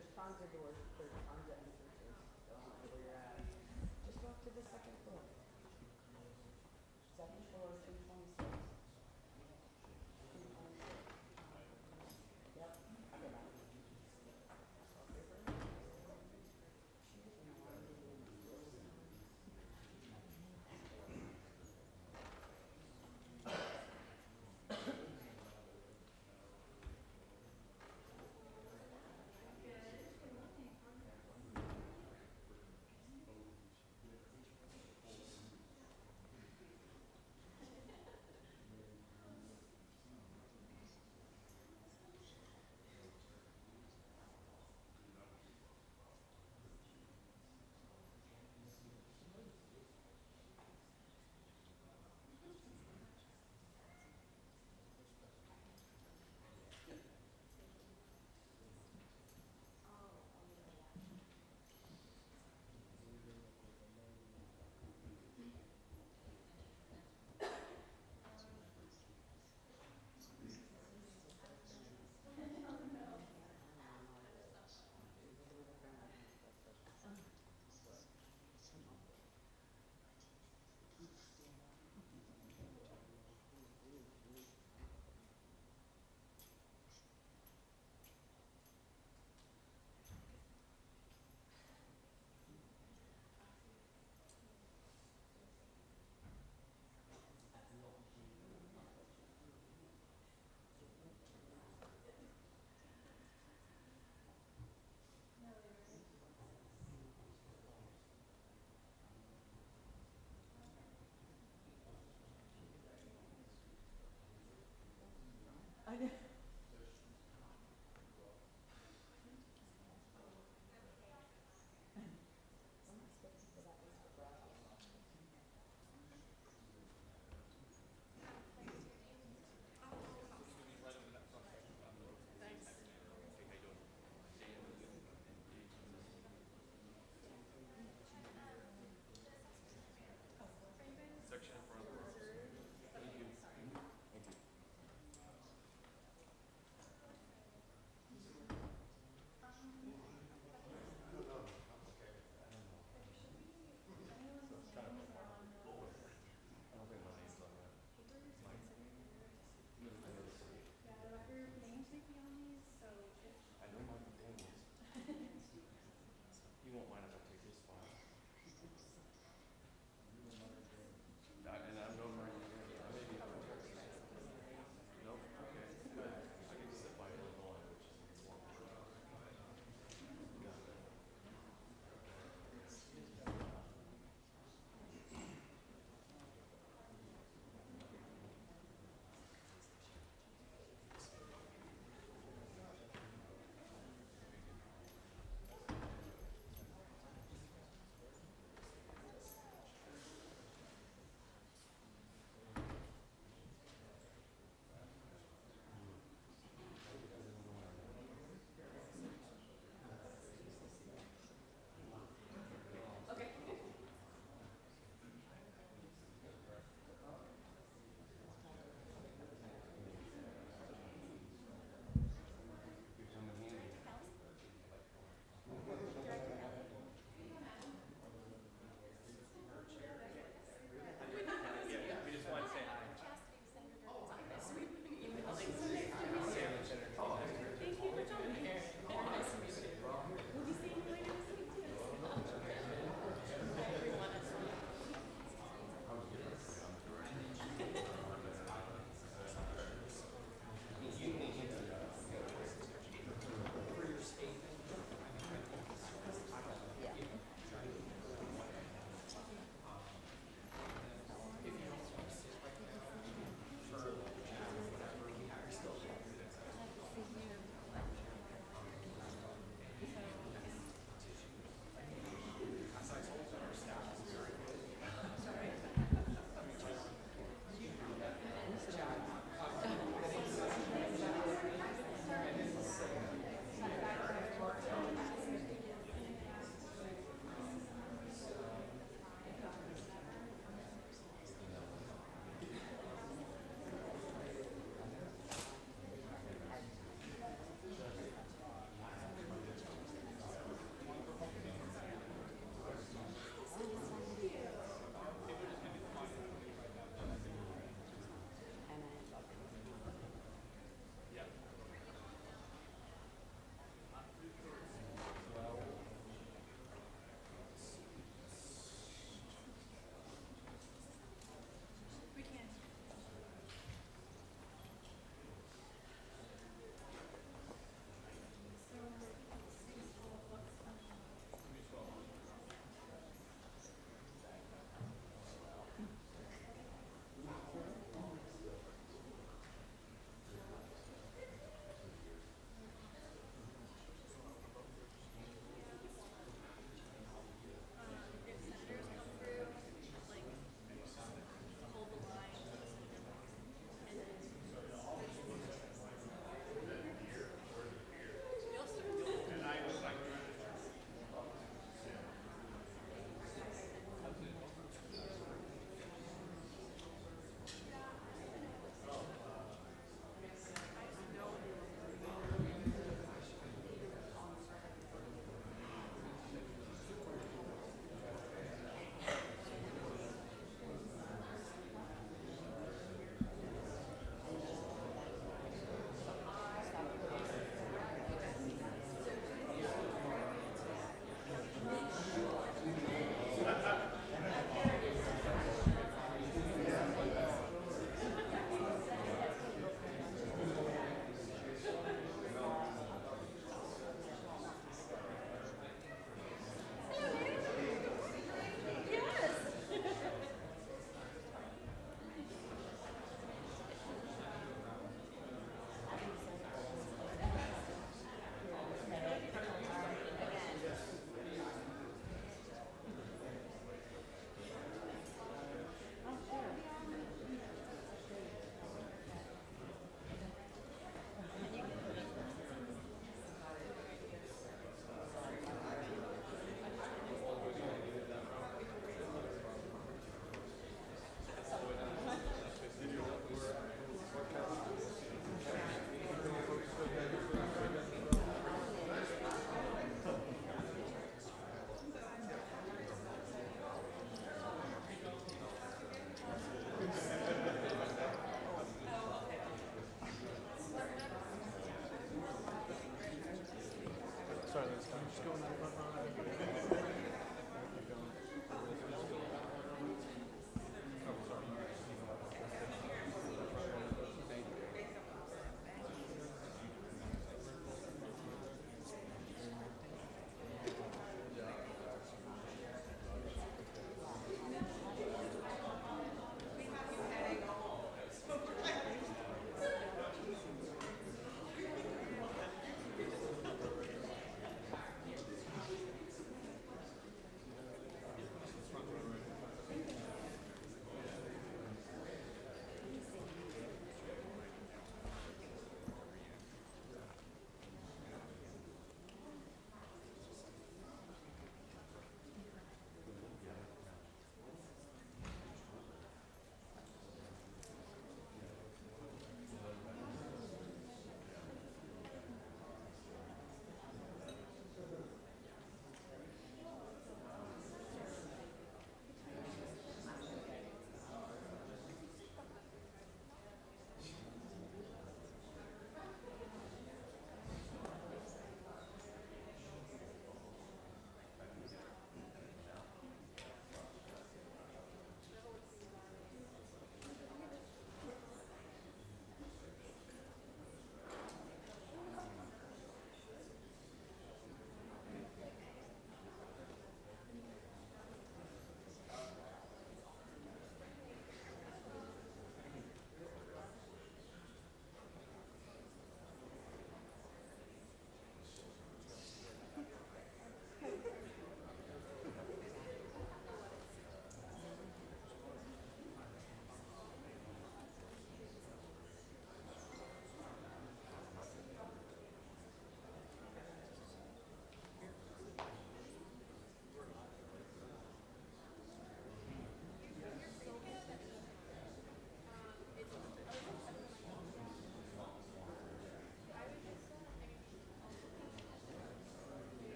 there's tons of doors, there's tons of entrances. Don't know where you're at. Just go up to the second floor. Second floor, 226. 226. Yep. Okay, bye.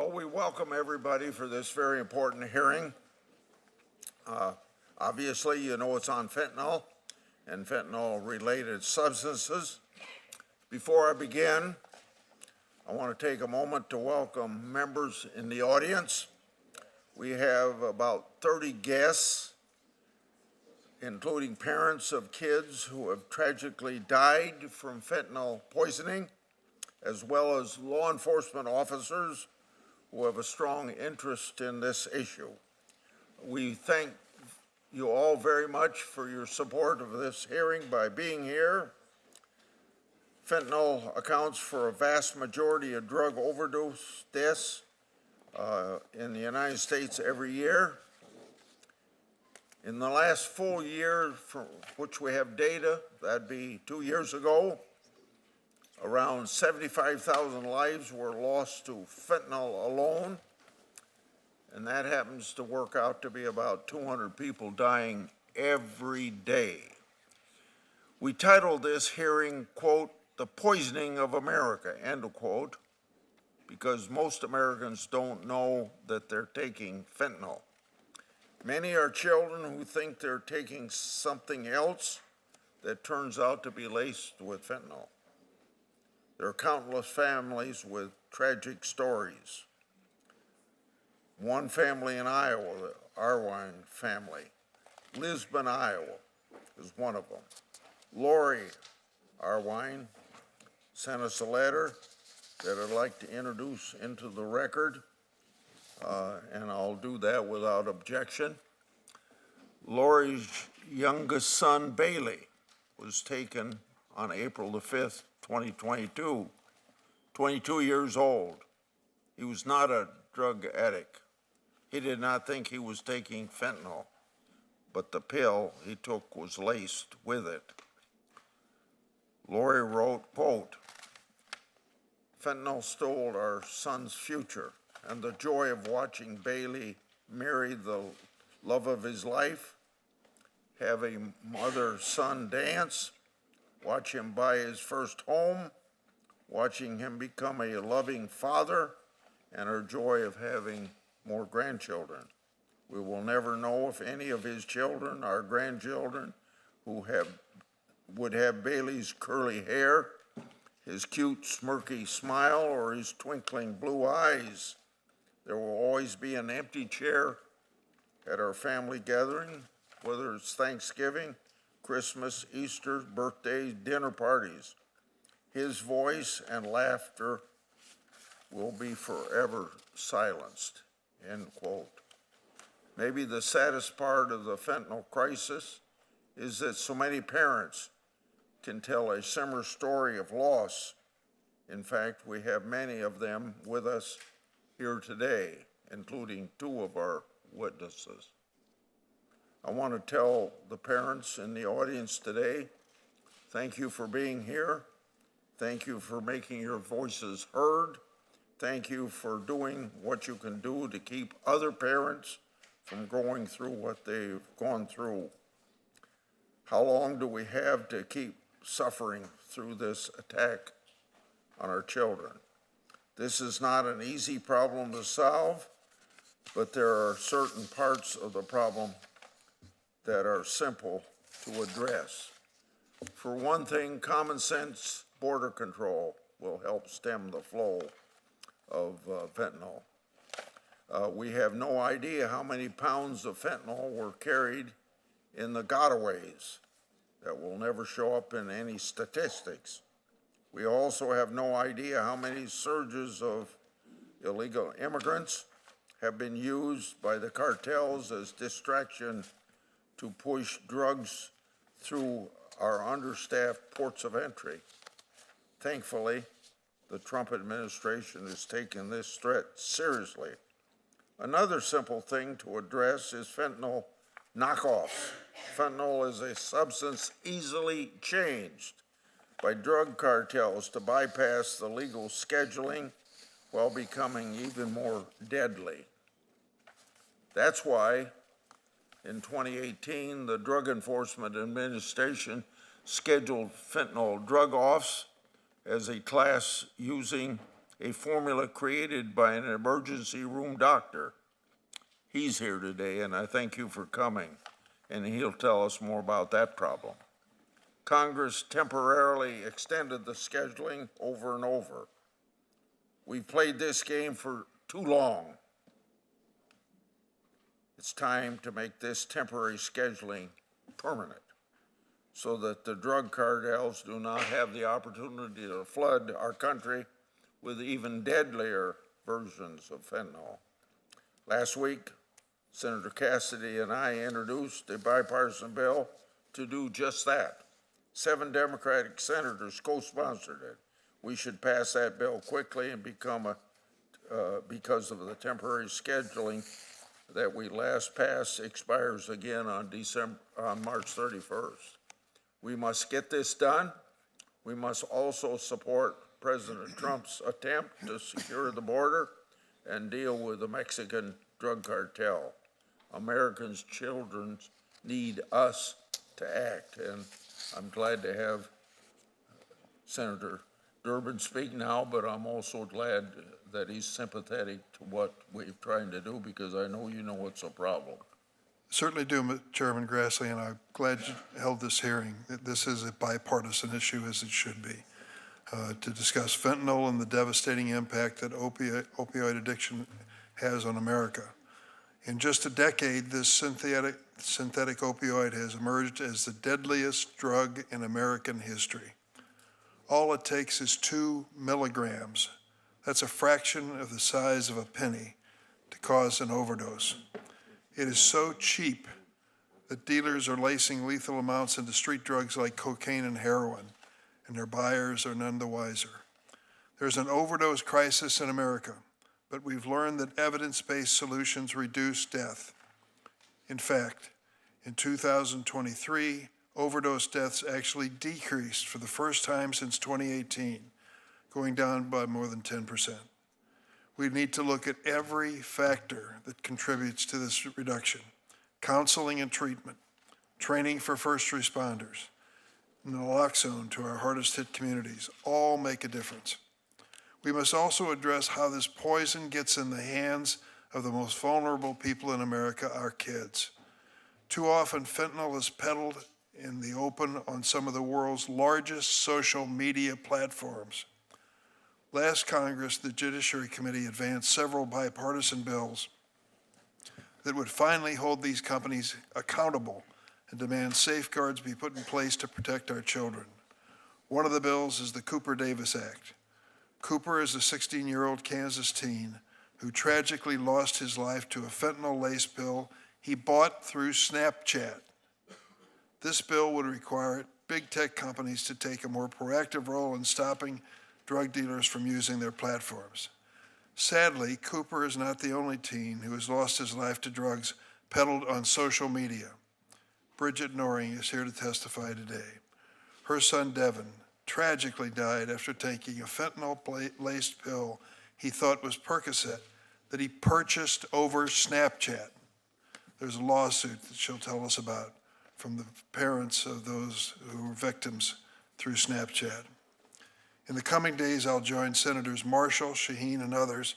Well, we welcome everybody for this very important hearing. Obviously, you know it's on fentanyl and fentanyl-related substances. Before I begin, I want to take a moment to welcome members in the audience. We have about 30 guests, including parents of kids who have tragically died from fentanyl poisoning, as well as law enforcement officers who have a strong interest in this issue. We thank you all very much for your support of this hearing by being here. Fentanyl accounts for a vast majority of drug overdose deaths in the United States every year. In the last full year for which we have data, that'd be 2 years ago, around 75,000 lives were lost to fentanyl alone, and that happens to work out to be about 200 people dying every day. We titled this hearing, quote, "The Poisoning of America," end of quote, because most Americans don't know that they're taking fentanyl. Many are children who think they're taking something else that turns out to be laced with fentanyl. There are countless families with tragic stories. One family in Iowa, the Arwine family, Lisbon, Iowa, is one of them. Lori Arwine sent us a letter that I'd like to introduce into the record, and I'll do that without objection. Lori's youngest son, Bailey, was taken on April the 5th, 2022, 22 years old. He was not a drug addict. He did not think he was taking fentanyl, but the pill he took was laced with it. Lori wrote, quote, "Fentanyl stole our son's future, and the joy of watching Bailey marry the love of his life, have a mother-son dance, watch him buy his first home, watching him become a loving father, and our joy of having more grandchildren. We will never know if any of his children are grandchildren who would have Bailey's curly hair, his cute smirky smile, or his twinkling blue eyes. There will always be an empty chair at our family gathering, whether it's Thanksgiving, Christmas, Easter, birthdays, dinner parties. His voice and laughter will be forever silenced," end quote. Maybe the saddest part of the fentanyl crisis is that so many parents can tell a similar story of loss. In fact, we have many of them with us here today, including 2 of our witnesses. I want to tell the parents in the audience today, thank you for being here. Thank you for making your voices heard. Thank you for doing what you can do to keep other parents from going through what they've gone through. How long do we have to keep suffering through this attack on our children? This is not an easy problem to solve, but there are certain parts of the problem that are simple to address. For one thing, common sense border control will help stem the flow of fentanyl. We have no idea how many pounds of fentanyl were carried in the gotaways. That will never show up in any statistics. We also have no idea how many surges of illegal immigrants have been used by the cartels as distraction to push drugs through our understaffed ports of entry. Thankfully, the Trump administration is taking this threat seriously. Another simple thing to address is fentanyl knockoffs. Fentanyl is a substance easily changed by drug cartels to bypass the legal scheduling while becoming even more deadly. That's why in 2018, the Drug Enforcement Administration scheduled fentanyl drug offs as a class using a formula created by an emergency room doctor. He's here today, and I thank you for coming, and he'll tell us more about that problem. Congress temporarily extended the scheduling over and over. We've played this game for too long. It's time to make this temporary scheduling permanent so that the drug cartels do not have the opportunity to flood our country with even deadlier versions of fentanyl. Last week, Senator Cassidy and I introduced a bipartisan bill to do just that. 7 Democratic senators co-sponsored it. We should pass that bill quickly and become because of the temporary scheduling that we last passed expires again on March 31st. We must get this done. We must also support President Trump's attempt to secure the border and deal with the Mexican drug cartel. Americans' children need us to act, and I'm glad to have Senator Durbin speak now, but I'm also glad that he's sympathetic to what we're trying to do, because I know you know it's a problem. Certainly do, Chairman Grassley, and I'm glad you held this hearing. This is a bipartisan issue, as it should be, to discuss fentanyl and the devastating impact that opioid addiction has on America. In just a decade, this synthetic opioid has emerged as the deadliest drug in American history. All it takes is 2 milligrams. That's a fraction of the size of a penny to cause an overdose. It is so cheap that dealers are lacing lethal amounts into street drugs like cocaine and heroin, and their buyers are none the wiser. There's an overdose crisis in America, but we've learned that evidence-based solutions reduce death. In fact, in 2023, overdose deaths actually decreased for the first time since 2018, going down by more than 10%. We need to look at every factor that contributes to this reduction: counseling and treatment, training for first responders, naloxone to our hardest hit communities, all make a difference. We must also address how this poison gets in the hands of the most vulnerable people in America, our kids. Too often, fentanyl is peddled in the open on some of the world's largest social media platforms. Last Congress, the Judiciary Committee advanced several bipartisan bills that would finally hold these companies accountable and demand safeguards be put in place to protect our children. One of the bills is the Cooper-Davis Act. Cooper is a 16-year-old Kansas teen who tragically lost his life to a fentanyl-laced pill he bought through Snapchat. This bill would require big tech companies to take a more proactive role in stopping drug dealers from using their platforms. Sadly, Cooper is not the only teen who has lost his life to drugs peddled on social media. Bridget Noring is here to testify today. Her son, Devin, tragically died after taking a fentanyl-laced pill he thought was Percocet that he purchased over Snapchat. There's a lawsuit that she'll tell us about from the parents of those who were victims through Snapchat. In the coming days, I'll join Senators Marshall, Shaheen, and others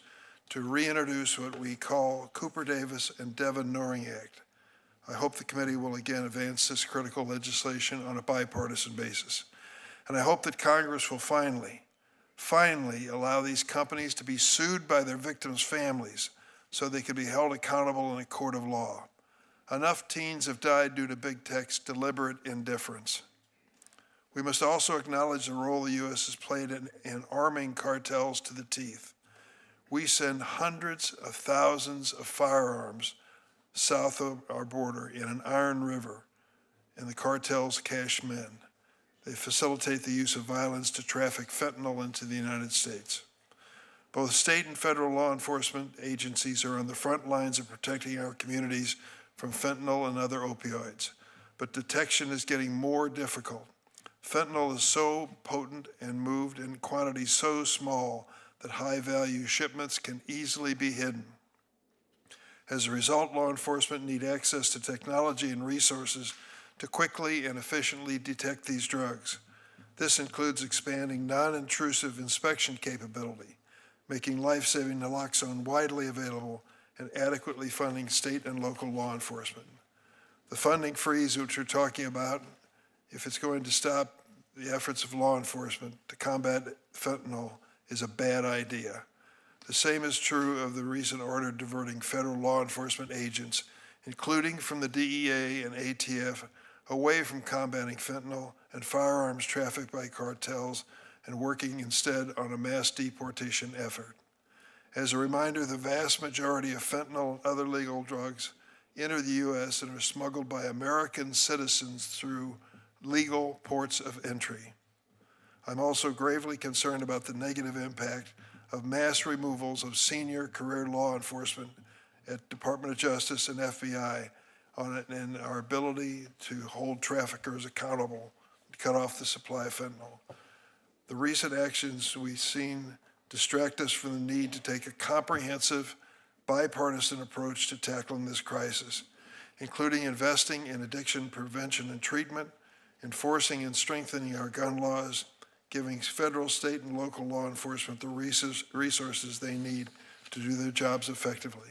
to reintroduce what we call Cooper-Davis and Devin Noring Act. I hope the committee will again advance this critical legislation on a bipartisan basis. And I hope that Congress will finally allow these companies to be sued by their victims' families so they can be held accountable in a court of law. Enough teens have died due to big tech's deliberate indifference. We must also acknowledge the role the U.S. has played in arming cartels to the teeth. We send hundreds of thousands of firearms south of our border in an iron river, and the cartels cash men. They facilitate the use of violence to traffic fentanyl into the United States. Both state and federal law enforcement agencies are on the front lines of protecting our communities from fentanyl and other opioids, but detection is getting more difficult. Fentanyl is so potent and moved in quantities so small that high-value shipments can easily be hidden. As a result, law enforcement need access to technology and resources to quickly and efficiently detect these drugs. This includes expanding non-intrusive inspection capability, making life-saving naloxone widely available, and adequately funding state and local law enforcement. The funding freeze which we're talking about, if it's going to stop the efforts of law enforcement to combat fentanyl, is a bad idea. The same is true of the recent order diverting federal law enforcement agents, including from the DEA and ATF, away from combating fentanyl and firearms trafficked by cartels and working instead on a mass deportation effort. As a reminder, the vast majority of fentanyl and other legal drugs enter the U.S. and are smuggled by American citizens through legal ports of entry. I'm also gravely concerned about the negative impact of mass removals of senior career law enforcement at Department of Justice and FBI on it and our ability to hold traffickers accountable to cut off the supply of fentanyl. The recent actions we've seen distract us from the need to take a comprehensive, bipartisan approach to tackling this crisis, including investing in addiction prevention and treatment, enforcing and strengthening our gun laws, giving federal, state, and local law enforcement the resources they need to do their jobs effectively.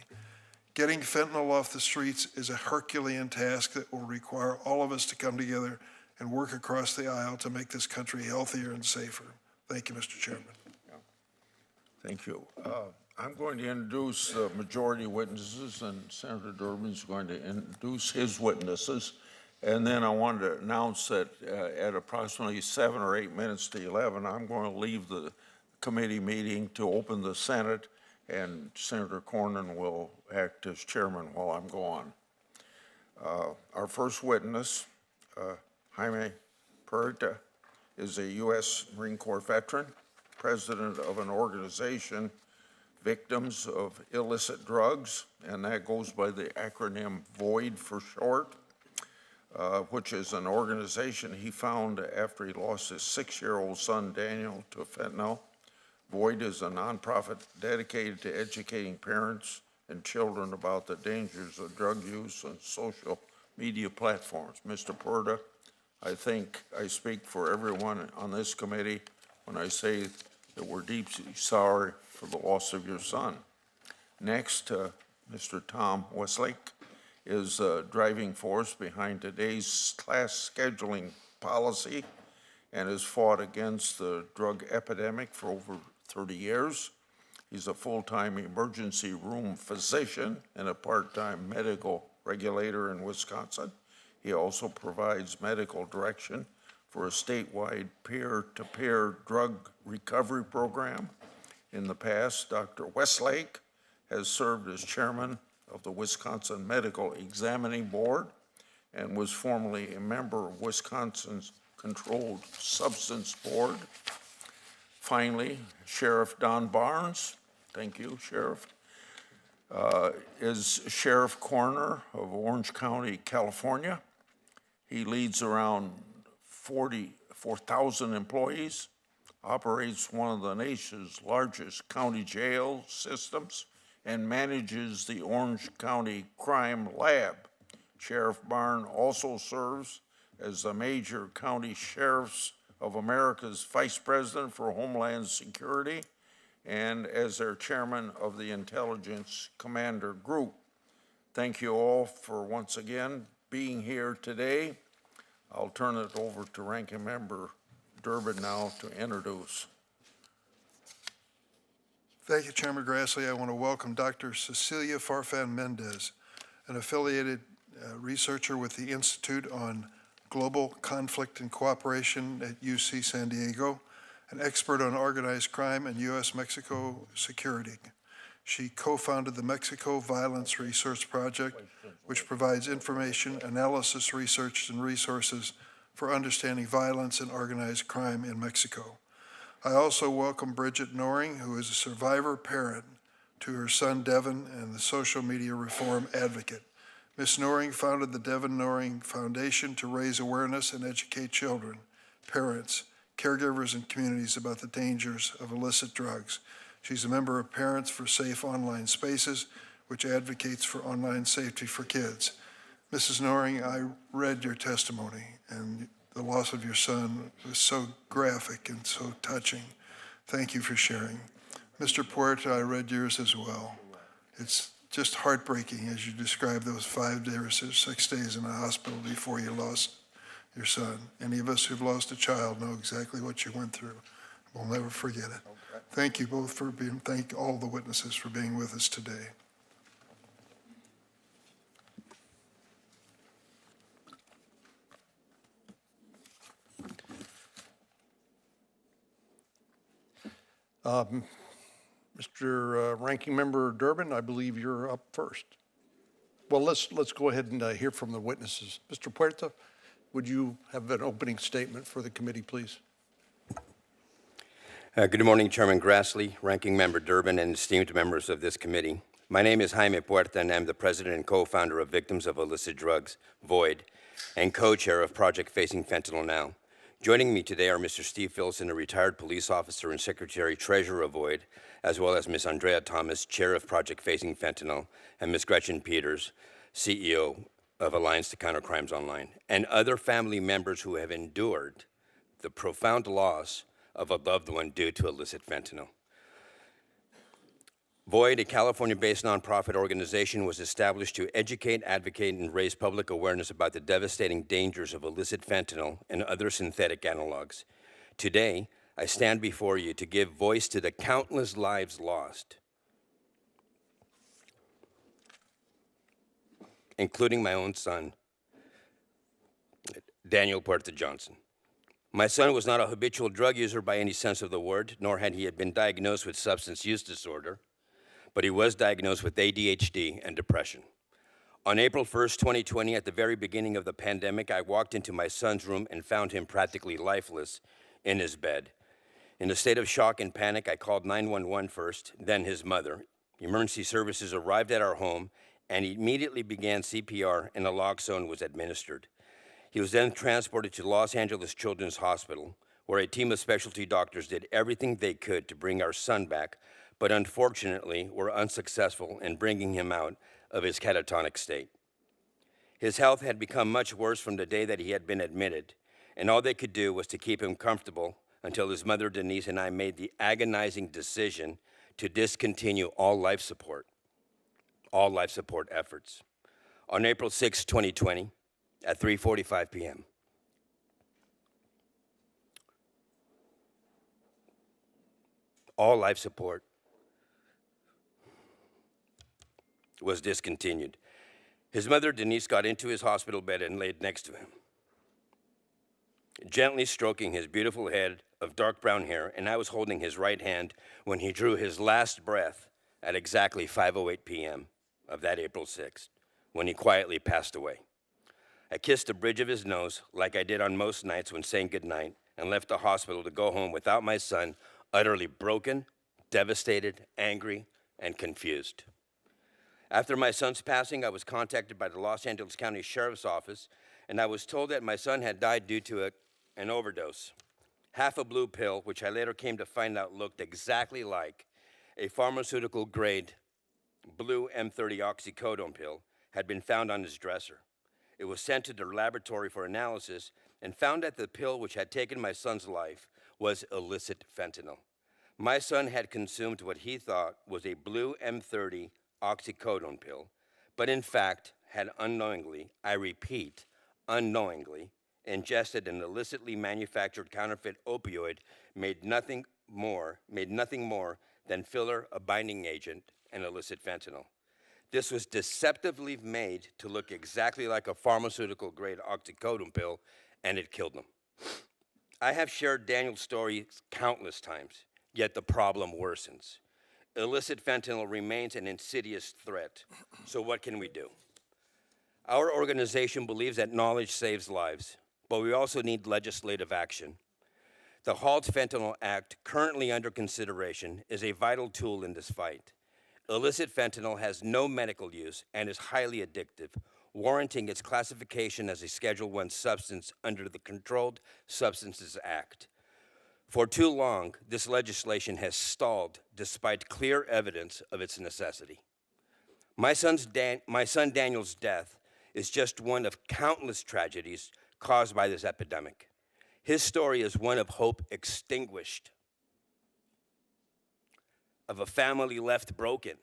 Getting fentanyl off the streets is a Herculean task that will require all of us to come together and work across the aisle to make this country healthier and safer. Thank you, Mr. Chairman. Thank you. I'm going to introduce the majority witnesses, and Senator Durbin's going to introduce his witnesses. And then I wanted to announce that at approximately 7 or 8 minutes to 11, I'm going to leave the committee meeting to open the Senate, and Senator Cornyn will act as chairman while I'm gone. Our first witness, Jaime Perita, is a U.S. Marine Corps veteran, president of an organization, Victims of Illicit Drugs, and that goes by the acronym VOID for short, which is an organization he found after he lost his 6-year-old son, Daniel, to fentanyl. VOID is a nonprofit dedicated to educating parents and children about the dangers of drug use on social media platforms. Mr. Perita, I think I speak for everyone on this committee when I say that we're deeply sorry for the loss of your son. Next, Mr. Tom Westlake is the driving force behind today's class scheduling policy and has fought against the drug epidemic for over 30 years. He's a full-time emergency room physician and a part-time medical regulator in Wisconsin. He also provides medical direction for a statewide peer-to-peer drug recovery program. In the past, Dr. Westlake has served as chairman of the Wisconsin Medical Examining Board and was formerly a member of Wisconsin's Controlled Substance Board. Finally, Sheriff Don Barnes, thank you, Sheriff, is sheriff coroner of Orange County, California. He leads around 44,000 employees, operates one of the nation's largest county jail systems, and manages the Orange County Crime Lab. Sheriff Barnes also serves as the Major County Sheriffs of America's Vice President for Homeland Security and as their chairman of the Intelligence Commander Group. Thank you all for once again being here today. I'll turn it over to Ranking Member Durbin now to introduce. Thank you, Chairman Grassley. I want to welcome Dr. Cecilia Farfan Mendez, an affiliated researcher with the Institute on Global Conflict and Cooperation at UC San Diego, an expert on organized crime and U.S.-Mexico security. She co-founded the Mexico Violence Research Project, which provides information, analysis, research, and resources for understanding violence and organized crime in Mexico. I also welcome Bridget Noring, who is a survivor parent to her son Devin and the social media reform advocate. Ms. Noring founded the Devin Noring Foundation to raise awareness and educate children, parents, caregivers, and communities about the dangers of illicit drugs. She's a member of Parents for Safe Online Spaces, which advocates for online safety for kids. Mrs. Noring, I read your testimony, and the loss of your son was so graphic and so touching. Thank you for sharing. Mr. Puerta, I read yours as well. It's just heartbreaking as you describe those 5 days or 6 days in the hospital before you lost your son. Any of us who've lost a child know exactly what you went through. We'll never forget it. Thank you both for being, thank all the witnesses for being with us today. Mr. Ranking Member Durbin, I believe you're up first. Well, let's go ahead and hear from the witnesses. Mr. Puerta, would you have an opening statement for the committee, please? Good morning, Chairman Grassley, Ranking Member Durbin, and esteemed members of this committee. My name is Jaime Puerta, and I'm the president and co-founder of Victims of Illicit Drugs, VOID, and co-chair of Project Facing Fentanyl Now. Joining me today are Mr. Steve Filson, a retired police officer and secretary-treasurer of VOID, as well as Ms. Andrea Thomas, chair of Project Facing Fentanyl, and Ms. Gretchen Peters, CEO of Alliance to Counter Crimes Online, and other family members who have endured the profound loss of a loved one due to illicit fentanyl. VOID, a California-based nonprofit organization, was established to educate, advocate, and raise public awareness about the devastating dangers of illicit fentanyl and other synthetic analogs. Today, I stand before you to give voice to the countless lives lost, including my own son, Daniel Puerta Johnson. My son was not a habitual drug user by any sense of the word, nor had he been diagnosed with substance use disorder, but he was diagnosed with ADHD and depression. On April 1st, 2020, at the very beginning of the pandemic, I walked into my son's room and found him practically lifeless in his bed. In a state of shock and panic, I called 911 first, then his mother. Emergency services arrived at our home and immediately began CPR, and naloxone was administered. He was then transported to Los Angeles Children's Hospital, where a team of specialty doctors did everything they could to bring our son back, but unfortunately were unsuccessful in bringing him out of his catatonic state. His health had become much worse from the day that he had been admitted, and all they could do was to keep him comfortable until his mother, Denise, and I made the agonizing decision to discontinue all life support efforts. On April 6, 2020, at 3:45 p.m., all life support was discontinued. His mother, Denise, got into his hospital bed and laid next to him, gently stroking his beautiful head of dark brown hair, and I was holding his right hand when he drew his last breath at exactly 5:08 p.m. of that April 6th, when he quietly passed away. I kissed the bridge of his nose like I did on most nights when saying goodnight, and left the hospital to go home without my son, utterly broken, devastated, angry, and confused. After my son's passing, I was contacted by the Los Angeles County Sheriff's Office, and I was told that my son had died due to an overdose. Half a blue pill, which I later came to find out looked exactly like a pharmaceutical-grade blue M30 oxycodone pill, had been found on his dresser. It was sent to the laboratory for analysis and found that the pill which had taken my son's life was illicit fentanyl. My son had consumed what he thought was a blue M30 oxycodone pill, but in fact had unknowingly, I repeat, unknowingly, ingested an illicitly manufactured counterfeit opioid made nothing more than filler, a binding agent, and illicit fentanyl. This was deceptively made to look exactly like a pharmaceutical-grade oxycodone pill, and it killed him. I have shared Daniel's story countless times, yet the problem worsens. Illicit fentanyl remains an insidious threat, so what can we do? Our organization believes that knowledge saves lives, but we also need legislative action. The Halt Fentanyl Act, currently under consideration, is a vital tool in this fight. Illicit fentanyl has no medical use and is highly addictive, warranting its classification as a Schedule I substance under the Controlled Substances Act. For too long, this legislation has stalled despite clear evidence of its necessity. My son Daniel's death is just one of countless tragedies caused by this epidemic. His story is one of hope extinguished. of a family left broken,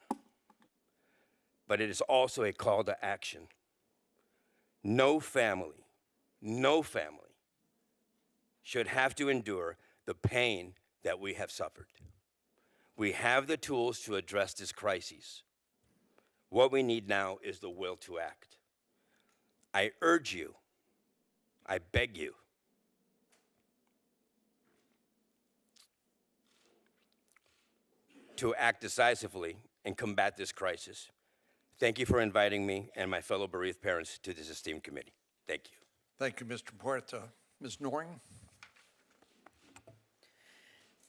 but it is also a call to action. No family should have to endure the pain that we have suffered. We have the tools to address this crisis. What we need now is the will to act. I urge you, I beg you, to act decisively and combat this crisis. Thank you for inviting me and my fellow bereaved parents to this esteemed committee. Thank you. Thank you, Mr. Puerta. Ms. Noring?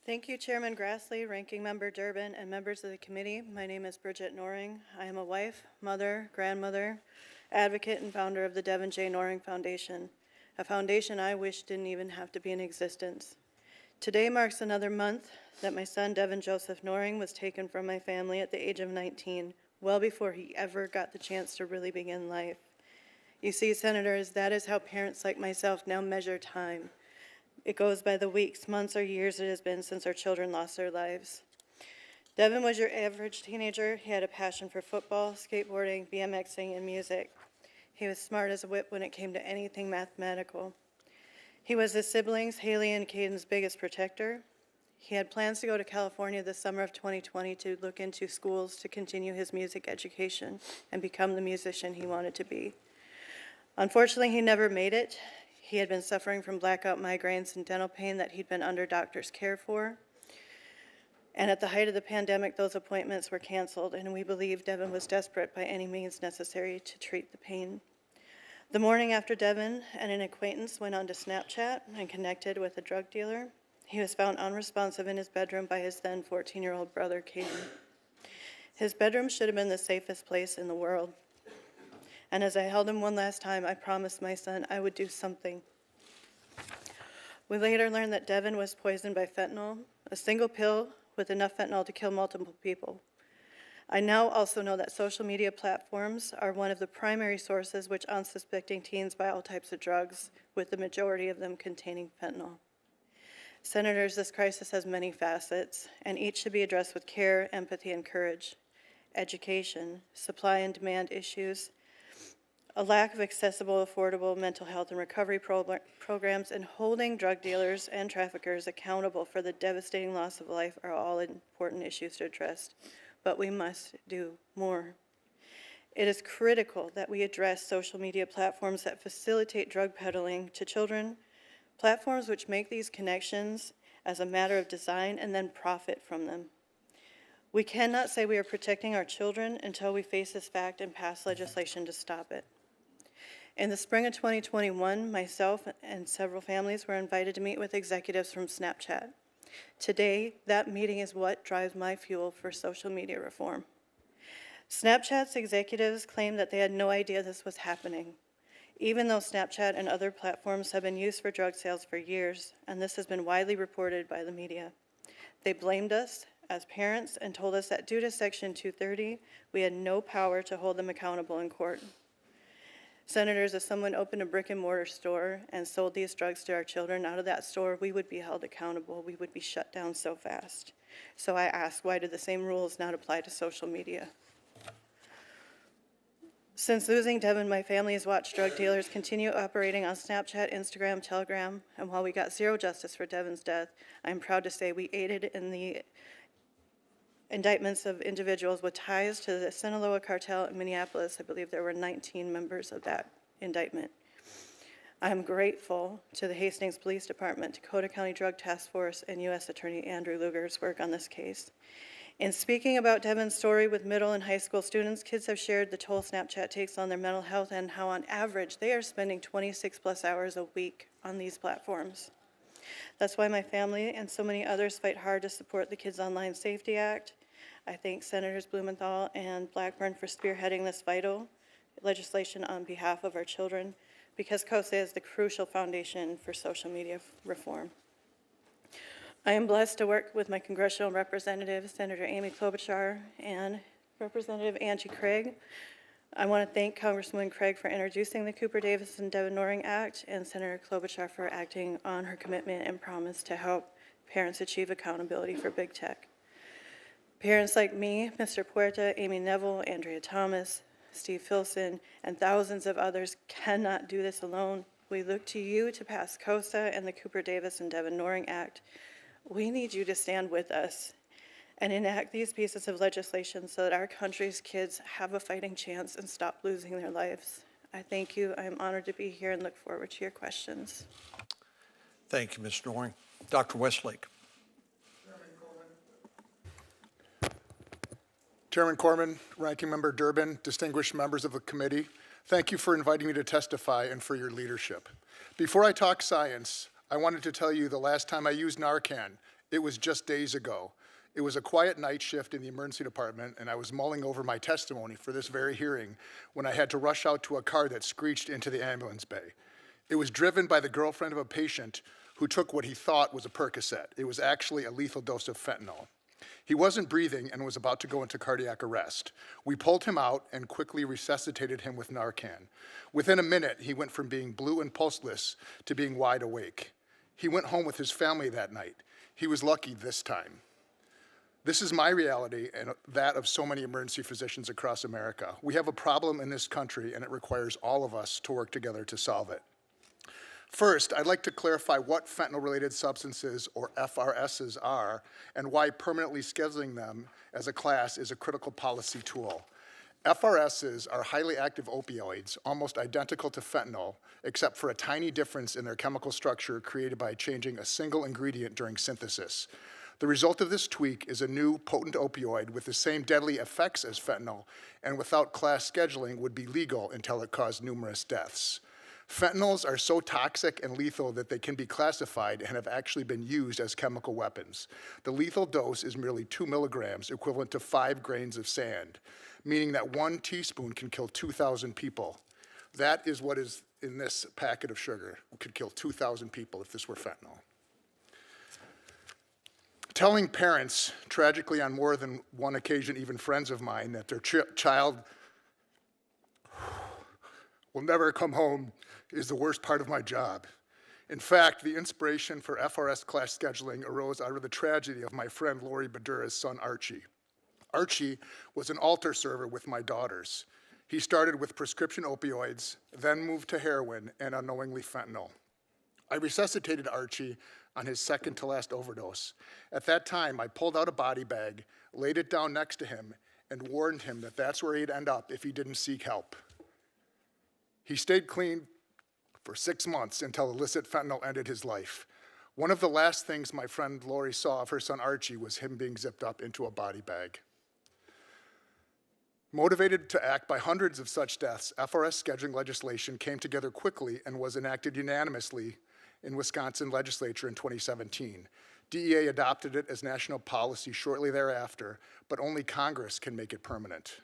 Thank you, Chairman Grassley, Ranking Member Durbin, and members of the committee. My name is Bridget Noring. I am a wife, mother, grandmother, advocate, and founder of the Devin J. Noring Foundation, a foundation I wish didn't even have to be in existence. Today marks another month that my son, Devin Joseph Noring, was taken from my family at the age of 19, well before he ever got the chance to really begin life. You see, Senators, that is how parents like myself now measure time. It goes by the weeks, months, or years it has been since our children lost their lives. Devin was your average teenager. He had a passion for football, skateboarding, BMXing, and music. He was smart as a whip when it came to anything mathematical. He was his siblings, Haley and Caden's biggest protector. He had plans to go to California this summer of 2020 to look into schools to continue his music education and become the musician he wanted to be. Unfortunately, he never made it. He had been suffering from blackout migraines and dental pain that he'd been under doctor's care for. And at the height of the pandemic, those appointments were canceled, and we believe Devin was desperate by any means necessary to treat the pain. The morning after Devin and an acquaintance went onto Snapchat and connected with a drug dealer, he was found unresponsive in his bedroom by his then 14-year-old brother, Caden. His bedroom should have been the safest place in the world. And as I held him one last time, I promised my son I would do something. We later learned that Devin was poisoned by fentanyl, a single pill with enough fentanyl to kill multiple people. I now also know that social media platforms are one of the primary sources which unsuspecting teens buy all types of drugs, with the majority of them containing fentanyl. Senators, this crisis has many facets, and each should be addressed with care, empathy, and courage. Education, supply and demand issues, a lack of accessible, affordable mental health and recovery programs, and holding drug dealers and traffickers accountable for the devastating loss of life are all important issues to address. But we must do more. It is critical that we address social media platforms that facilitate drug peddling to children, platforms which make these connections as a matter of design and then profit from them. We cannot say we are protecting our children until we face this fact and pass legislation to stop it. In the spring of 2021, myself and several families were invited to meet with executives from Snapchat. Today, that meeting is what drives my fuel for social media reform. Snapchat's executives claimed that they had no idea this was happening, even though Snapchat and other platforms have been used for drug sales for years, and this has been widely reported by the media. They blamed us as parents and told us that due to Section 230, we had no power to hold them accountable in court. Senators, if someone opened a brick and mortar store and sold these drugs to our children out of that store, we would be held accountable. We would be shut down so fast. So I ask, why do the same rules not apply to social media? Since losing Devin, my family has watched drug dealers continue operating on Snapchat, Instagram, Telegram, and while we got zero justice for Devin's death, I'm proud to say we aided in the indictments of individuals with ties to the Sinaloa cartel in Minneapolis. I believe there were 19 members of that indictment. I'm grateful to the Hastings Police Department, Dakota County Drug Task Force, and U.S. Attorney Andrew Lugar's work on this case. In speaking about Devin's story with middle and high school students, kids have shared the toll Snapchat takes on their mental health and how on average they are spending 26 plus hours a week on these platforms. That's why my family and so many others fight hard to support the Kids Online Safety Act. I thank Senators Blumenthal and Blackburn for spearheading this vital legislation on behalf of our children, because COSA is the crucial foundation for social media reform. I am blessed to work with my congressional representatives, Senator Amy Klobuchar and Representative Angie Craig. I want to thank Congresswoman Craig for introducing the Cooper-Davis and Devin Noring Act, and Senator Klobuchar for acting on her commitment and promise to help parents achieve accountability for big tech. Parents like me, Mr. Puerta, Amy Neville, Andrea Thomas, Steve Filson, and thousands of others cannot do this alone. We look to you to pass COSA and the Cooper Davis and Devin Noring Act. We need you to stand with us and enact these pieces of legislation so that our country's kids have a fighting chance and stop losing their lives. I thank you. I am honored to be here and look forward to your questions. Thank you, Ms. Noring. Dr. Westlake. Chairman Corman, Ranking Member Durbin, distinguished members of the committee, thank you for inviting me to testify and for your leadership. Before I talk science, I wanted to tell you the last time I used Narcan, it was just days ago. It was a quiet night shift in the emergency department, and I was mulling over my testimony for this very hearing when I had to rush out to a car that screeched into the ambulance bay. It was driven by the girlfriend of a patient who took what he thought was a Percocet. It was actually a lethal dose of fentanyl. He wasn't breathing and was about to go into cardiac arrest. We pulled him out and quickly resuscitated him with Narcan. Within a minute, he went from being blue and pulseless to being wide awake. He went home with his family that night. He was lucky this time. This is my reality and that of so many emergency physicians across America. We have a problem in this country, and it requires all of us to work together to solve it. First, I'd like to clarify what fentanyl-related substances, or FRSs, are and why permanently scheduling them as a class is a critical policy tool. FRSs are highly active opioids, almost identical to fentanyl, except for a tiny difference in their chemical structure created by changing a single ingredient during synthesis. The result of this tweak is a new potent opioid with the same deadly effects as fentanyl, and without class scheduling would be legal until it caused numerous deaths. Fentanyls are so toxic and lethal that they can be classified and have actually been used as chemical weapons. The lethal dose is merely 2 milligrams, equivalent to 5 grains of sand, meaning that 1 teaspoon can kill 2,000 people. That is what is in this packet of sugar. It could kill 2,000 people if this were fentanyl. Telling parents, tragically on more than one occasion, even friends of mine, that their child will never come home is the worst part of my job. In fact, the inspiration for FRS class scheduling arose out of the tragedy of my friend Lori Badura's son, Archie. Archie was an altar server with my daughters. He started with prescription opioids, then moved to heroin and unknowingly fentanyl. I resuscitated Archie on his second to last overdose. At that time, I pulled out a body bag, laid it down next to him, and warned him that that's where he'd end up if he didn't seek help. He stayed clean for 6 months until illicit fentanyl ended his life. One of the last things my friend Lori saw of her son Archie was him being zipped up into a body bag. Motivated to act by hundreds of such deaths, FRS scheduling legislation came together quickly and was enacted unanimously in Wisconsin legislature in 2017. DEA adopted it as national policy shortly thereafter, but only Congress can make it permanent.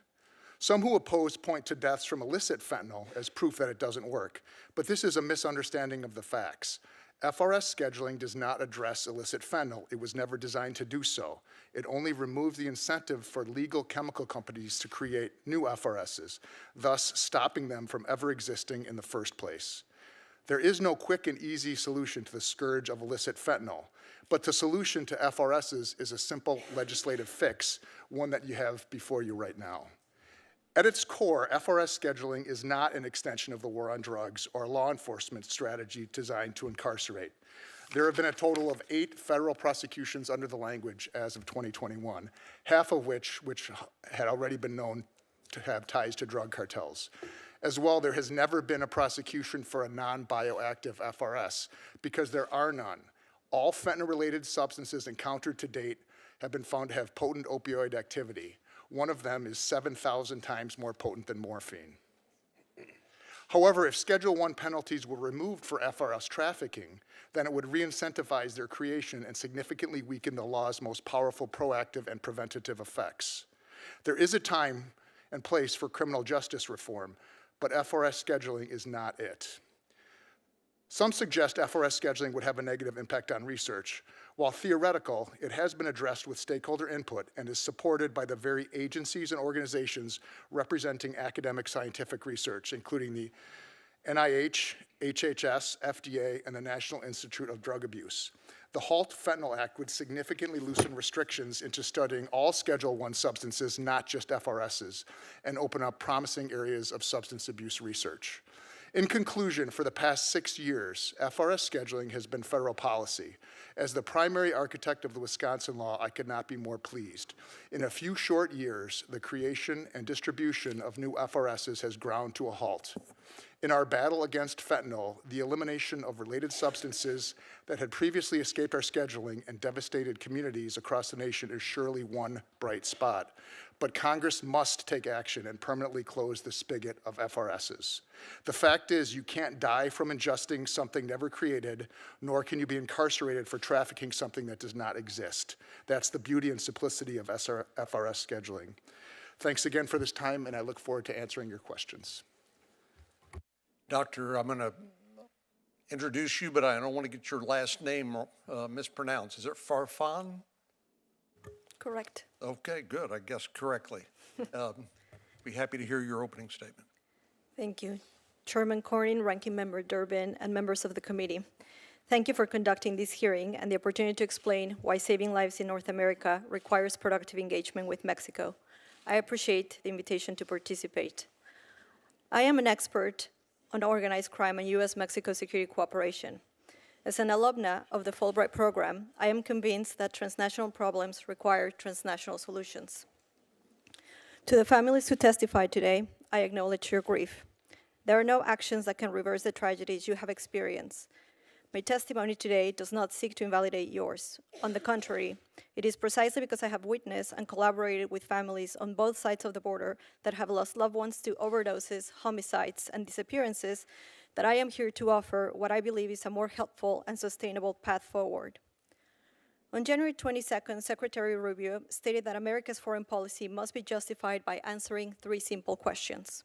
Some who oppose point to deaths from illicit fentanyl as proof that it doesn't work, but this is a misunderstanding of the facts. FRS scheduling does not address illicit fentanyl. It was never designed to do so. It only removes the incentive for legal chemical companies to create new FRSs, thus stopping them from ever existing in the first place. There is no quick and easy solution to the scourge of illicit fentanyl, but the solution to FRSs is a simple legislative fix, one that you have before you right now. At its core, FRS scheduling is not an extension of the war on drugs or a law enforcement strategy designed to incarcerate. There have been a total of 8 federal prosecutions under the language as of 2021, half of which had already been known to have ties to drug cartels. As well, there has never been a prosecution for a non-bioactive FRS because there are none. All fentanyl-related substances encountered to date have been found to have potent opioid activity. One of them is 7,000 times more potent than morphine. However, if Schedule I penalties were removed for FRS trafficking, then it would re-incentivize their creation and significantly weaken the law's most powerful proactive and preventative effects. There is a time and place for criminal justice reform, but FRS scheduling is not it. Some suggest FRS scheduling would have a negative impact on research. While theoretical, it has been addressed with stakeholder input and is supported by the very agencies and organizations representing academic scientific research, including the NIH, HHS, FDA, and the National Institute of Drug Abuse. The HALT Fentanyl Act would significantly loosen restrictions into studying all Schedule I substances, not just FRSs, and open up promising areas of substance abuse research. In conclusion, for the past 6 years, FRS scheduling has been federal policy. As the primary architect of the Wisconsin law, I could not be more pleased. In a few short years, the creation and distribution of new FRSs has ground to a halt. In our battle against fentanyl, the elimination of related substances that had previously escaped our scheduling and devastated communities across the nation is surely one bright spot. But Congress must take action and permanently close the spigot of FRSs. The fact is, you can't die from ingesting something never created, nor can you be incarcerated for trafficking something that does not exist. That's the beauty and simplicity of FRS scheduling. Thanks again for this time, and I look forward to answering your questions. Doctor, I'm going to introduce you, but I don't want to get your last name mispronounced. Is it Farfan? Correct. Okay, good. I guessed correctly. Be happy to hear your opening statement. Thank you. Chairman Cornyn, Ranking Member Durbin, and members of the committee. Thank you for conducting this hearing and the opportunity to explain why saving lives in North America requires productive engagement with Mexico. I appreciate the invitation to participate. I am an expert on organized crime and U.S.-Mexico security cooperation. As an alumna of the Fulbright program, I am convinced that transnational problems require transnational solutions. To the families who testified today, I acknowledge your grief. There are no actions that can reverse the tragedies you have experienced. My testimony today does not seek to invalidate yours. On the contrary, it is precisely because I have witnessed and collaborated with families on both sides of the border that have lost loved ones to overdoses, homicides, and disappearances that I am here to offer what I believe is a more helpful and sustainable path forward. On January 22nd, Secretary Rubio stated that America's foreign policy must be justified by answering 3 simple questions.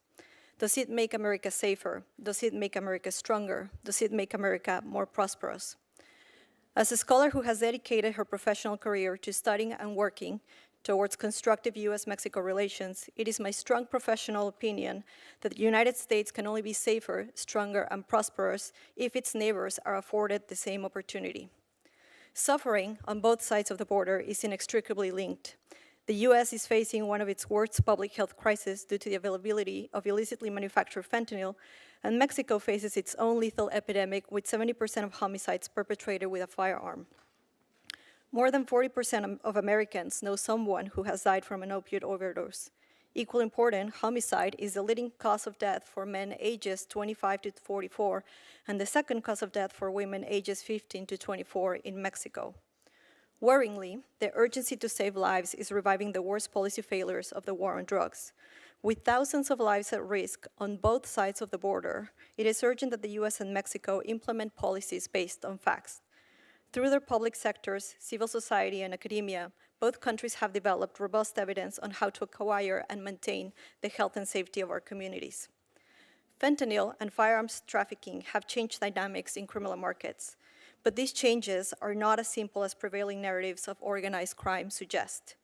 Does it make America safer? Does it make America stronger? Does it make America more prosperous? As a scholar who has dedicated her professional career to studying and working towards constructive U.S.-Mexico relations, it is my strong professional opinion that the United States can only be safer, stronger, and prosperous if its neighbors are afforded the same opportunity. Suffering on both sides of the border is inextricably linked. The U.S. is facing one of its worst public health crises due to the availability of illicitly manufactured fentanyl, and Mexico faces its own lethal epidemic with 70% of homicides perpetrated with a firearm. More than 40% of Americans know someone who has died from an opioid overdose. Equally important, homicide is the leading cause of death for men ages 25 to 44, and the second cause of death for women ages 15 to 24 in Mexico. Worryingly, the urgency to save lives is reviving the worst policy failures of the war on drugs. With thousands of lives at risk on both sides of the border, it is urgent that the U.S. and Mexico implement policies based on facts. Through their public sectors, civil society, and academia, both countries have developed robust evidence on how to acquire and maintain the health and safety of our communities. Fentanyl and firearms trafficking have changed dynamics in criminal markets, but these changes are not as simple as prevailing narratives of organized crime suggest.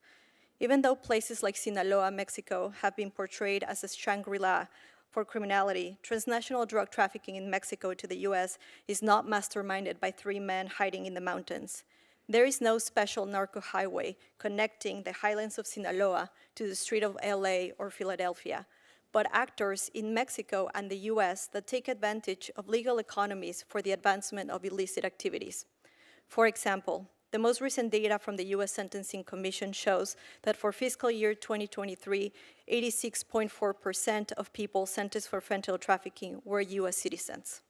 Even though places like Sinaloa, Mexico, have been portrayed as a Shangri-La for criminality, transnational drug trafficking in Mexico to the U.S. is not masterminded by 3 men hiding in the mountains. There is no special narco highway connecting the highlands of Sinaloa to the street of LA or Philadelphia, but actors in Mexico and the U.S. that take advantage of legal economies for the advancement of illicit activities. For example, the most recent data from the U.S. Sentencing Commission shows that for fiscal year 2023, 86.4% of people sentenced for fentanyl trafficking were U.S. citizens.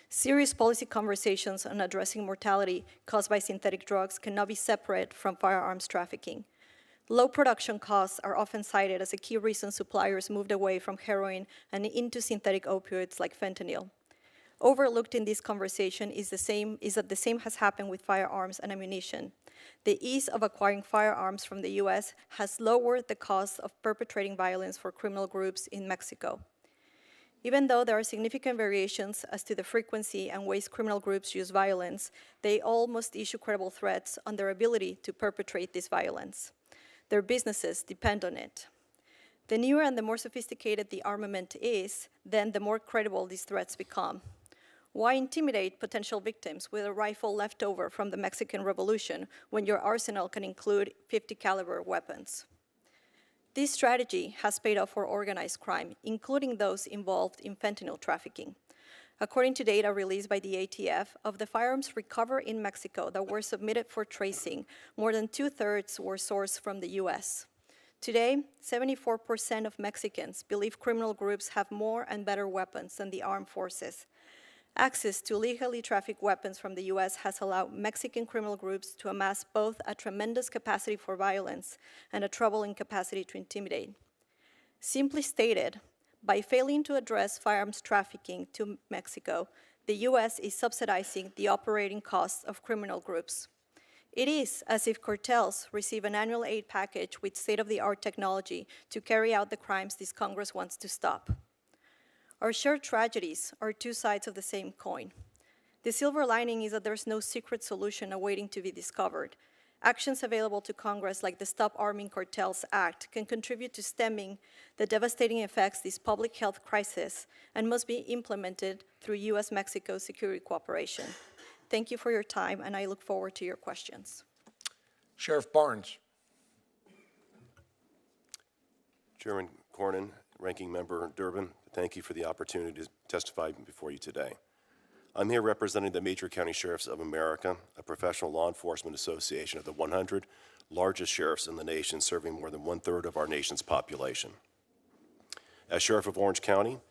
Serious policy conversations on addressing mortality caused by synthetic drugs cannot be separate from firearms trafficking. Low production costs are often cited as a key reason suppliers moved away from heroin and into synthetic opioids like fentanyl. Overlooked in this conversation is that the same has happened with firearms and ammunition. The ease of acquiring firearms from the U.S. has lowered the cost of perpetrating violence for criminal groups in Mexico. Even though there are significant variations as to the frequency and ways criminal groups use violence, they all must issue credible threats on their ability to perpetrate this violence. Their businesses depend on it. The newer and the more sophisticated the armament is, then the more credible these threats become. Why intimidate potential victims with a rifle left over from the Mexican Revolution when your arsenal can include 50 caliber weapons? This strategy has paid off for organized crime, including those involved in fentanyl trafficking. According to data released by the ATF, of the firearms recovered in Mexico that were submitted for tracing, more than 2/3 were sourced from the US. Today, 74% of Mexicans believe criminal groups have more and better weapons than the armed forces. Access to legally trafficked weapons from the US has allowed Mexican criminal groups to amass both a tremendous capacity for violence and a troubling capacity to intimidate. Simply stated, by failing to address firearms trafficking to Mexico, the US is subsidizing the operating costs of criminal groups. It is as if cartels receive an annual aid package with state-of-the-art technology to carry out the crimes this Congress wants to stop. Our shared tragedies are two sides of the same coin. The silver lining is that there's no secret solution awaiting to be discovered. Actions available to Congress, like the Stop Arming Cartels Act, can contribute to stemming the devastating effects of this public health crisis and must be implemented through U.S.-Mexico security cooperation. Thank you for your time, and I look forward to your questions. Sheriff Barnes. Chairman Cornyn, Ranking Member Durbin, thank you for the opportunity to testify before you today. I'm here representing the Major County Sheriffs of America, a professional law enforcement association of the 100 largest sheriffs in the nation, serving more than 1/3 of our nation's population. As Sheriff of Orange County,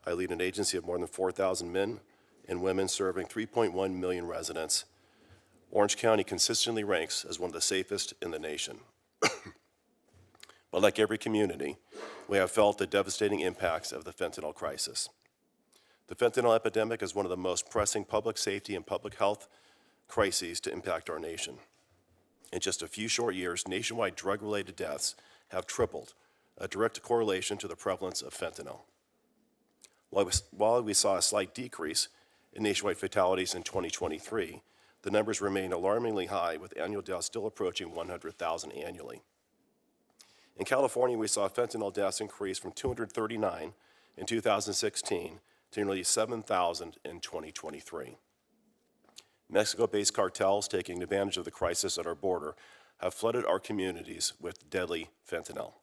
I lead an agency of more than 4,000 men and women serving 3.1 million residents. Orange County consistently ranks as one of the safest in the nation. But like every community, we have felt the devastating impacts of the fentanyl crisis. The fentanyl epidemic is one of the most pressing public safety and public health crises to impact our nation. In just a few short years, nationwide drug-related deaths have tripled, a direct correlation to the prevalence of fentanyl. While we saw a slight decrease in nationwide fatalities in 2023, the numbers remain alarmingly high, with annual deaths still approaching 100,000 annually. In California, we saw fentanyl deaths increase from 239 in 2016 to nearly 7,000 in 2023. Mexico-based cartels, taking advantage of the crisis at our border, have flooded our communities with deadly fentanyl.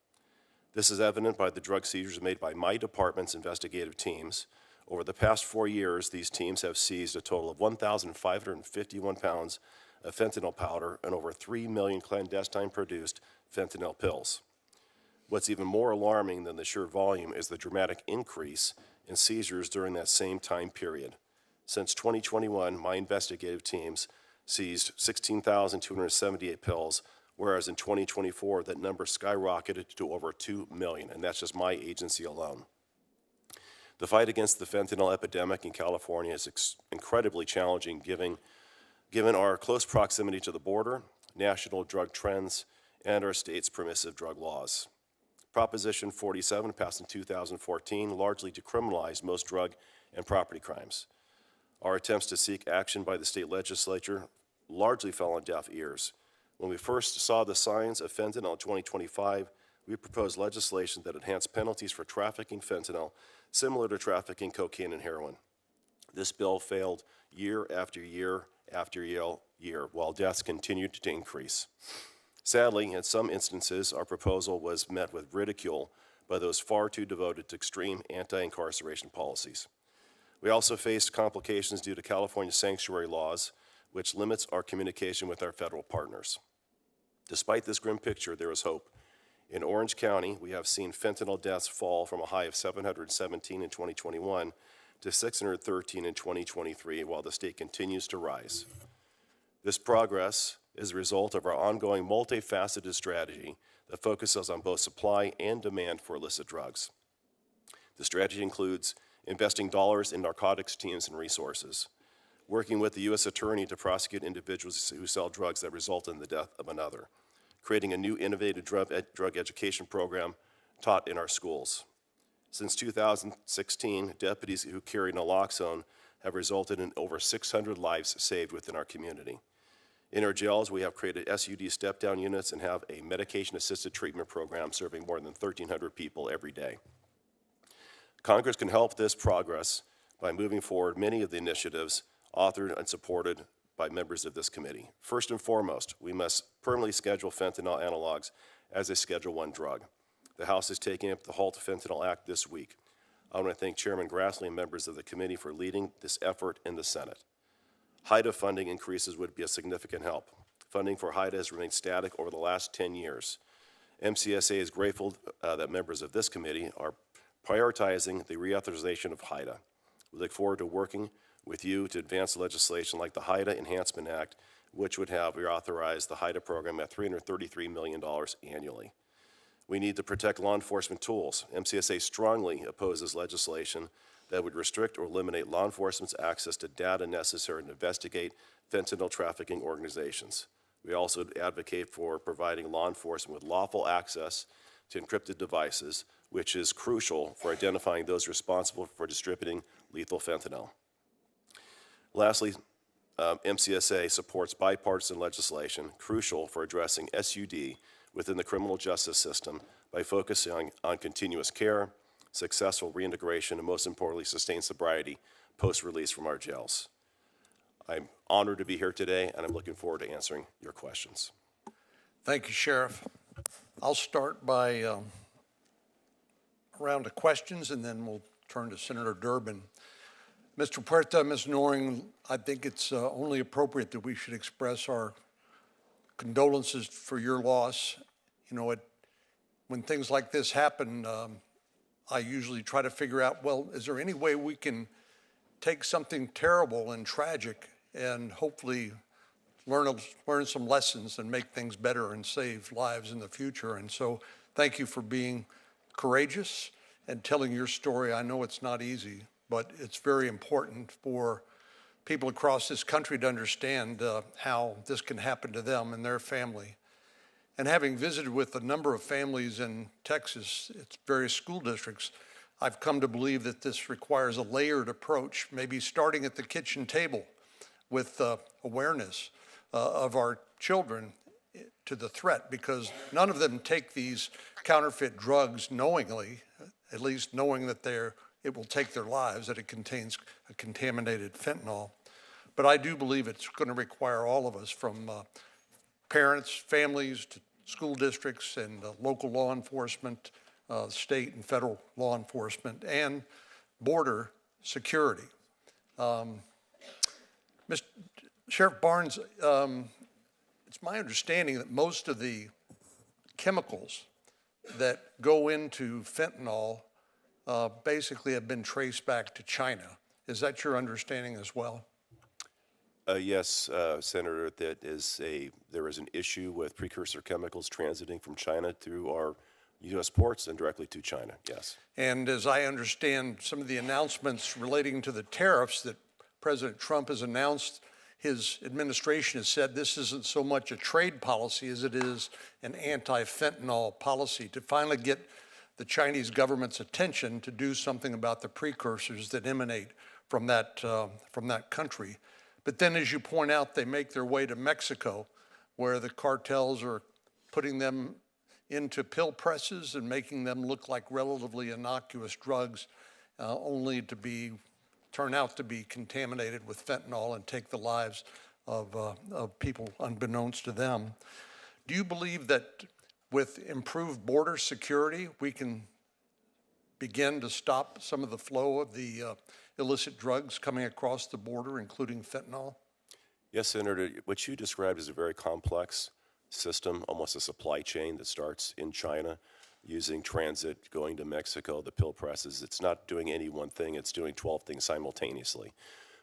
This is evident by the drug seizures made by my department's investigative teams. Over the past 4 years, these teams have seized a total of 1,551 pounds of fentanyl powder and over 3 million clandestine-produced fentanyl pills. What's even more alarming than the sheer volume is the dramatic increase in seizures during that same time period. Since 2021, my investigative teams seized 16,278 pills, whereas in 2024, that number skyrocketed to over 2 million, and that's just my agency alone. The fight against the fentanyl epidemic in California is incredibly challenging, given our close proximity to the border, national drug trends, and our state's permissive drug laws. Proposition 47, passed in 2014, largely decriminalized most drug and property crimes. Our attempts to seek action by the state legislature largely fell on deaf ears. When we first saw the signs of fentanyl in 2025, we proposed legislation that enhanced penalties for trafficking fentanyl, similar to trafficking cocaine and heroin. This bill failed year after year after year, while deaths continued to increase. Sadly, in some instances, our proposal was met with ridicule by those far too devoted to extreme anti-incarceration policies. We also faced complications due to California sanctuary laws, which limits our communication with our federal partners. Despite this grim picture, there is hope. In Orange County, we have seen fentanyl deaths fall from a high of 717 in 2021 to 613 in 2023, while the state continues to rise. This progress is a result of our ongoing multifaceted strategy that focuses on both supply and demand for illicit drugs. The strategy includes investing dollars in narcotics teams and resources, working with the U.S. Attorney to prosecute individuals who sell drugs that result in the death of another, creating a new innovative drug education program taught in our schools. Since 2016, deputies who carry naloxone have resulted in over 600 lives saved within our community. In our jails, we have created SUD step-down units and have a medication-assisted treatment program serving more than 1,300 people every day. Congress can help this progress by moving forward many of the initiatives authored and supported by members of this committee. First and foremost, we must permanently schedule fentanyl analogs as a Schedule I drug. The House is taking up the Halt Fentanyl Act this week. I want to thank Chairman Grassley and members of the committee for leading this effort in the Senate. HIDA funding increases would be a significant help. Funding for HIDA has remained static over the last 10 years. MCSA is grateful that members of this committee are prioritizing the reauthorization of HIDA. We look forward to working with you to advance legislation like the HIDA Enhancement Act, which would have reauthorized the HIDA program at $333 million annually. We need to protect law enforcement tools. MCSA strongly opposes legislation that would restrict or eliminate law enforcement's access to data necessary to investigate fentanyl trafficking organizations. We also advocate for providing law enforcement with lawful access to encrypted devices, which is crucial for identifying those responsible for distributing lethal fentanyl. Lastly, MCSA supports bipartisan legislation crucial for addressing SUD within the criminal justice system by focusing on continuous care, successful reintegration, and most importantly, sustained sobriety post-release from our jails. I'm honored to be here today, and I'm looking forward to answering your questions. Thank you, Sheriff. I'll start by a round of questions, and then we'll turn to Senator Durbin. Mr. Puerta, Ms. Noring, I think it's only appropriate that we should express our condolences for your loss. You know, when things like this happen, I usually try to figure out, well, is there any way we can take something terrible and tragic and hopefully learn some lessons and make things better and save lives in the future? And so thank you for being courageous and telling your story. I know it's not easy, but it's very important for people across this country to understand how this can happen to them and their family. And having visited with a number of families in Texas, its various school districts, I've come to believe that this requires a layered approach, maybe starting at the kitchen table with awareness of our children to the threat, because none of them take these counterfeit drugs knowingly, at least knowing that it will take their lives, that it contains a contaminated fentanyl. But I do believe it's going to require all of us, from parents, families, to school districts and local law enforcement, state and federal law enforcement, and border security. Mr. Sheriff Barnes, it's my understanding that most of the chemicals that go into fentanyl basically have been traced back to China. Is that your understanding as well? Yes, Senator, there is an issue with precursor chemicals transiting from China through our U.S. ports and directly to China, yes. And as I understand some of the announcements relating to the tariffs that President Trump has announced, his administration has said this isn't so much a trade policy as it is an anti-fentanyl policy to finally get the Chinese government's attention to do something about the precursors that emanate from that country. But then, as you point out, they make their way to Mexico, where the cartels are putting them into pill presses and making them look like relatively innocuous drugs, only to turn out to be contaminated with fentanyl and take the lives of people unbeknownst to them. Do you believe that with improved border security, we can begin to stop some of the flow of the illicit drugs coming across the border, including fentanyl? Yes, Senator, what you described is a very complex system, almost a supply chain that starts in China, using transit, going to Mexico, the pill presses. It's not doing any one thing, it's doing 12 things simultaneously.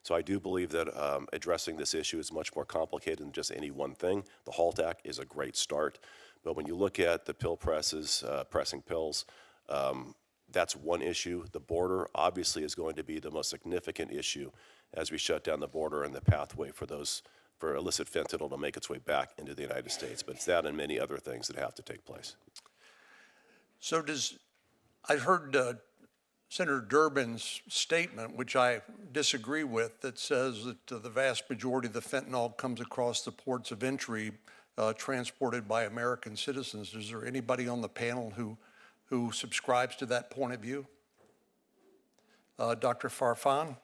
So I do believe that addressing this issue is much more complicated than just any one thing. The HALT Act is a great start, but when you look at the pill presses, pressing pills, that's one issue. The border obviously is going to be the most significant issue as we shut down the border and the pathway for illicit fentanyl to make its way back into the United States. But it's that and many other things that have to take place. So I've heard Senator Durbin's statement, which I disagree with, that says that the vast majority of the fentanyl comes across the ports of entry transported by American citizens. Is there anybody on the panel who subscribes to that point of view? Dr. Farfan?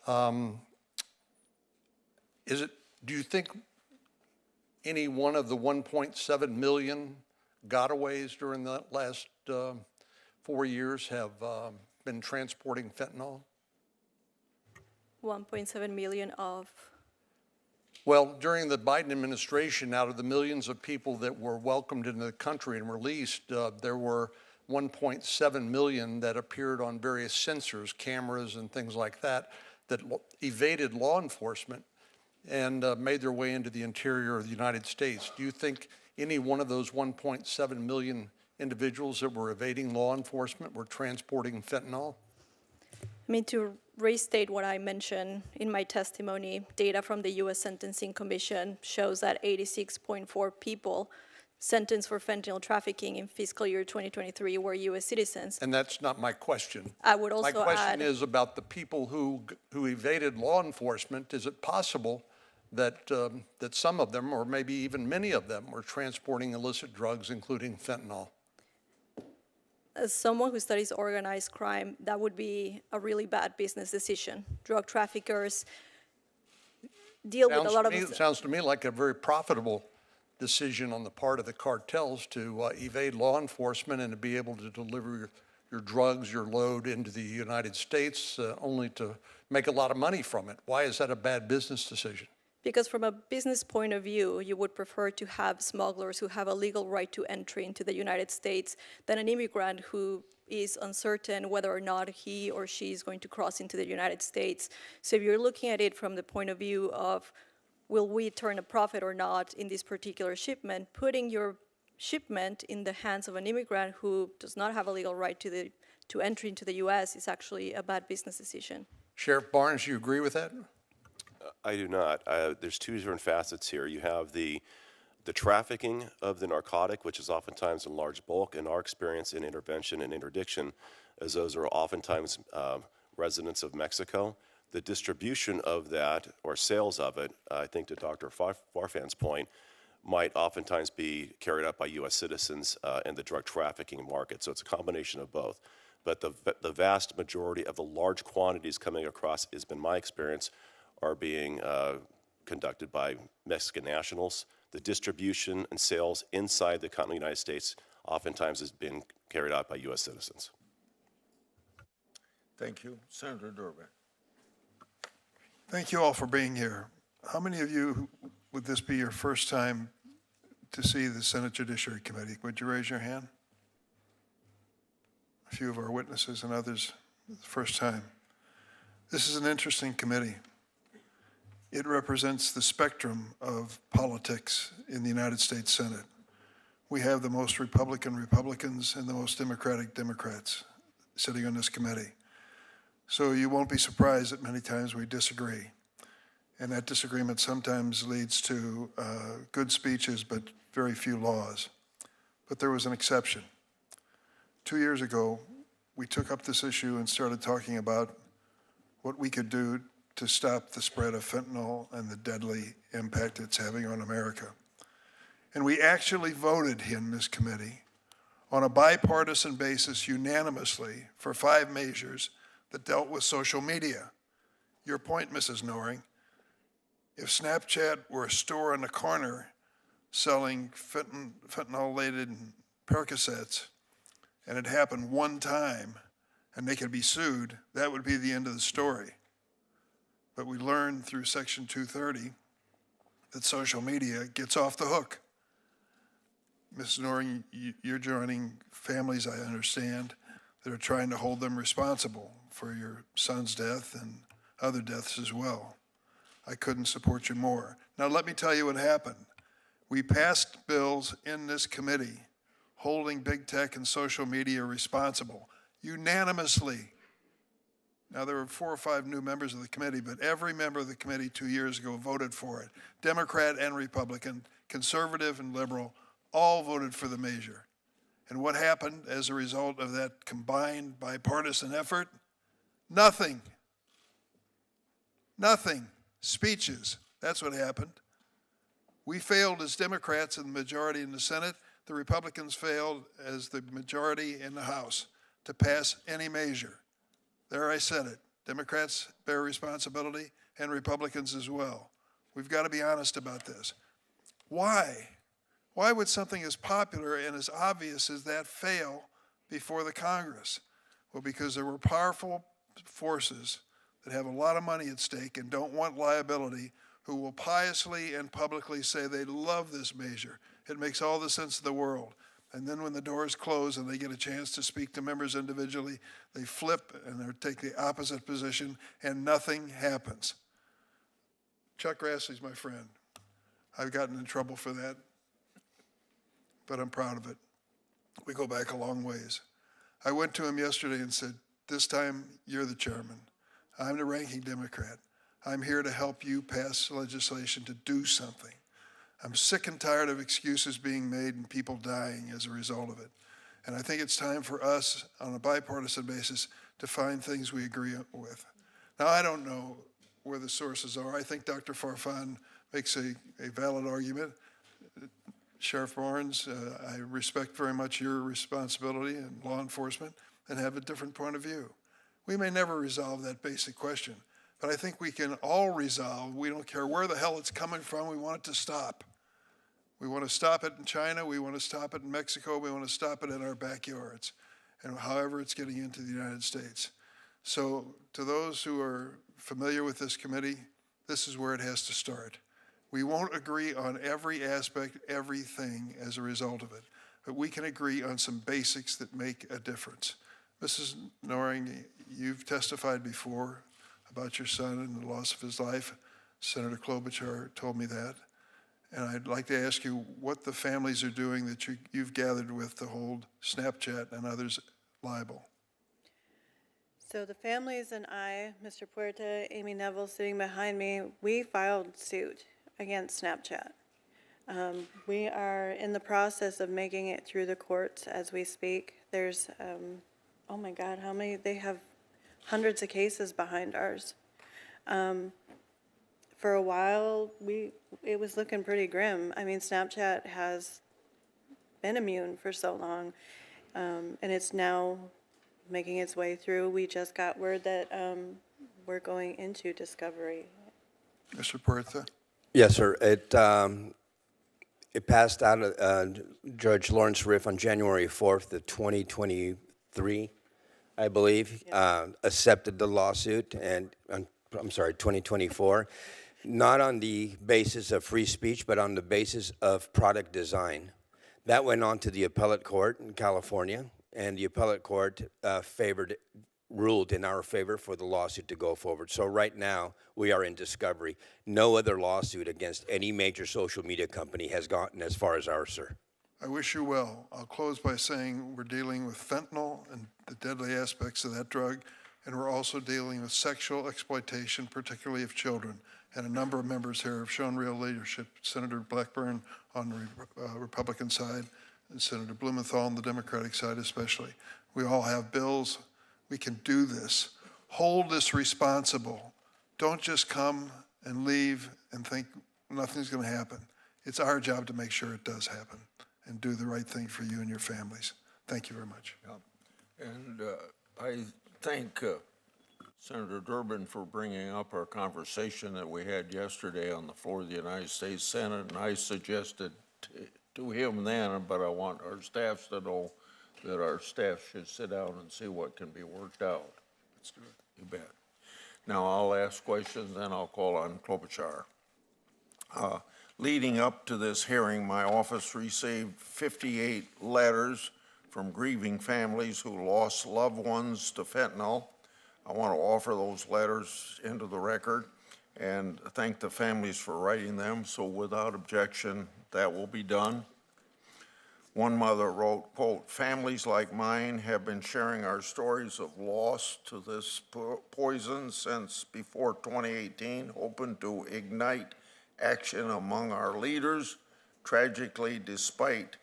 Do you think any one of the 1.7 million gotaways during the last 4 years have been transporting fentanyl? 1.7 million of, Well, during the Biden administration, out of the millions of people that were welcomed into the country and released, there were 1.7 million that appeared on various sensors, cameras and things like that, that evaded law enforcement and made their way into the interior of the United States. Do you think any one of those 1.7 million individuals that were evading law enforcement were transporting fentanyl? I mean, to restate what I mentioned in my testimony, data from the U.S. Sentencing Commission shows that 86.4 people sentenced for fentanyl trafficking in fiscal year 2023 were U.S. citizens. And that's not my question. I would also My question add, is about the people who evaded law enforcement. Is it possible that that some of them, or maybe even many of them, were transporting illicit drugs, including fentanyl? as someone who studies organized crime, that would be a really bad business decision. Drug traffickers deal with a lot of... It sounds to me like a very profitable decision on the part of the cartels to evade law enforcement and to be able to deliver your drugs, your load into the United States, only to make a lot of money from it. Why is that a bad business decision? Because from a business point of view, you would prefer to have smugglers who have a legal right to entry into the United States than an immigrant who is uncertain whether or not he or she is going to cross into the United States. So if you're looking at it from the point of view of, will we turn a profit or not in this particular shipment, putting your shipment in the hands of an immigrant who does not have a legal right to entry into the U.S. is actually a bad business decision. Sheriff Barnes, you agree with that? I do not. There's two different facets here. You have the trafficking of the narcotic, which is oftentimes in large bulk. In our experience in intervention and interdiction, as those are oftentimes residents of Mexico, the distribution of that or sales of it, I think to Dr. Farfan's point, might oftentimes be carried out by U.S. citizens in the drug trafficking market. So it's a combination of both. But the vast majority of the large quantities coming across, has been my experience, are being conducted by Mexican nationals. The distribution and sales inside the continental United States oftentimes has been carried out by U.S. citizens. Thank you. Senator Durbin. Thank you all for being here. How many of you, would this be your first time to see the Senate Judiciary Committee? Would you raise your hand? A few of our witnesses and others, the first time. This is an interesting committee. It represents the spectrum of politics in the United States Senate. We have the most Republicans and the most Democrats sitting on this committee. So you won't be surprised that many times we disagree. And that disagreement sometimes leads to good speeches, but very few laws. But there was an exception. 2 years ago, we took up this issue and started talking about what we could do to stop the spread of fentanyl and the deadly impact it's having on America. And we actually voted in this committee on a bipartisan basis unanimously for 5 measures that dealt with social media. Your point, Mrs. Noring, if Snapchat were a store on the corner selling fentanyl-laden Percocets, and it happened one time, and they could be sued, that would be the end of the story. But we learned through Section 230 that social media gets off the hook. Mrs. Noring, you're joining families, I understand, that are trying to hold them responsible for your son's death and other deaths as well. I couldn't support you more. Now let me tell you what happened. We passed bills in this committee holding big tech and social media responsible unanimously. Now, there were 4 or 5 new members of the committee, but every member of the committee 2 years ago voted for it. Democrat and Republican, conservative and liberal, all voted for the measure. And what happened as a result of that combined bipartisan effort? Nothing. Nothing. Speeches. That's what happened. We failed as Democrats in the majority in the Senate. The Republicans failed as the majority in the House to pass any measure. There I said it. Democrats bear responsibility and Republicans as well. We've got to be honest about this. Why? Why would something as popular and as obvious as that fail before the Congress? Well, because there were powerful forces that have a lot of money at stake and don't want liability, who will piously and publicly say they love this measure. It makes all the sense in the world. And then when the doors close and they get a chance to speak to members individually, they flip and they take the opposite position and nothing happens. Chuck Grassley's my friend. I've gotten in trouble for that, but I'm proud of it. We go back a long ways. I went to him yesterday and said, this time you're the chairman. I'm the ranking Democrat. I'm here to help you pass legislation to do something. I'm sick and tired of excuses being made and people dying as a result of it. And I think it's time for us, on a bipartisan basis, to find things we agree with. Now, I don't know where the sources are. I think Dr. Farfan makes a valid argument. Sheriff Barnes, I respect very much your responsibility in law enforcement and have a different point of view. We may never resolve that basic question, but I think we can all resolve, we don't care where the hell it's coming from, we want it to stop. We want to stop it in China, we want to stop it in Mexico, we want to stop it in our backyards, and however it's getting into the United States. So to those who are familiar with this committee, this is where it has to start. We won't agree on every aspect, everything as a result of it, but we can agree on some basics that make a difference. Mrs. Noring, you've testified before about your son and the loss of his life. Senator Klobuchar told me that. And I'd like to ask you what the families are doing that you've gathered with to hold Snapchat and others liable. So the families and I, Mr. Puerta, Amy Neville sitting behind me, we filed suit against Snapchat. We are in the process of making it through the courts as we speak. There's, oh my God, how many? They have hundreds of cases behind ours. For a while, it was looking pretty grim. I mean, Snapchat has been immune for so long, and it's now making its way through. We just got word that we're going into discovery. Mr. Puerta? Yes, sir. It passed out of Judge Lawrence Riff on January 4th of 2023, I believe, accepted the lawsuit, and I'm sorry, 2024, not on the basis of free speech, but on the basis of product design. That went on to the appellate court in California, and the appellate court ruled in our favor for the lawsuit to go forward. So right now, we are in discovery. No other lawsuit against any major social media company has gotten as far as ours, sir. I wish you well. I'll close by saying we're dealing with fentanyl and the deadly aspects of that drug, and we're also dealing with sexual exploitation, particularly of children. And a number of members here have shown real leadership. Senator Blackburn on the Republican side, and Senator Blumenthal on the Democratic side especially. We all have bills. We can do this. Hold this responsible. Don't just come and leave and think nothing's going to happen. It's our job to make sure it does happen and do the right thing for you and your families. Thank you very much. Yeah. And I thank Senator Durbin for bringing up our conversation that we had yesterday on the floor of the United States Senate, and I suggested to him then, but I want our staffs to know that our staff should sit down and see what can be worked out. Let's do it. You bet. Now I'll ask questions, then I'll call on Klobuchar. Leading up to this hearing, my office received 58 letters from grieving families who lost loved ones to fentanyl. I want to offer those letters into the record and thank the families for writing them. So without objection, that will be done. One mother wrote, quote, "Families like mine have been sharing our stories of loss to this poison since before 2018, hoping to ignite action among our leaders. Tragically, despite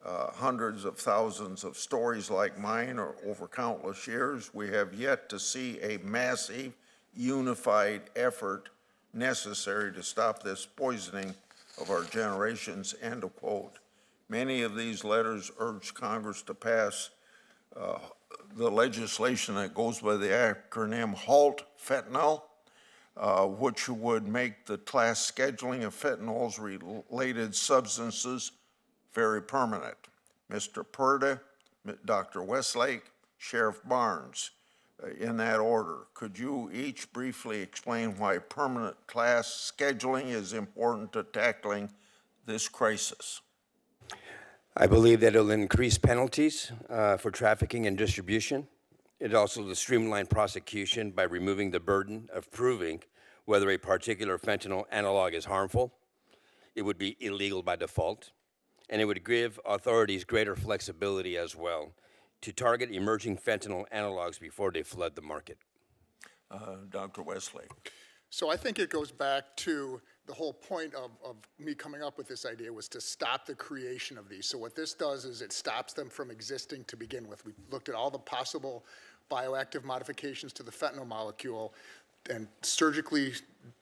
hundreds of thousands of stories like mine or over countless years, we have yet to see a massive, unified effort necessary to stop this poisoning of our generations," end of quote. Many of these letters urge Congress to pass the legislation that goes by the acronym HALT Fentanyl, which would make the class scheduling of fentanyls related substances very permanent. Mr. Purda, Dr. Westlake, Sheriff Barnes, in that order. Could you each briefly explain why permanent class scheduling is important to tackling this crisis? I believe that it'll increase penalties for trafficking and distribution. It also will streamline prosecution by removing the burden of proving whether a particular fentanyl analog is harmful. It would be illegal by default, and it would give authorities greater flexibility as well to target emerging fentanyl analogs before they flood the market. Dr. Westlake. So I think it goes back to the whole point of me coming up with this idea was to stop the creation of these. So what this does is it stops them from existing to begin with. We looked at all the possible bioactive modifications to the fentanyl molecule and surgically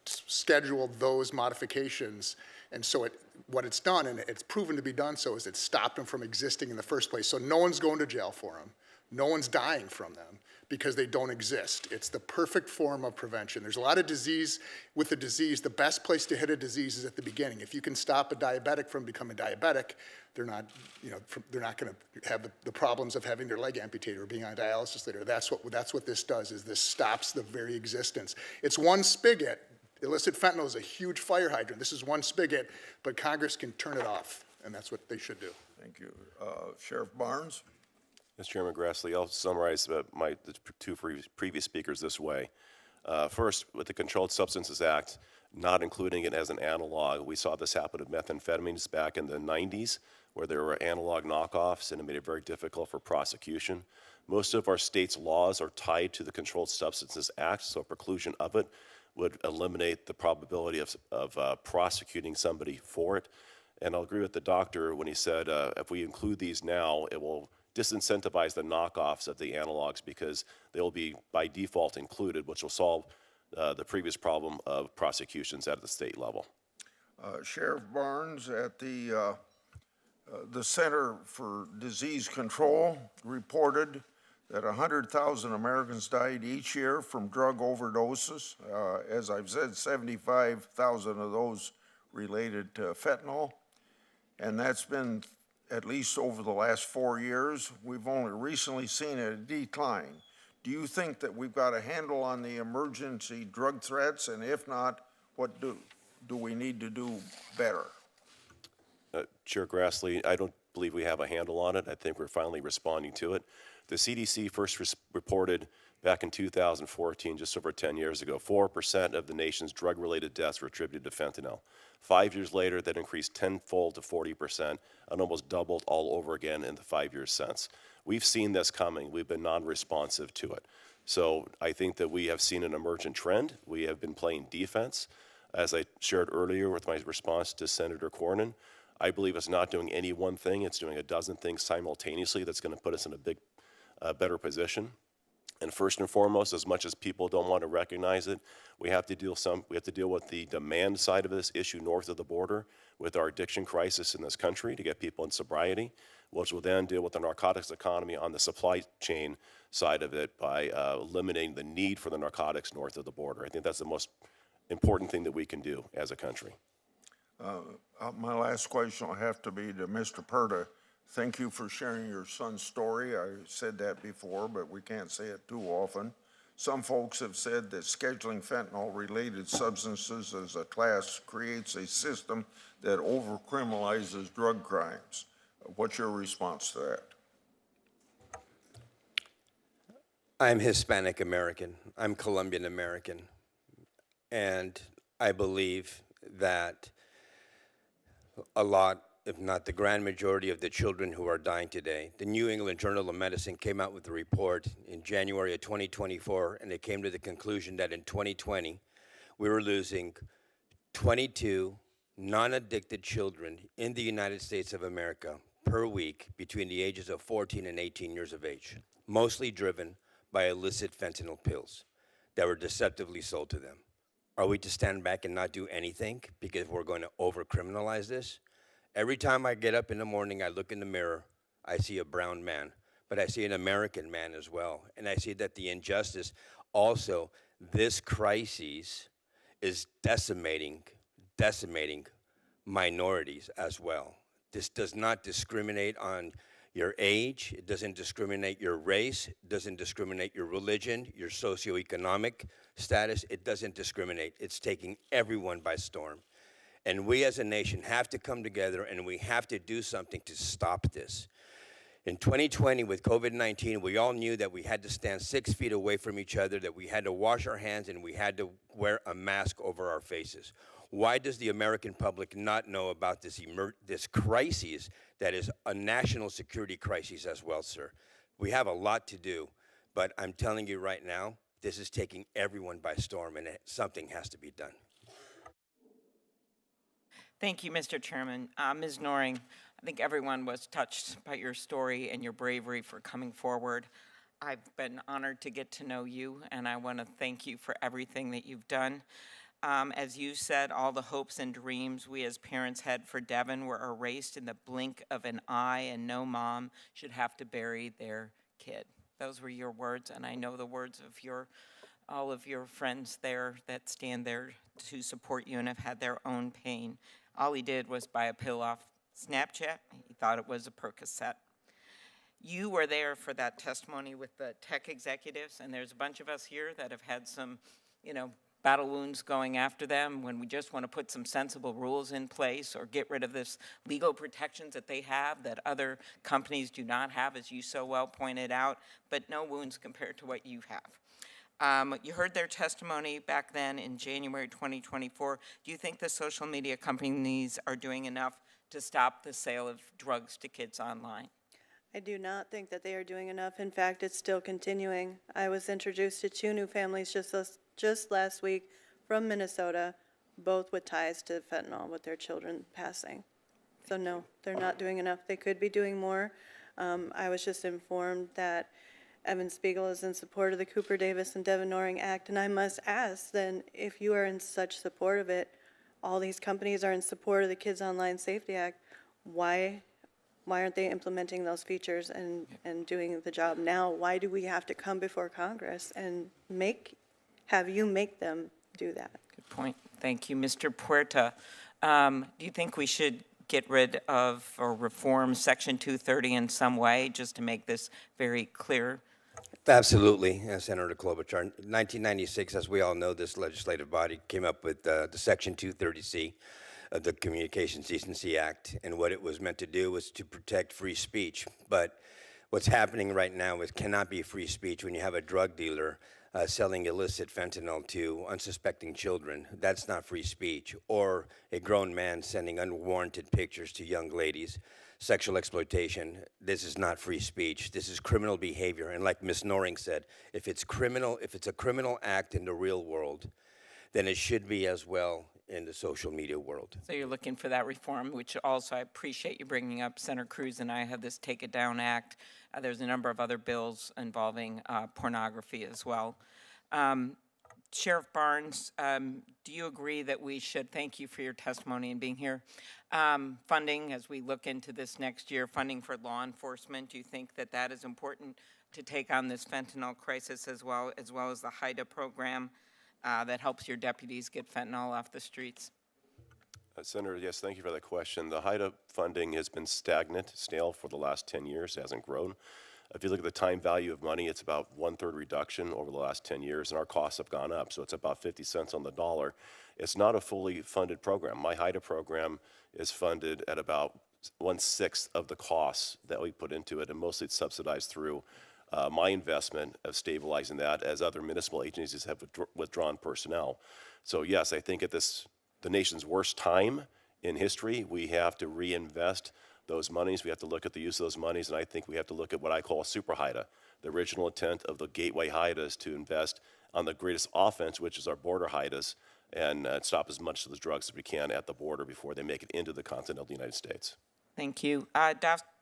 scheduled those modifications. And so what it's done, and it's proven to be done so, is it stopped them from existing in the first place. So no one's going to jail for them. No one's dying from them because they don't exist. It's the perfect form of prevention. There's a lot of disease. With a disease, the best place to hit a disease is at the beginning. If you can stop a diabetic from becoming diabetic, they're not going to have the problems of having their leg amputated or being on dialysis later. That's what this does, is this stops the very existence. It's one spigot. Illicit fentanyl is a huge fire hydrant. This is one spigot, but Congress can turn it off, and that's what they should do. Thank you. Sheriff Barnes? Mr. Chairman Grassley, I'll summarize the two previous speakers this way. First, with the Controlled Substances Act, not including it as an analog, we saw this happen with methamphetamines back in the 90s, where there were analog knockoffs, and it made it very difficult for prosecution. Most of our state's laws are tied to the Controlled Substances Act, so preclusion of it would eliminate the probability of prosecuting somebody for it. And I'll agree with the doctor when he said if we include these now, it will disincentivize the knockoffs of the analogs because they will be by default included, which will solve the previous problem of prosecutions at the state level. Sheriff Barnes, at the Center for Disease Control reported that 100,000 Americans died each year from drug overdoses. As I've said, 75,000 of those related to fentanyl, and that's been at least over the last 4 years. We've only recently seen a decline. Do you think that we've got a handle on the emergency drug threats, and if not, what do we need to do better? Chair Grassley, I don't believe we have a handle on it. I think we're finally responding to it. The CDC first reported back in 2014, just over 10 years ago, 4% of the nation's drug-related deaths were attributed to fentanyl. 5 years later, that increased tenfold to 40% and almost doubled all over again in the 5 years since. We've seen this coming. We've been non-responsive to it. So I think that we have seen an emergent trend. We have been playing defense. As I shared earlier with my response to Senator Cornyn, I believe it's not doing any one thing. It's doing a dozen things simultaneously that's going to put us in a better position. And first and foremost, as much as people don't want to recognize it, we have to deal with the demand side of this issue north of the border with our addiction crisis in this country to get people in sobriety, which will then deal with the narcotics economy on the supply chain side of it by eliminating the need for the narcotics north of the border. I think that's the most important thing that we can do as a country. My last question will have to be to Mr. Purda. Thank you for sharing your son's story. I said that before, but we can't say it too often. Some folks have said that scheduling fentanyl-related substances as a class creates a system that over-criminalizes drug crimes. What's your response to that? I'm Hispanic American. I'm Colombian American. And I believe that a lot, if not the grand majority of the children who are dying today. The New England Journal of Medicine came out with a report in January of 2024, and it came to the conclusion that in 2020, we were losing 22 non-addicted children in the United States of America per week between the ages of 14 and 18 years of age, mostly driven by illicit fentanyl pills that were deceptively sold to them. Are we to stand back and not do anything because we're going to over-criminalize this? Every time I get up in the morning, I look in the mirror, I see a brown man but I see an American man as well. And I see that the injustice also, this crisis is decimating minorities as well. This does not discriminate on your age, it doesn't discriminate your race, it doesn't discriminate your religion, your socioeconomic status, it doesn't discriminate. It's taking everyone by storm. And we as a nation have to come together and we have to do something to stop this. In 2020 with COVID-19, we all knew that we had to stand 6 feet away from each other, that we had to wash our hands and we had to wear a mask over our faces. Why does the American public not know about this crisis that is a national security crisis as well, sir? We have a lot to do, but I'm telling you right now, this is taking everyone by storm and something has to be done. Thank you, Mr. Chairman. Ms. Noring, I think everyone was touched by your story and your bravery for coming forward. I've been honored to get to know you, and I want to thank you for everything that you've done. As you said, all the hopes and dreams we as parents had for Devin were erased in the blink of an eye, and no mom should have to bury their kid. Those were your words, and I know the words of all of your friends there that stand there to support you and have had their own pain. All he did was buy a pill off Snapchat. He thought it was a Percocet. You were there for that testimony with the tech executives, and there's a bunch of us here that have had some, battle wounds going after them when we just want to put some sensible rules in place or get rid of this legal protections that they have that other companies do not have, as you so well pointed out, but no wounds compared to what you have. You heard their testimony back then in January 2024. Do you think the social media companies are doing enough to stop the sale of drugs to kids online? I do not think that they are doing enough. In fact, it's still continuing. I was introduced to 2 new families just last week from Minnesota, both with ties to fentanyl, with their children passing. So no, they're not doing enough. They could be doing more. I was just informed that Evan Spiegel is in support of the Cooper Davis and Devin Noring Act, and I must ask then, if you are in such support of it, all these companies are in support of the Kids Online Safety Act, why aren't they implementing those features and doing the job now? Why do we have to come before Congress and have you make them do that? Good point. Thank you. Mr. Puerta, do you think we should get rid of or reform Section 230 in some way, just to make this very clear? Absolutely, Senator Klobuchar. In 1996, as we all know, this legislative body came up with the Section 230C of the Communications Decency Act, and what it was meant to do was to protect free speech. But what's happening right now is cannot be free speech when you have a drug dealer selling illicit fentanyl to unsuspecting children. That's not free speech. Or a grown man sending unwarranted pictures to young ladies. Sexual exploitation, this is not free speech. This is criminal behavior. And like Ms. Noring said, if it's a criminal act in the real world, then it should be as well in the social media world. So you're looking for that reform, which also I appreciate you bringing up. Senator Cruz and I have this Take It Down Act. There's a number of other bills involving pornography as well. Sheriff Barnes, do you agree that we should, thank you for your testimony and being here, funding as we look into this next year, funding for law enforcement, do you think that that is important to take on this fentanyl crisis as well as the HIDA program that helps your deputies get fentanyl off the streets? Senator, yes, thank you for that question. The HIDA funding has been stagnant, stale for the last 10 years, it hasn't grown. If you look at the time value of money, it's about 1/3 reduction over the last 10 years, and our costs have gone up, so it's about 50 cents on the dollar. It's not a fully funded program. My HIDA program is funded at about 1/6 of the costs that we put into it, and mostly it's subsidized through my investment of stabilizing that, as other municipal agencies have withdrawn personnel. So yes, I think at the nation's worst time in history, we have to reinvest those monies. We have to look at the use of those monies, and I think we have to look at what I call a super HIDA. The original intent of the gateway HIDA is to invest on the greatest offense, which is our border HIDAs, and stop as much of the drugs as we can at the border before they make it into the continental United States. Thank you.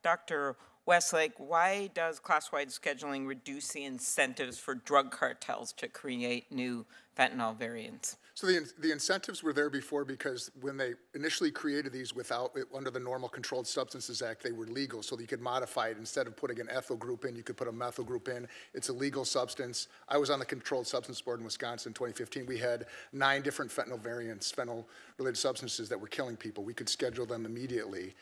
Dr. Westlake, why does class-wide scheduling reduce the incentives for drug cartels to create new fentanyl variants? So the incentives were there before because when they initially created these under the normal Controlled Substances Act, they were legal, so that you could modify it. Instead of putting an ethyl group in, you could put a methyl group in. It's a legal substance. I was on the Controlled Substance Board in Wisconsin in 2015. We had 9 different fentanyl variants, fentanyl-related substances that were killing people. We could schedule them immediately,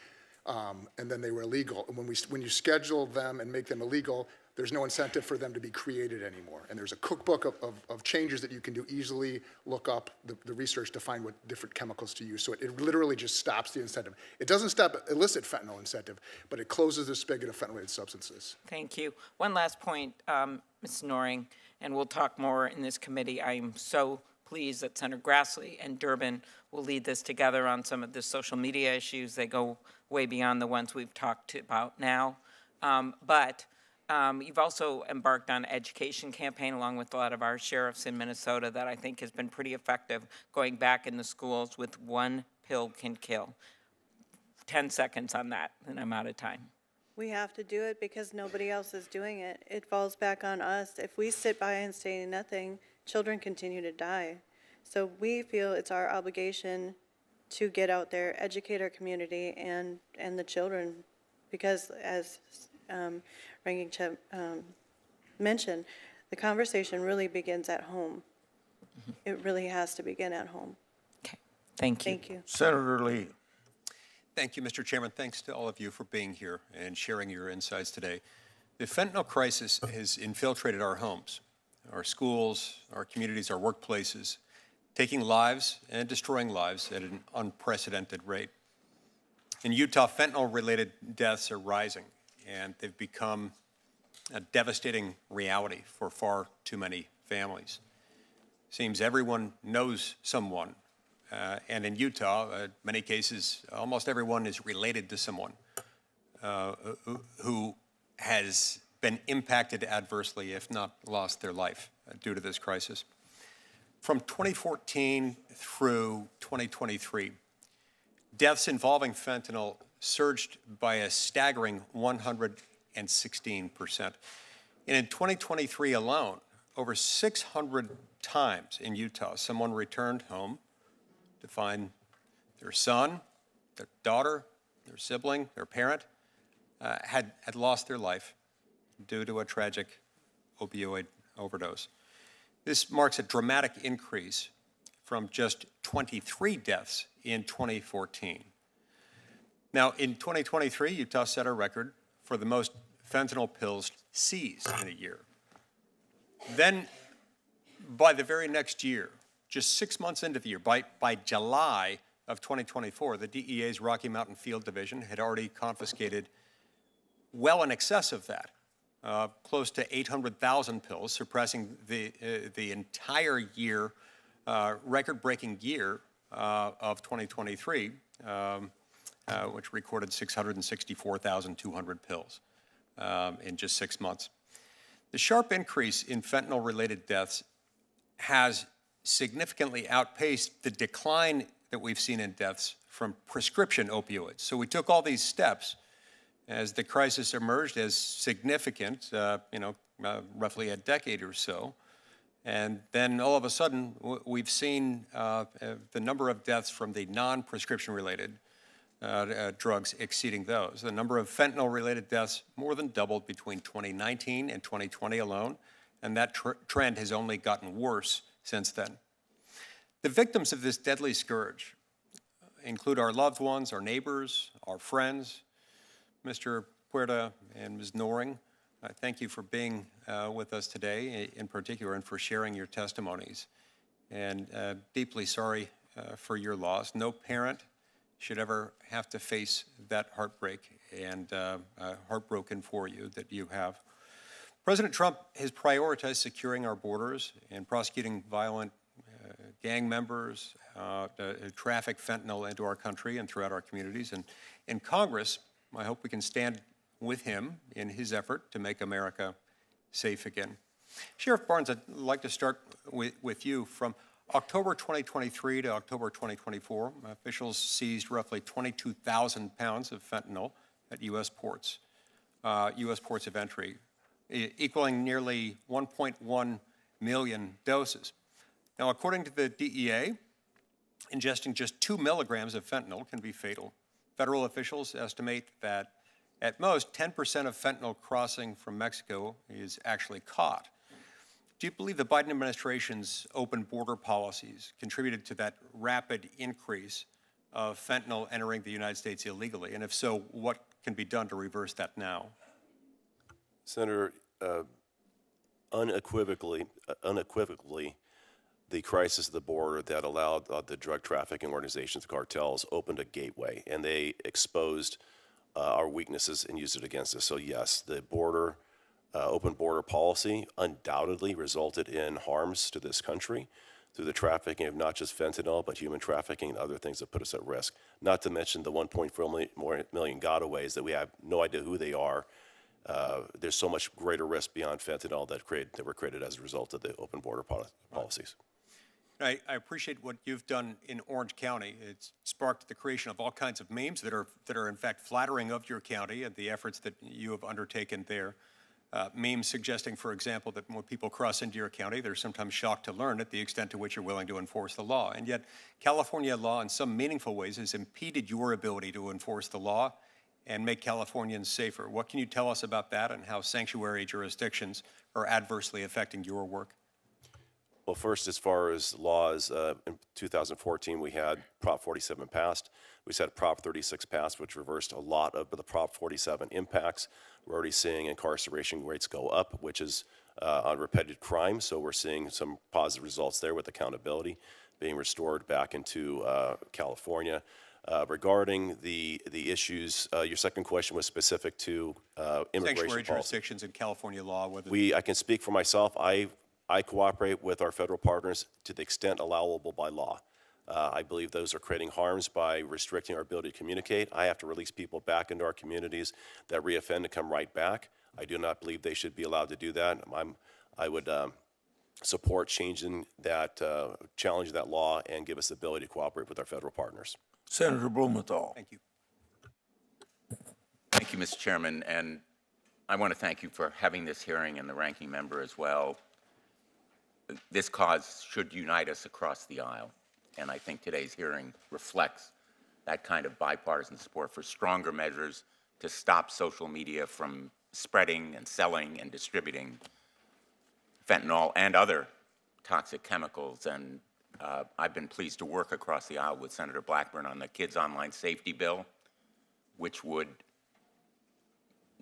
and then they were illegal. And when you schedule them and make them illegal, there's no incentive for them to be created anymore. And there's a cookbook of changes that you can do, easily look up the research to find what different chemicals to use. So it literally just stops the incentive. It doesn't stop illicit fentanyl incentive, but it closes the spigot of fentanyl-related substances. Thank you. One last point, Ms. Noring, and we'll talk more in this committee. I'm so pleased that Senator Grassley and Durbin will lead this together on some of the social media issues. They go way beyond the ones we've talked about now. You've also embarked on an education campaign along with a lot of our sheriffs in Minnesota that I think has been pretty effective, going back in the schools with one pill can kill. 10 seconds on that, and I'm out of time. We have to do it because nobody else is doing it. It falls back on us. If we sit by and say nothing, children continue to die. So we feel it's our obligation to get out there, educate our community and the children, because as Ranking Chip mentioned, the conversation really begins at home. It really has to begin at home. Okay, thank you. Thank you. Senator Lee. Thank you, Mr. Chairman. Thanks to all of you for being here and sharing your insights today. The fentanyl crisis has infiltrated our homes, our schools, our communities, our workplaces, taking lives and destroying lives at an unprecedented rate. In Utah, fentanyl-related deaths are rising, and they've become a devastating reality for far too many families. Seems everyone knows someone, and in Utah, in many cases, almost everyone is related to someone who has been impacted adversely, if not lost their life due to this crisis. From 2014 through 2023, deaths involving fentanyl surged by a staggering 116%. And in 2023 alone, over 600 times in Utah, someone returned home to find their son, their daughter, their sibling, their parent had lost their life due to a tragic opioid overdose. This marks a dramatic increase from just 23 deaths in 2014. Now, in 2023, Utah set a record for the most fentanyl pills seized in a year. Then, by the very next year, just 6 months into the year, by July of 2024, the DEA's Rocky Mountain Field Division had already confiscated well in excess of that, close to 800,000 pills, surpassing the entire year, record-breaking year of 2023, which recorded 664,200 pills in just 6 months. The sharp increase in fentanyl-related deaths has significantly outpaced the decline that we've seen in deaths from prescription opioids. So we took all these steps as the crisis emerged as significant, roughly a decade or so. And then all of a sudden, we've seen the number of deaths from the non-prescription related drugs exceeding those. The number of fentanyl-related deaths more than doubled between 2019 and 2020 alone, and that trend has only gotten worse since then. The victims of this deadly scourge include our loved ones, our neighbors, our friends. Mr. Puerta and Ms. Noring, thank you for being with us today in particular and for sharing your testimonies. And deeply sorry for your loss. No parent should ever have to face that heartbreak, and heartbroken for you that you have. President Trump has prioritized securing our borders and prosecuting violent gang members, traffic fentanyl into our country and throughout our communities. And in Congress, I hope we can stand with him in his effort to make America safe again. Sheriff Barnes, I'd like to start with you. From October 2023 to October 2024, officials seized roughly 22,000 pounds of fentanyl at U.S. ports. U.S. ports of entry, equaling nearly 1.1 million doses. Now, according to the DEA, ingesting just 2 milligrams of fentanyl can be fatal. Federal officials estimate that at most 10% of fentanyl crossing from Mexico is actually caught. Do you believe the Biden administration's open border policies contributed to that rapid increase of fentanyl entering the United States illegally? And if so, what can be done to reverse that now? Senator, unequivocally, the crisis at the border that allowed the drug trafficking organizations, the cartels, opened a gateway, and they exposed our weaknesses and used it against us. So yes, the open border policy undoubtedly resulted in harms to this country through the trafficking of not just fentanyl, but human trafficking and other things that put us at risk. Not to mention the 1.4 million gotaways that we have no idea who they are. There's so much greater risk beyond fentanyl that were created as a result of the open border policies. I appreciate what you've done in Orange County. It's sparked the creation of all kinds of memes that are in fact flattering of your county and the efforts that you have undertaken there. Memes suggesting, for example, that when people cross into your county, they're sometimes shocked to learn at the extent to which you're willing to enforce the law. And yet, California law in some meaningful ways has impeded your ability to enforce the law and make Californians safer. What can you tell us about that and how sanctuary jurisdictions are adversely affecting your work? Well, first, as far as laws, in 2014, we had Prop 47 passed. We had Prop 36 passed, which reversed a lot of the Prop 47 impacts. We're already seeing incarceration rates go up, which is on repeated crime. So we're seeing some positive results there with accountability being restored back into California. Regarding the issues, your second question was specific to immigration Sanctuary policy. jurisdictions in California law. Whether I can speak for myself. I cooperate with our federal partners to the extent allowable by law. I believe those are creating harms by restricting our ability to communicate. I have to release people back into our communities that reoffend to come right back. I do not believe they should be allowed to do that. I would support changing that, challenge that law, and give us the ability to cooperate with our federal partners. Senator Blumenthal. Thank you. Thank you, Mr. Chairman, and I want to thank you for having this hearing and the ranking member as well. This cause should unite us across the aisle, and I think today's hearing reflects that kind of bipartisan support for stronger measures to stop social media from spreading and selling and distributing fentanyl and other toxic chemicals. And I've been pleased to work across the aisle with Senator Blackburn on the Kids Online Safety Bill, which would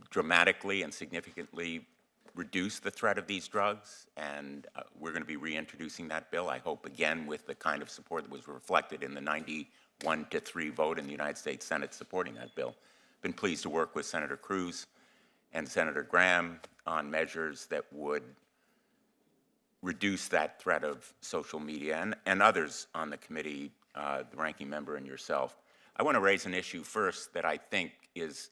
dramatically and significantly reduce the threat of these drugs, and we're going to be reintroducing that bill, I hope, again, with the kind of support that was reflected in the 91-3 vote in the United States Senate supporting that bill. Been pleased to work with Senator Cruz and Senator Graham on measures that would reduce that threat of social media, and others on the committee, the ranking member and yourself. I want to raise an issue first that I think is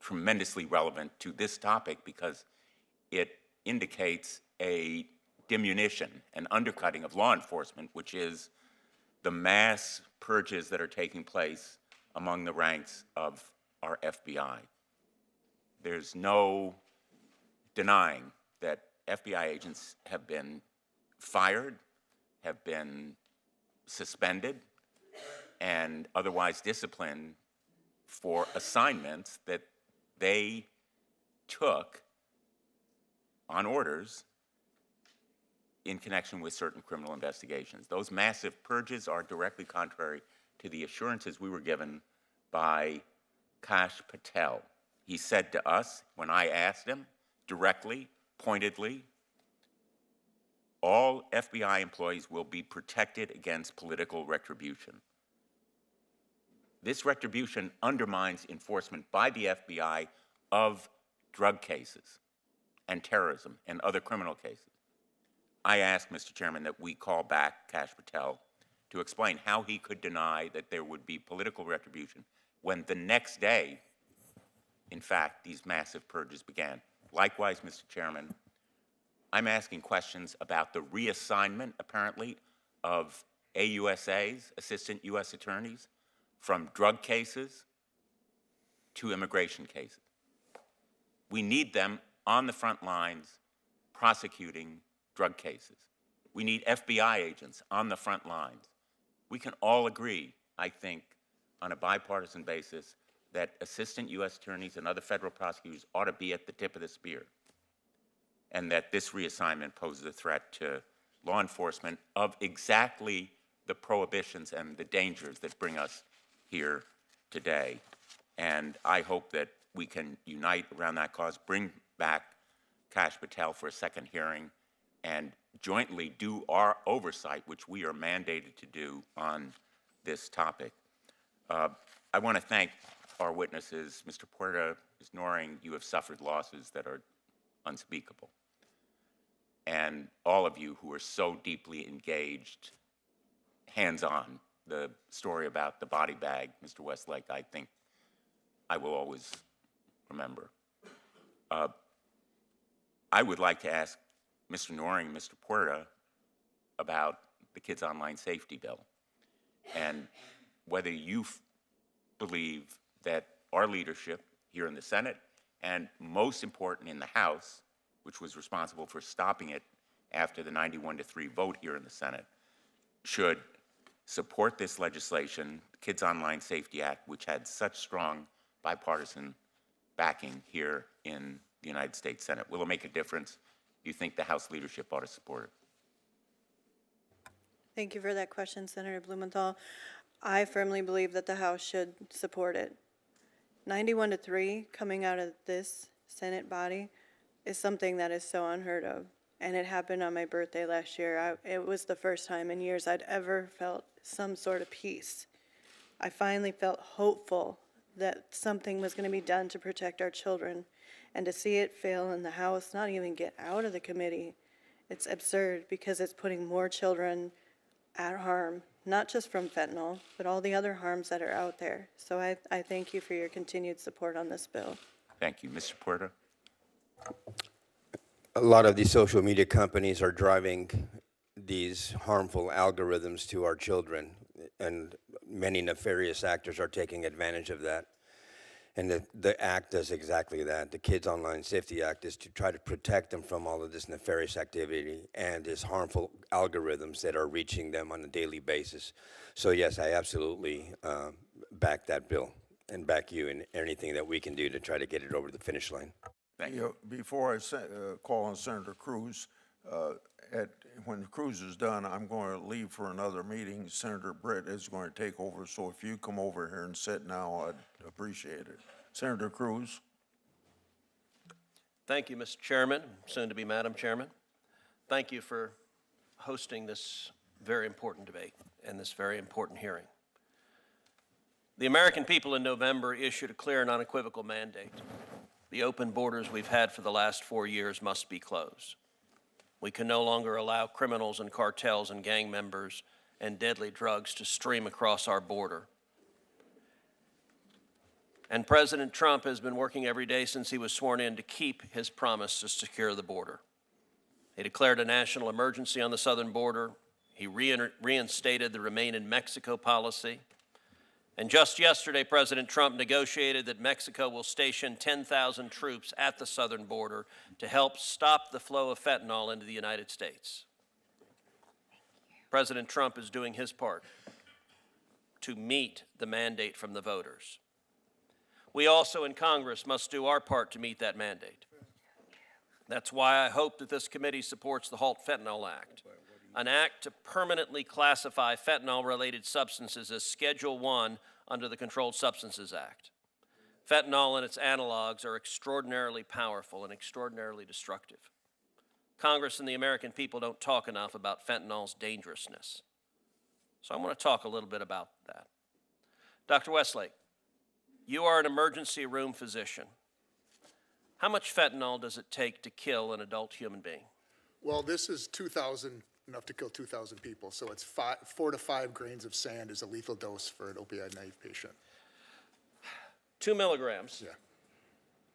tremendously relevant to this topic because it indicates a diminution, an undercutting of law enforcement, which is the mass purges that are taking place among the ranks of our FBI. There's no denying that FBI agents have been fired, have been suspended, and otherwise disciplined for assignments that they took on orders in connection with certain criminal investigations. Those massive purges are directly contrary to the assurances we were given by Kash Patel. He said to us, when I asked him directly, pointedly, all FBI employees will be protected against political retribution. This retribution undermines enforcement by the FBI of drug cases and terrorism and other criminal cases. I asked, Mr. Chairman, that we call back Kash Patel to explain how he could deny that there would be political retribution when the next day, in fact, these massive purges began. Likewise, Mr. Chairman, I'm asking questions about the reassignment, apparently, of AUSAs, Assistant U.S. Attorneys, from drug cases to immigration cases. We need them on the front lines prosecuting drug cases. We need FBI agents on the front lines. We can all agree, I think, on a bipartisan basis, that assistant U.S. attorneys and other federal prosecutors ought to be at the tip of the spear, and that this reassignment poses a threat to law enforcement of exactly the prohibitions and the dangers that bring us here today. And I hope that we can unite around that cause, bring back Kash Patel for a second hearing, and jointly do our oversight, which we are mandated to do on this topic. I want to thank our witnesses. Mr. Puerta, Ms. Noring, you have suffered losses that are unspeakable. And all of you who are so deeply engaged, hands-on, the story about the body bag, Mr. Westlake, I think I will always remember. I would like to ask Mr. Noring and Mr. Puerta about the Kids Online Safety Bill and whether you believe that our leadership here in the Senate and most important in the House, which was responsible for stopping it after the 91-3 vote here in the Senate, should support this legislation, the Kids Online Safety Act, which had such strong bipartisan backing here in the United States Senate. Will it make a difference? Do you think the House leadership ought to support it? Thank you for that question, Senator Blumenthal. I firmly believe that the House should support it. 91-3 coming out of this Senate body is something that is so unheard of. And it happened on my birthday last year. It was the first time in years I'd ever felt some sort of peace. I finally felt hopeful that something was going to be done to protect our children. And to see it fail in the House, not even get out of the committee, it's absurd because it's putting more children at harm, not just from fentanyl, but all the other harms that are out there. So I thank you for your continued support on this bill. Thank you. Mr. Puerta? A lot of these social media companies are driving these harmful algorithms to our children, and many nefarious actors are taking advantage of that. And the act does exactly that. The Kids Online Safety Act is to try to protect them from all of this nefarious activity and these harmful algorithms that are reaching them on a daily basis. So yes, I absolutely back that bill and back you in anything that we can do to try to get it over the finish line. Thank you. Before I call on Senator Cruz, when Cruz is done, I'm going to leave for another meeting. Senator Britt is going to take over, so if you come over here and sit now, I'd appreciate it. Senator Cruz. Thank you, Mr. Chairman, soon to be Madam Chairman. Thank you for hosting this very important debate and this very important hearing. The American people in November issued a clear and unequivocal mandate. The open borders we've had for the last 4 years must be closed. We can no longer allow criminals and cartels and gang members and deadly drugs to stream across our border. And President Trump has been working every day since he was sworn in to keep his promise to secure the border. He declared a national emergency on the southern border. He reinstated the Remain in Mexico policy. And just yesterday, President Trump negotiated that Mexico will station 10,000 troops at the southern border to help stop the flow of fentanyl into the United States. President Trump is doing his part to meet the mandate from the voters. We also in Congress must do our part to meet that mandate. That's why I hope that this committee supports the Halt Fentanyl Act, an act to permanently classify fentanyl-related substances as Schedule I under the Controlled Substances Act. Fentanyl and its analogs are extraordinarily powerful and extraordinarily destructive. Congress and the American people don't talk enough about fentanyl's dangerousness. So I want to talk a little bit about that. Dr. Westlake, you are an emergency room physician. How much fentanyl does it take to kill an adult human being? Well, this is 2,000, enough to kill 2,000 people. So it's 4 to 5 grains of sand is a lethal dose for an opioid-naive patient. 2 milligrams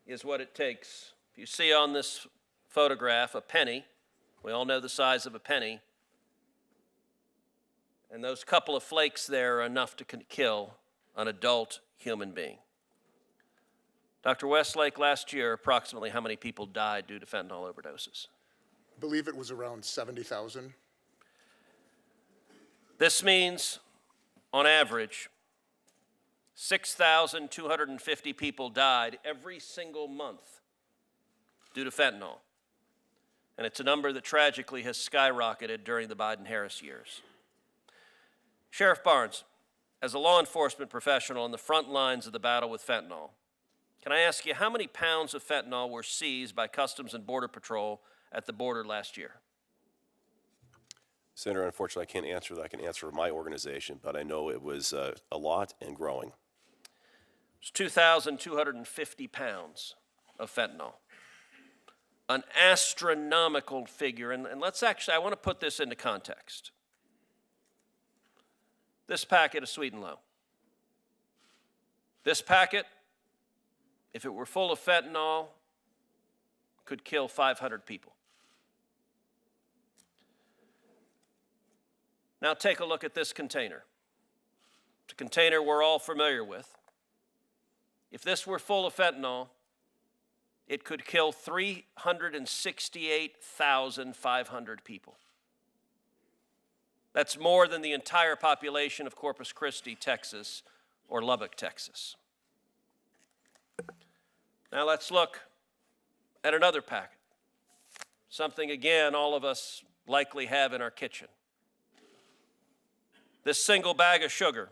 is what it takes. If you see on this photograph a penny, we all know the size of a penny, and those couple of flakes there are enough to kill an adult human being. Dr. Westlake, last year, approximately how many people died due to fentanyl overdoses? I believe it was around 70,000. This means, on average, 6,250 people died every single month due to fentanyl. And it's a number that tragically has skyrocketed during the Biden-Harris years. Sheriff Barnes, as a law enforcement professional on the front lines of the battle with fentanyl, can I ask you how many pounds of fentanyl were seized by Customs and Border Patrol at the border last year? Senator, unfortunately, I can't answer that. I can answer for my organization, but I know it was a lot and growing. It's 2,250 pounds of fentanyl. An astronomical figure, and let's actually, I want to put this into context. This packet of Sweet and Low. This packet, if it were full of fentanyl, could kill 500 people. Now take a look at this container. It's a container we're all familiar with. If this were full of fentanyl, it could kill 368,500 people. That's more than the entire population of Corpus Christi, Texas, or Lubbock, Texas. Now let's look at another packet. Something, again, all of us likely have in our kitchen. This single bag of sugar,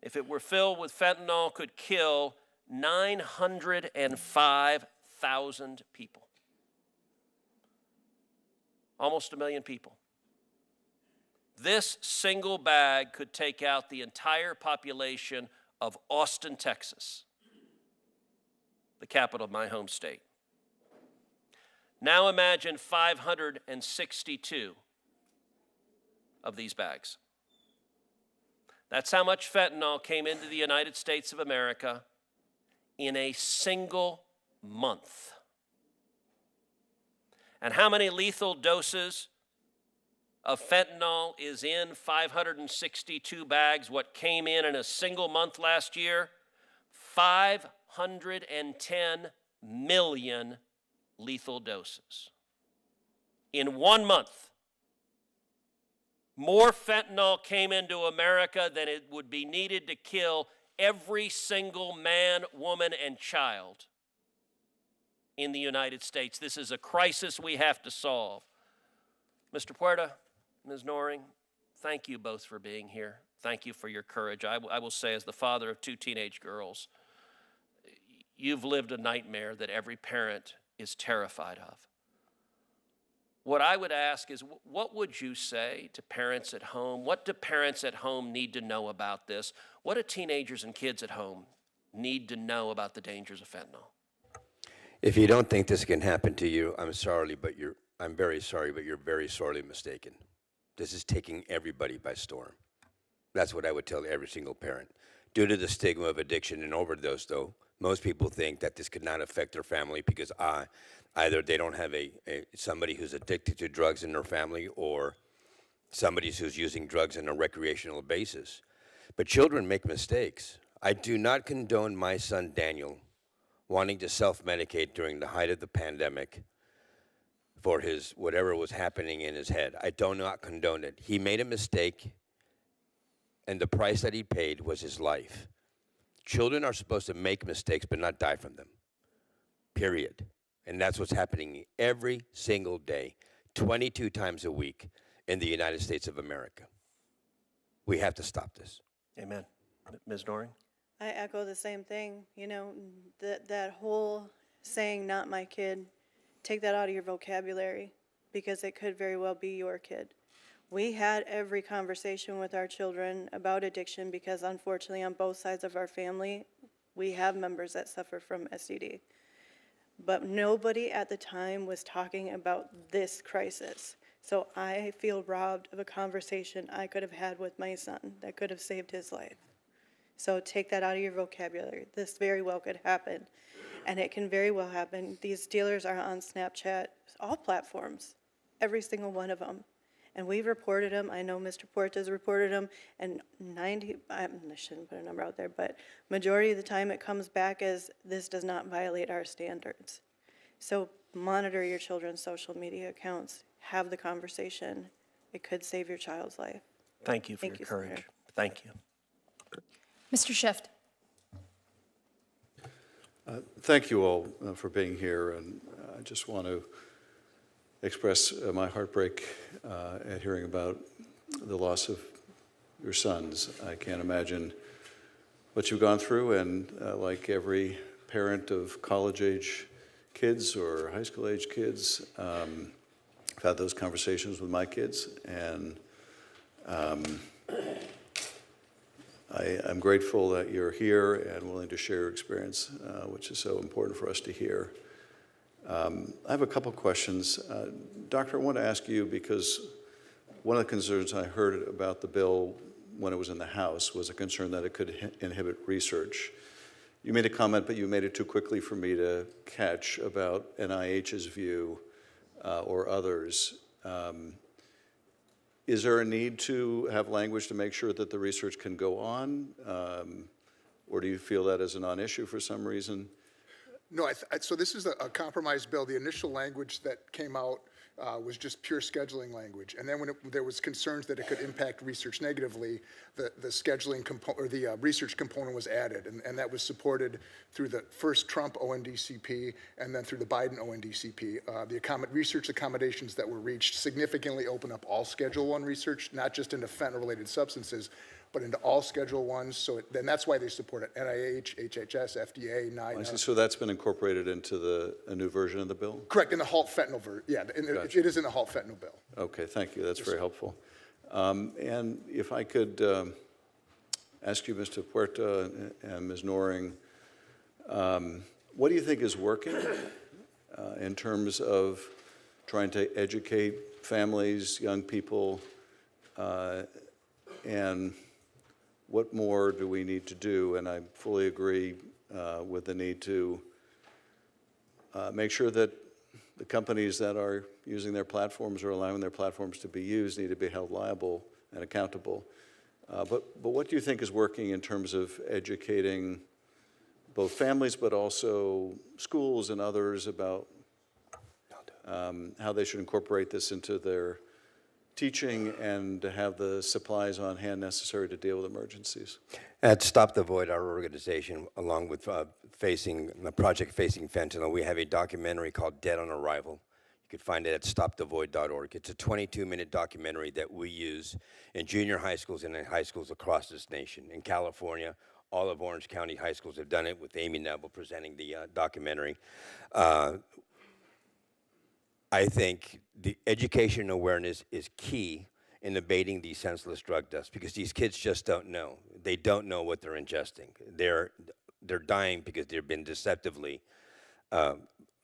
if it were filled with fentanyl, could kill 905,000 people. Almost 1 million people. This single bag could take out the entire population of Austin, Texas, the capital of my home state. Now imagine 562 of these bags. That's how much fentanyl came into the United States of America in a single month. And how many lethal doses of fentanyl is in 562 bags? What came in a single month last year? 510 million lethal doses. In 1 month, more fentanyl came into America than it would be needed to kill every single man, woman, and child in the United States. This is a crisis we have to solve. Mr. Puerta, Ms. Noring, thank you both for being here. Thank you for your courage. I will say, as the father of 2 teenage girls, you've lived a nightmare that every parent is terrified of. What I would ask is, what would you say to parents at home? What do parents at home need to know about this? What do teenagers and kids at home need to know about the dangers of fentanyl? If you don't think this can happen to you, I'm very sorry, but you're very sorely mistaken. This is taking everybody by storm. That's what I would tell every single parent. Due to the stigma of addiction and overdose, though, most people think that this could not affect their family because either they don't have somebody who's addicted to drugs in their family, or somebody who's using drugs on a recreational basis. But children make mistakes. I do not condone my son Daniel wanting to self-medicate during the height of the pandemic for his whatever was happening in his head. I do not condone it. He made a mistake, and the price that he paid was his life. Children are supposed to make mistakes but not die from them, period. And that's what's happening every single day, 22 times a week in the United States of America. We have to stop this. Amen. Ms. Noring? I echo the same thing. You know, that whole saying, not my kid, take that out of your vocabulary, because it could very well be your kid. We had every conversation with our children about addiction because, unfortunately, on both sides of our family, we have members that suffer from STD. But nobody at the time was talking about this crisis. So I feel robbed of a conversation I could have had with my son that could have saved his life. So take that out of your vocabulary. This very well could happen, and it can very well happen. These dealers are on Snapchat, all platforms, every single one of them. And we've reported them. I know Mr. Puerta's reported them, and I shouldn't put a number out there, but majority of the time it comes back as this does not violate our standards. So monitor your children's social media accounts. Have the conversation. It could save your child's life. Thank you for your courage. Senator. Thank you. Mr. Schiff. Thank you all for being here, and I just want to express my heartbreak at hearing about the loss of your sons. I can't imagine what you've gone through, and like every parent of college-age kids or high school-age kids, I've had those conversations with my kids, and I'm grateful that you're here and willing to share your experience, which is so important for us to hear. I have a couple questions. Doctor, I want to ask you, because one of the concerns I heard about the bill when it was in the House was a concern that it could inhibit research. You made a comment, but you made it too quickly for me to catch, about NIH's view or others. Is there a need to have language to make sure that the research can go on? Or do you feel that is a non-issue for some reason? No, so this is a compromise bill. The initial language that came out was just pure scheduling language. And then when there was concerns that it could impact research negatively, the scheduling component, or the research component was added. And that was supported through the first Trump ONDCP and then through the Biden ONDCP. The research accommodations that were reached significantly open up all Schedule I research, not just into fentanyl-related substances, but into all Schedule Is. So then that's why they support it. NIH, HHS, FDA, NIDA. So that's been incorporated into a new version of the bill? Correct, in the halt fentanyl version. Yeah, it is in the halt fentanyl bill. Okay, thank you. That's very helpful. And if I could ask you, Mr. Puerta and Ms. Noring, what do you think is working in terms of trying to educate families, young people, and what more do we need to do? And I fully agree with the need to make sure that the companies that are using their platforms or allowing their platforms to be used need to be held liable and accountable. But what do you think is working in terms of educating both families but also schools and others about how they should incorporate this into their teaching and to have the supplies on hand necessary to deal with emergencies? At Stop the Void, our organization, along with the Project Facing Fentanyl, we have a documentary called Dead on Arrival. You can find it at stopthevoid.org. It's a 22-minute documentary that we use in junior high schools and in high schools across this nation. In California, all of Orange County high schools have done it, with Amy Neville presenting the documentary. I think the education and awareness is key in abating these senseless drug deaths, because these kids just don't know. They don't know what they're ingesting. They're dying because they've been deceptively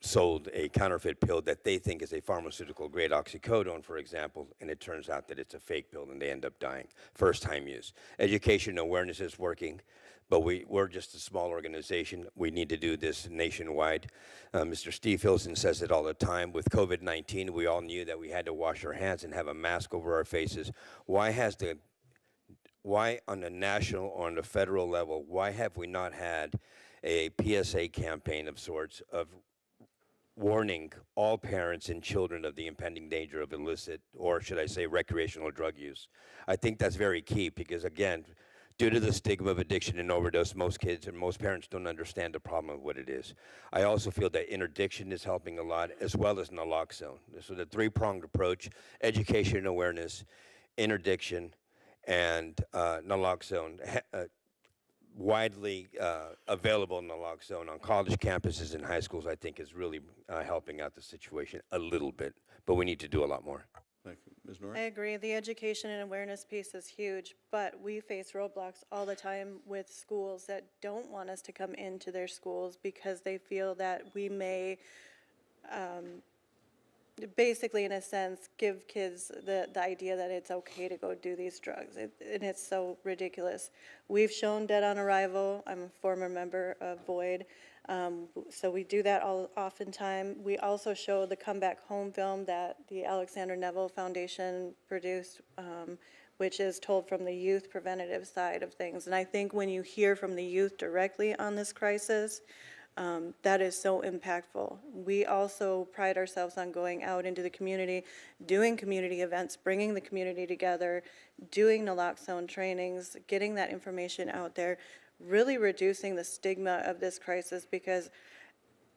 sold a counterfeit pill that they think is a pharmaceutical-grade oxycodone, for example, and it turns out that it's a fake pill and they end up dying. First-time use. Education and awareness is working, but we're just a small organization. We need to do this nationwide. Mr. Steve Hilson says it all the time. With COVID-19, we all knew that we had to wash our hands and have a mask over our faces. Why on the national or on the federal level, why have we not had a PSA campaign of sorts of warning all parents and children of the impending danger of illicit, or should I say recreational drug use? I think that's very key, because again, due to the stigma of addiction and overdose, most kids and most parents don't understand the problem of what it is. I also feel that interdiction is helping a lot, as well as naloxone. So the three-pronged approach: education and awareness, interdiction, and naloxone. Widely available naloxone on college campuses and high schools, I think, is really helping out the situation a little bit, but we need to do a lot more. Thank you. Ms. Norrie? I agree. The education and awareness piece is huge, but we face roadblocks all the time with schools that don't want us to come into their schools because they feel that we may basically, in a sense, give kids the idea that it's okay to go do these drugs, and it's so ridiculous. We've shown Dead on Arrival. I'm a former member of Void. So we do that oftentimes. We also show the Come Back Home film that the Alexander Neville Foundation produced, which is told from the youth preventative side of things. And I think when you hear from the youth directly on this crisis, that is so impactful. We also pride ourselves on going out into the community, doing community events, bringing the community together, doing naloxone trainings, getting that information out there, really reducing the stigma of this crisis, because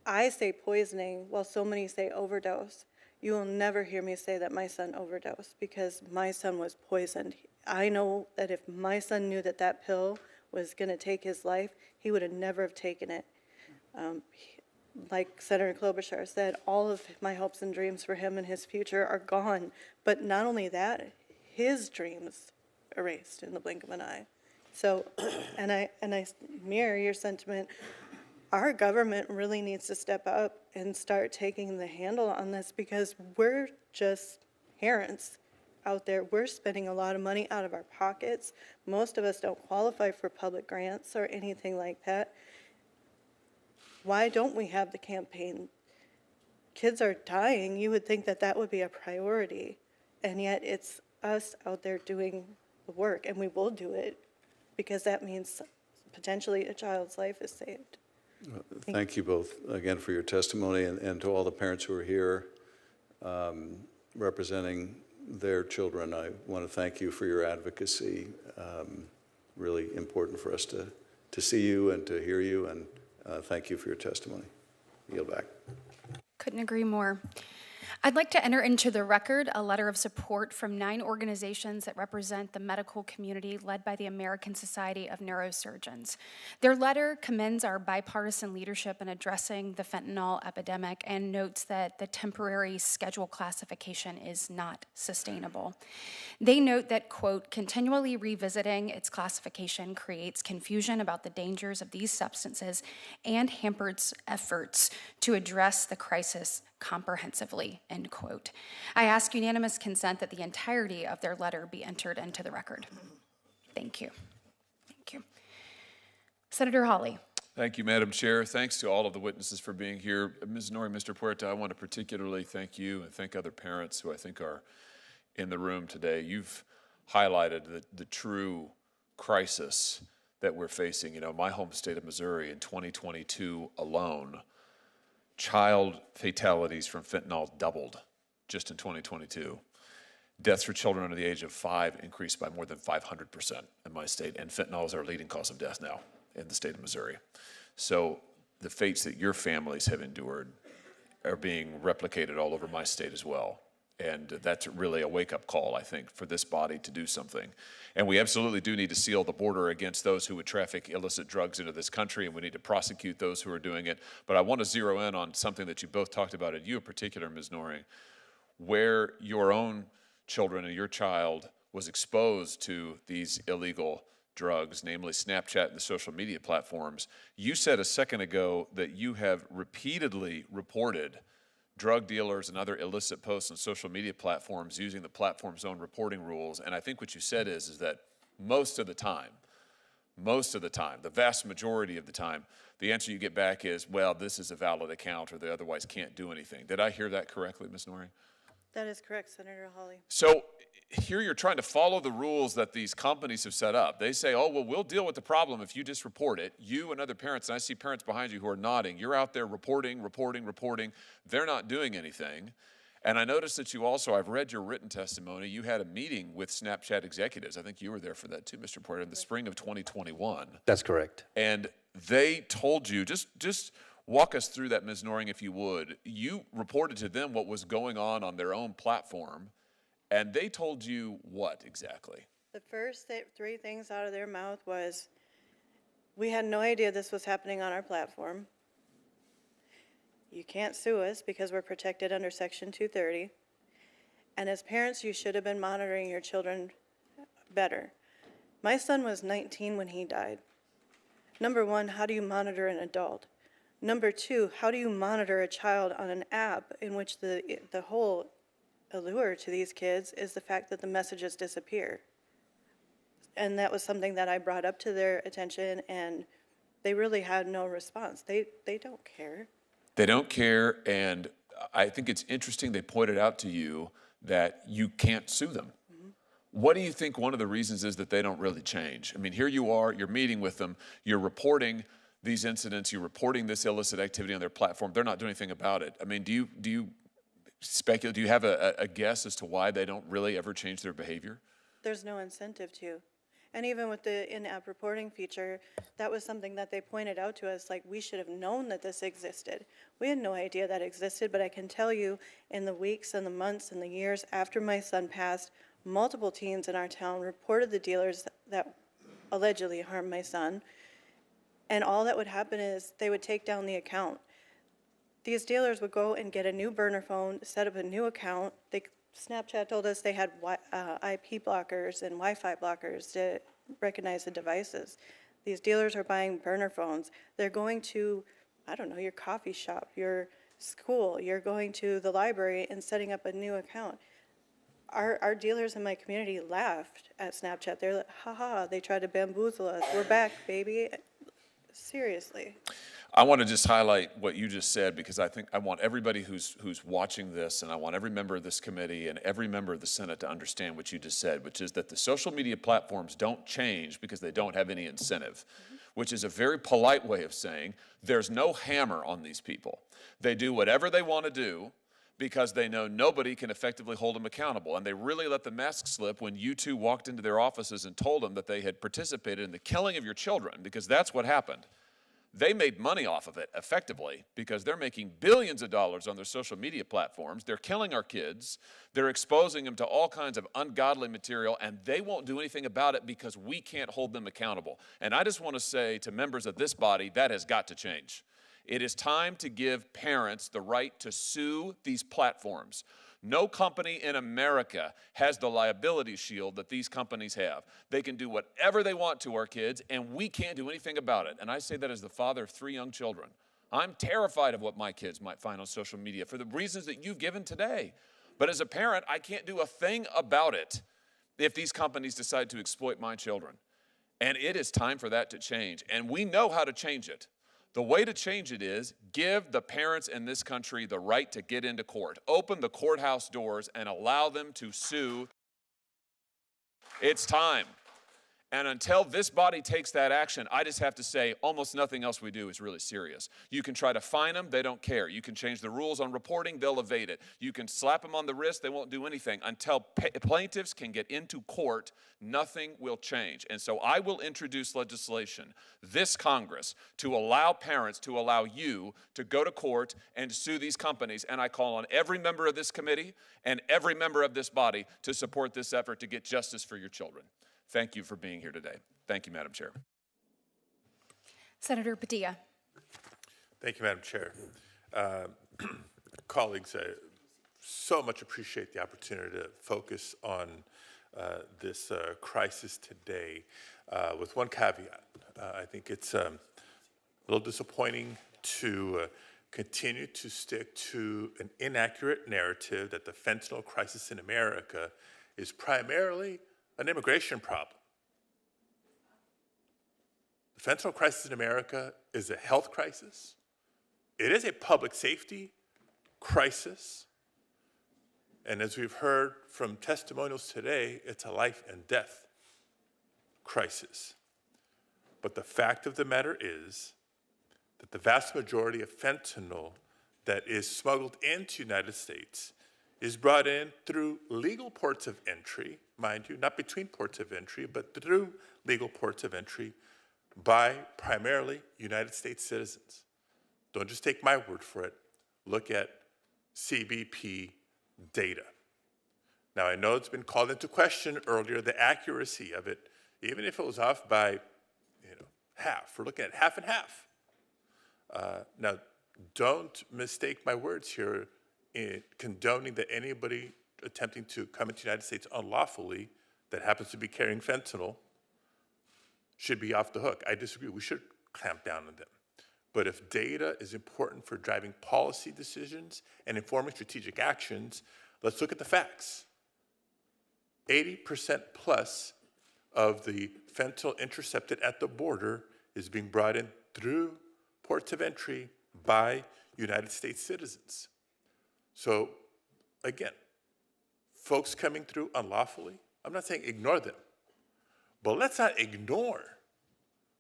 I say poisoning while so many say overdose. You will never hear me say that my son overdosed, because my son was poisoned. I know that if my son knew that that pill was going to take his life, he would have never have taken it. Like Senator Klobuchar said, all of my hopes and dreams for him and his future are gone. But not only that, his dreams erased in the blink of an eye. So, and I mirror your sentiment. Our government really needs to step up and start taking the handle on this, because we're just parents out there. We're spending a lot of money out of our pockets. Most of us don't qualify for public grants or anything like that. Why don't we have the campaign? Kids are dying. You would think that that would be a priority, and yet it's us out there doing the work, and we will do it, because that means potentially a child's life is saved. Thank you both again for your testimony, and to all the parents who are here representing their children. I want to thank you for your advocacy. Really important for us to see you and to hear you, and thank you for your testimony. Yield back. Couldn't agree more. I'd like to enter into the record a letter of support from 9 organizations that represent the medical community, led by the American Society of Neurosurgeons. Their letter commends our bipartisan leadership in addressing the fentanyl epidemic and notes that the temporary schedule classification is not sustainable. They note that, quote, continually revisiting its classification creates confusion about the dangers of these substances and hampers efforts to address the crisis comprehensively, end quote. I ask unanimous consent that the entirety of their letter be entered into the record. Thank you. Thank you. Senator Hawley. Thank you, Madam Chair. Thanks to all of the witnesses for being here. Ms. Nori, Mr. Puerta, I want to particularly thank you and thank other parents who I think are in the room today. You've highlighted the true crisis that we're facing. You know, my home state of Missouri in 2022 alone, child fatalities from fentanyl doubled just in 2022. Deaths for children under the age of 5 increased by more than 500% in my state, and fentanyl is our leading cause of death now in the state of Missouri. So the fates that your families have endured are being replicated all over my state as well. And that's really a wake-up call, I think, for this body to do something. And we absolutely do need to seal the border against those who would traffic illicit drugs into this country, and we need to prosecute those who are doing it. But I want to zero in on something that you both talked about, and you in particular, Ms. Nori, where your own children and your child was exposed to these illegal drugs, namely Snapchat and the social media platforms. You said a second ago that you have repeatedly reported drug dealers and other illicit posts on social media platforms using the platform's own reporting rules. And I think what you said is that most of the time, the vast majority of the time, the answer you get back is, well, this is a valid account or they otherwise can't do anything. Did I hear that correctly, Ms. Nori? That is correct, Senator Hawley. So here you're trying to follow the rules that these companies have set up. They say, oh, well, we'll deal with the problem if you just report it. You and other parents, and I see parents behind you who are nodding, you're out there reporting. They're not doing anything. And I noticed that you also, I've read your written testimony, you had a meeting with Snapchat executives. I think you were there for that too, Mr. Porter, in the spring of 2021. That's correct. And they told you, just walk us through that, Ms. Noring, if you would. You reported to them what was going on their own platform, and they told you what exactly? The first 3 things out of their mouth was, we had no idea this was happening on our platform. You can't sue us because we're protected under Section 230. And as parents, you should have been monitoring your children better. My son was 19 when he died. Number 1, how do you monitor an adult? Number 2, how do you monitor a child on an app in which the whole allure to these kids is the fact that the messages disappear? And that was something that I brought up to their attention, and they really had no response. They don't care. They don't care, and I think it's interesting they pointed out to you that you can't sue them. What do you think one of the reasons is that they don't really change? I mean, here you are, you're meeting with them, you're reporting these incidents, you're reporting this illicit activity on their platform. They're not doing anything about it. I mean, do you speculate, do you have a guess as to why they don't really ever change their behavior? There's no incentive to. And even with the in-app reporting feature, that was something that they pointed out to us, like we should have known that this existed. We had no idea that existed, but I can tell you in the weeks and the months and the years after my son passed, multiple teens in our town reported the dealers that allegedly harmed my son. And all that would happen is they would take down the account. These dealers would go and get a new burner phone, set up a new account. Snapchat told us they had IP blockers and Wi-Fi blockers to recognize the devices. These dealers are buying burner phones. They're going to, I don't know, your coffee shop, your school, you're going to the library and setting up a new account. Our dealers in my community laughed at Snapchat. They're like, haha, they tried to bamboozle us. We're back, baby. Seriously. I want to just highlight what you just said, because I think I want everybody who's watching this, and I want every member of this committee and every member of the Senate to understand what you just said, which is that the social media platforms don't change because they don't have any incentive, which is a very polite way of saying there's no hammer on these people. They do whatever they want to do because they know nobody can effectively hold them accountable. And they really let the mask slip when you two walked into their offices and told them that they had participated in the killing of your children, because that's what happened. They made money off of it effectively because they're making billions of dollars on their social media platforms. They're killing our kids. They're exposing them to all kinds of ungodly material, and they won't do anything about it because we can't hold them accountable. And I just want to say to members of this body, that has got to change. It is time to give parents the right to sue these platforms. No company in America has the liability shield that these companies have. They can do whatever they want to our kids, and we can't do anything about it. And I say that as the father of 3 young children. I'm terrified of what my kids might find on social media for the reasons that you've given today. But as a parent, I can't do a thing about it if these companies decide to exploit my children. And it is time for that to change. And we know how to change it. The way to change it is give the parents in this country the right to get into court. Open the courthouse doors and allow them to sue. It's time. And until this body takes that action, I just have to say almost nothing else we do is really serious. You can try to fine them, they don't care. You can change the rules on reporting, they'll evade it. You can slap them on the wrist, they won't do anything. Until plaintiffs can get into court, nothing will change. And so I will introduce legislation, this Congress, to allow parents, to allow you to go to court and sue these companies. And I call on every member of this committee and every member of this body to support this effort to get justice for your children. Thank you for being here today. Thank you, Madam Chair. Senator Padilla. Thank you, Madam Chair. Colleagues, I so much appreciate the opportunity to focus on this crisis today with one caveat. I think it's a little disappointing to continue to stick to an inaccurate narrative that the fentanyl crisis in America is primarily an immigration problem. The fentanyl crisis in America is a health crisis. It is a public safety crisis. And as we've heard from testimonials today, it's a life and death crisis. But the fact of the matter is that the vast majority of fentanyl that is smuggled into the United States is brought in through legal ports of entry, mind you, not between ports of entry, but through legal ports of entry by primarily United States citizens. Don't just take my word for it. Look at CBP data. Now, I know it's been called into question earlier, the accuracy of it, even if it was off by, half. We're looking at half and half. Now, don't mistake my words here in condoning that anybody attempting to come into the United States unlawfully that happens to be carrying fentanyl should be off the hook. I disagree. We should clamp down on them. But if data is important for driving policy decisions and informing strategic actions, let's look at the facts. 80% plus of the fentanyl intercepted at the border is being brought in through ports of entry by United States citizens. So again, folks coming through unlawfully, I'm not saying ignore them, but let's not ignore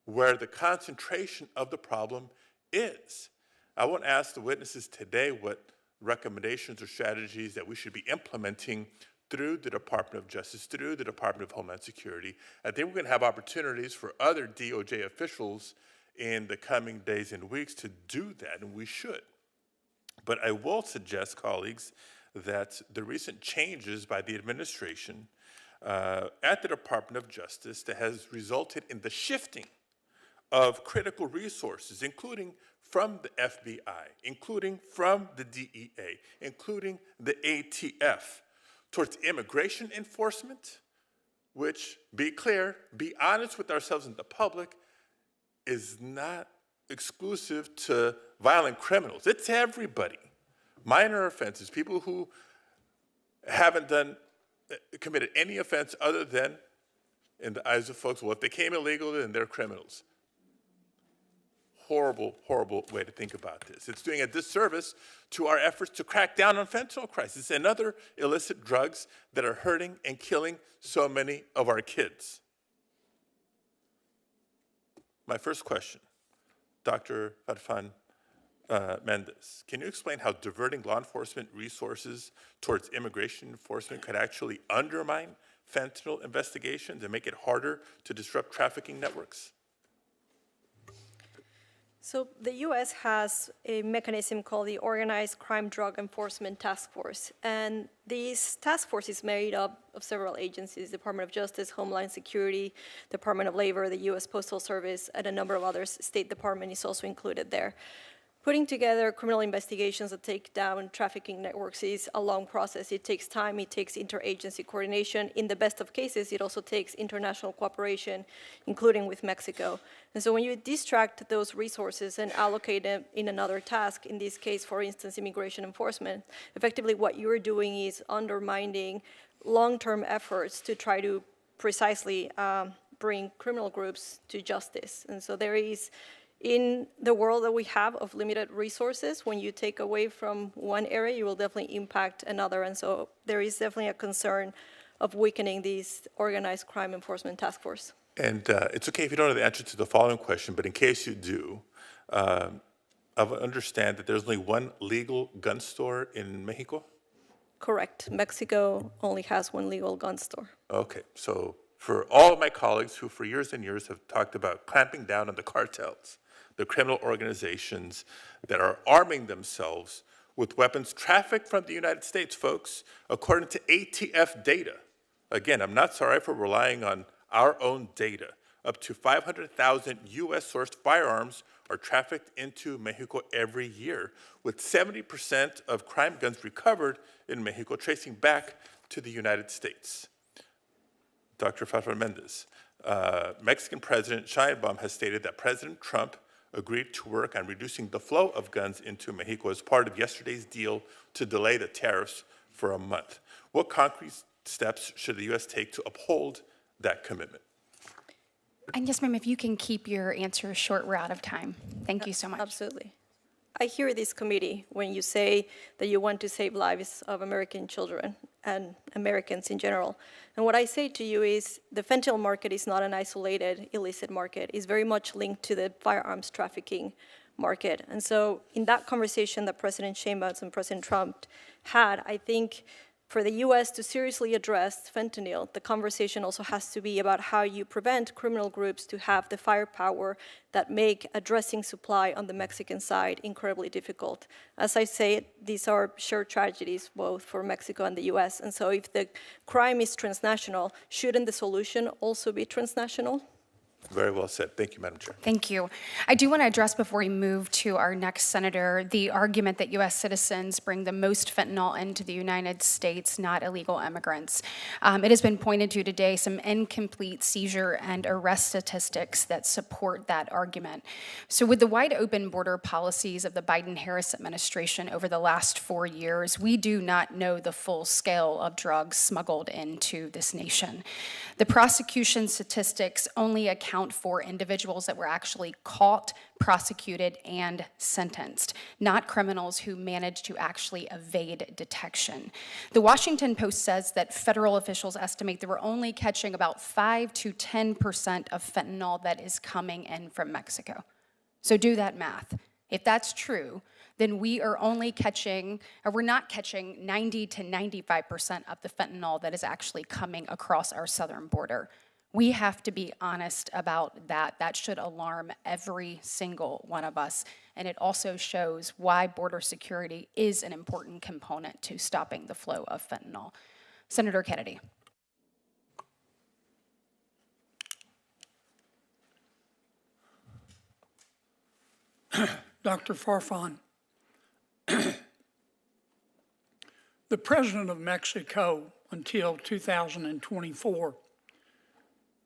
where the concentration of the problem is. I won't ask the witnesses today what recommendations or strategies that we should be implementing through the Department of Justice, through the Department of Homeland Security. I think we're going to have opportunities for other DOJ officials in the coming days and weeks to do that, and we should. But I will suggest, colleagues, that the recent changes by the administration at the Department of Justice that has resulted in the shifting of critical resources, including from the FBI, including from the DEA, including the ATF, towards immigration enforcement, which, be clear, be honest with ourselves and the public, is not exclusive to violent criminals. It's everybody. Minor offenses, people who haven't committed any offense other than, in the eyes of folks, well, if they came illegally, then they're criminals. Horrible, horrible way to think about this. It's doing a disservice to our efforts to crack down on fentanyl crisis and other illicit drugs that are hurting and killing so many of our kids. My first question, Dr. Farfan Mendez, can you explain how diverting law enforcement resources towards immigration enforcement could actually undermine fentanyl investigations and make it harder to disrupt trafficking networks? So the U.S. has a mechanism called the Organized Crime Drug Enforcement Task Force. And this task force is made up of several agencies: Department of Justice, Homeland Security, Department of Labor, the U.S. Postal Service, and a number of others. State Department is also included there. Putting together criminal investigations that take down trafficking networks is a long process. It takes time, it takes interagency coordination. In the best of cases, it also takes international cooperation, including with Mexico. And so when you distract those resources and allocate them in another task, in this case, for instance, immigration enforcement, effectively what you're doing is undermining long-term efforts to try to precisely bring criminal groups to justice. And so there is, in the world that we have of limited resources, when you take away from one area, you will definitely impact another. And so there is definitely a concern of weakening these organized crime enforcement task force. And it's okay if you don't know the answer to the following question, but in case you do, I understand that there's only one legal gun store in Mexico? Correct. Mexico only has one legal gun store. Okay, so for all of my colleagues who for years and years have talked about clamping down on the cartels, the criminal organizations that are arming themselves with weapons trafficked from the United States, folks, according to ATF data. Again, I'm not sorry for relying on our own data. Up to 500,000 US-sourced firearms are trafficked into Mexico every year, with 70% of crime guns recovered in Mexico tracing back to the United States. Dr. Farfan Mendez, Mexican President Sheinbaum has stated that President Trump agreed to work on reducing the flow of guns into Mexico as part of yesterday's deal to delay the tariffs for a month. What concrete steps should the U.S. take to uphold that commitment? And yes, ma'am, if you can keep your answers short, we're out of time. Thank you so much. Absolutely. I hear this committee when you say that you want to save lives of American children and Americans in general. And what I say to you is the fentanyl market is not an isolated illicit market. It's very much linked to the firearms trafficking market. And so in that conversation that President Sheinbaum and President Trump had, I think for the U.S. to seriously address fentanyl, the conversation also has to be about how you prevent criminal groups to have the firepower that make addressing supply on the Mexican side incredibly difficult. As I say, these are shared tragedies both for Mexico and the U.S. And so if the crime is transnational, shouldn't the solution also be transnational? Very well said. Thank you, Madam Chair. Thank you. I do want to address, before we move to our next senator, the argument that U.S. citizens bring the most fentanyl into the United States, not illegal immigrants. It has been pointed to today some incomplete seizure and arrest statistics that support that argument. So with the wide open border policies of the Biden-Harris administration over the last 4 years, we do not know the full scale of drugs smuggled into this nation. The prosecution statistics only account account for individuals that were actually caught, prosecuted, and sentenced, not criminals who managed to actually evade detection. The Washington Post says that federal officials estimate that we're only catching about 5 to 10% of fentanyl that is coming in from Mexico. So do that math. If that's true, then we are only catching, or we're not catching 90 to 95% of the fentanyl that is actually coming across our southern border. We have to be honest about that. That should alarm every single one of us. And it also shows why border security is an important component to stopping the flow of fentanyl. Senator Kennedy. Dr. Farfan, the president of Mexico until 2024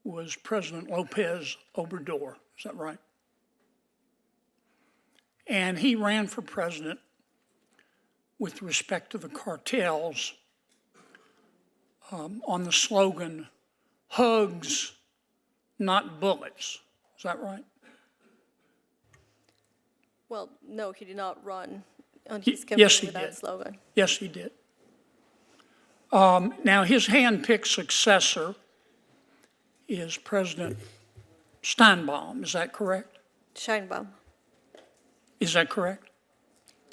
was President Lopez Obrador. Is that right? And he ran for president with respect to the cartels on the slogan, hugs, not bullets. Is that right? Well, no, he did not run on his campaign Yes, with that slogan. Yes, he did. Now, his hand-picked successor is President Steinbaum. Is that correct? Sheinbaum. Is that correct?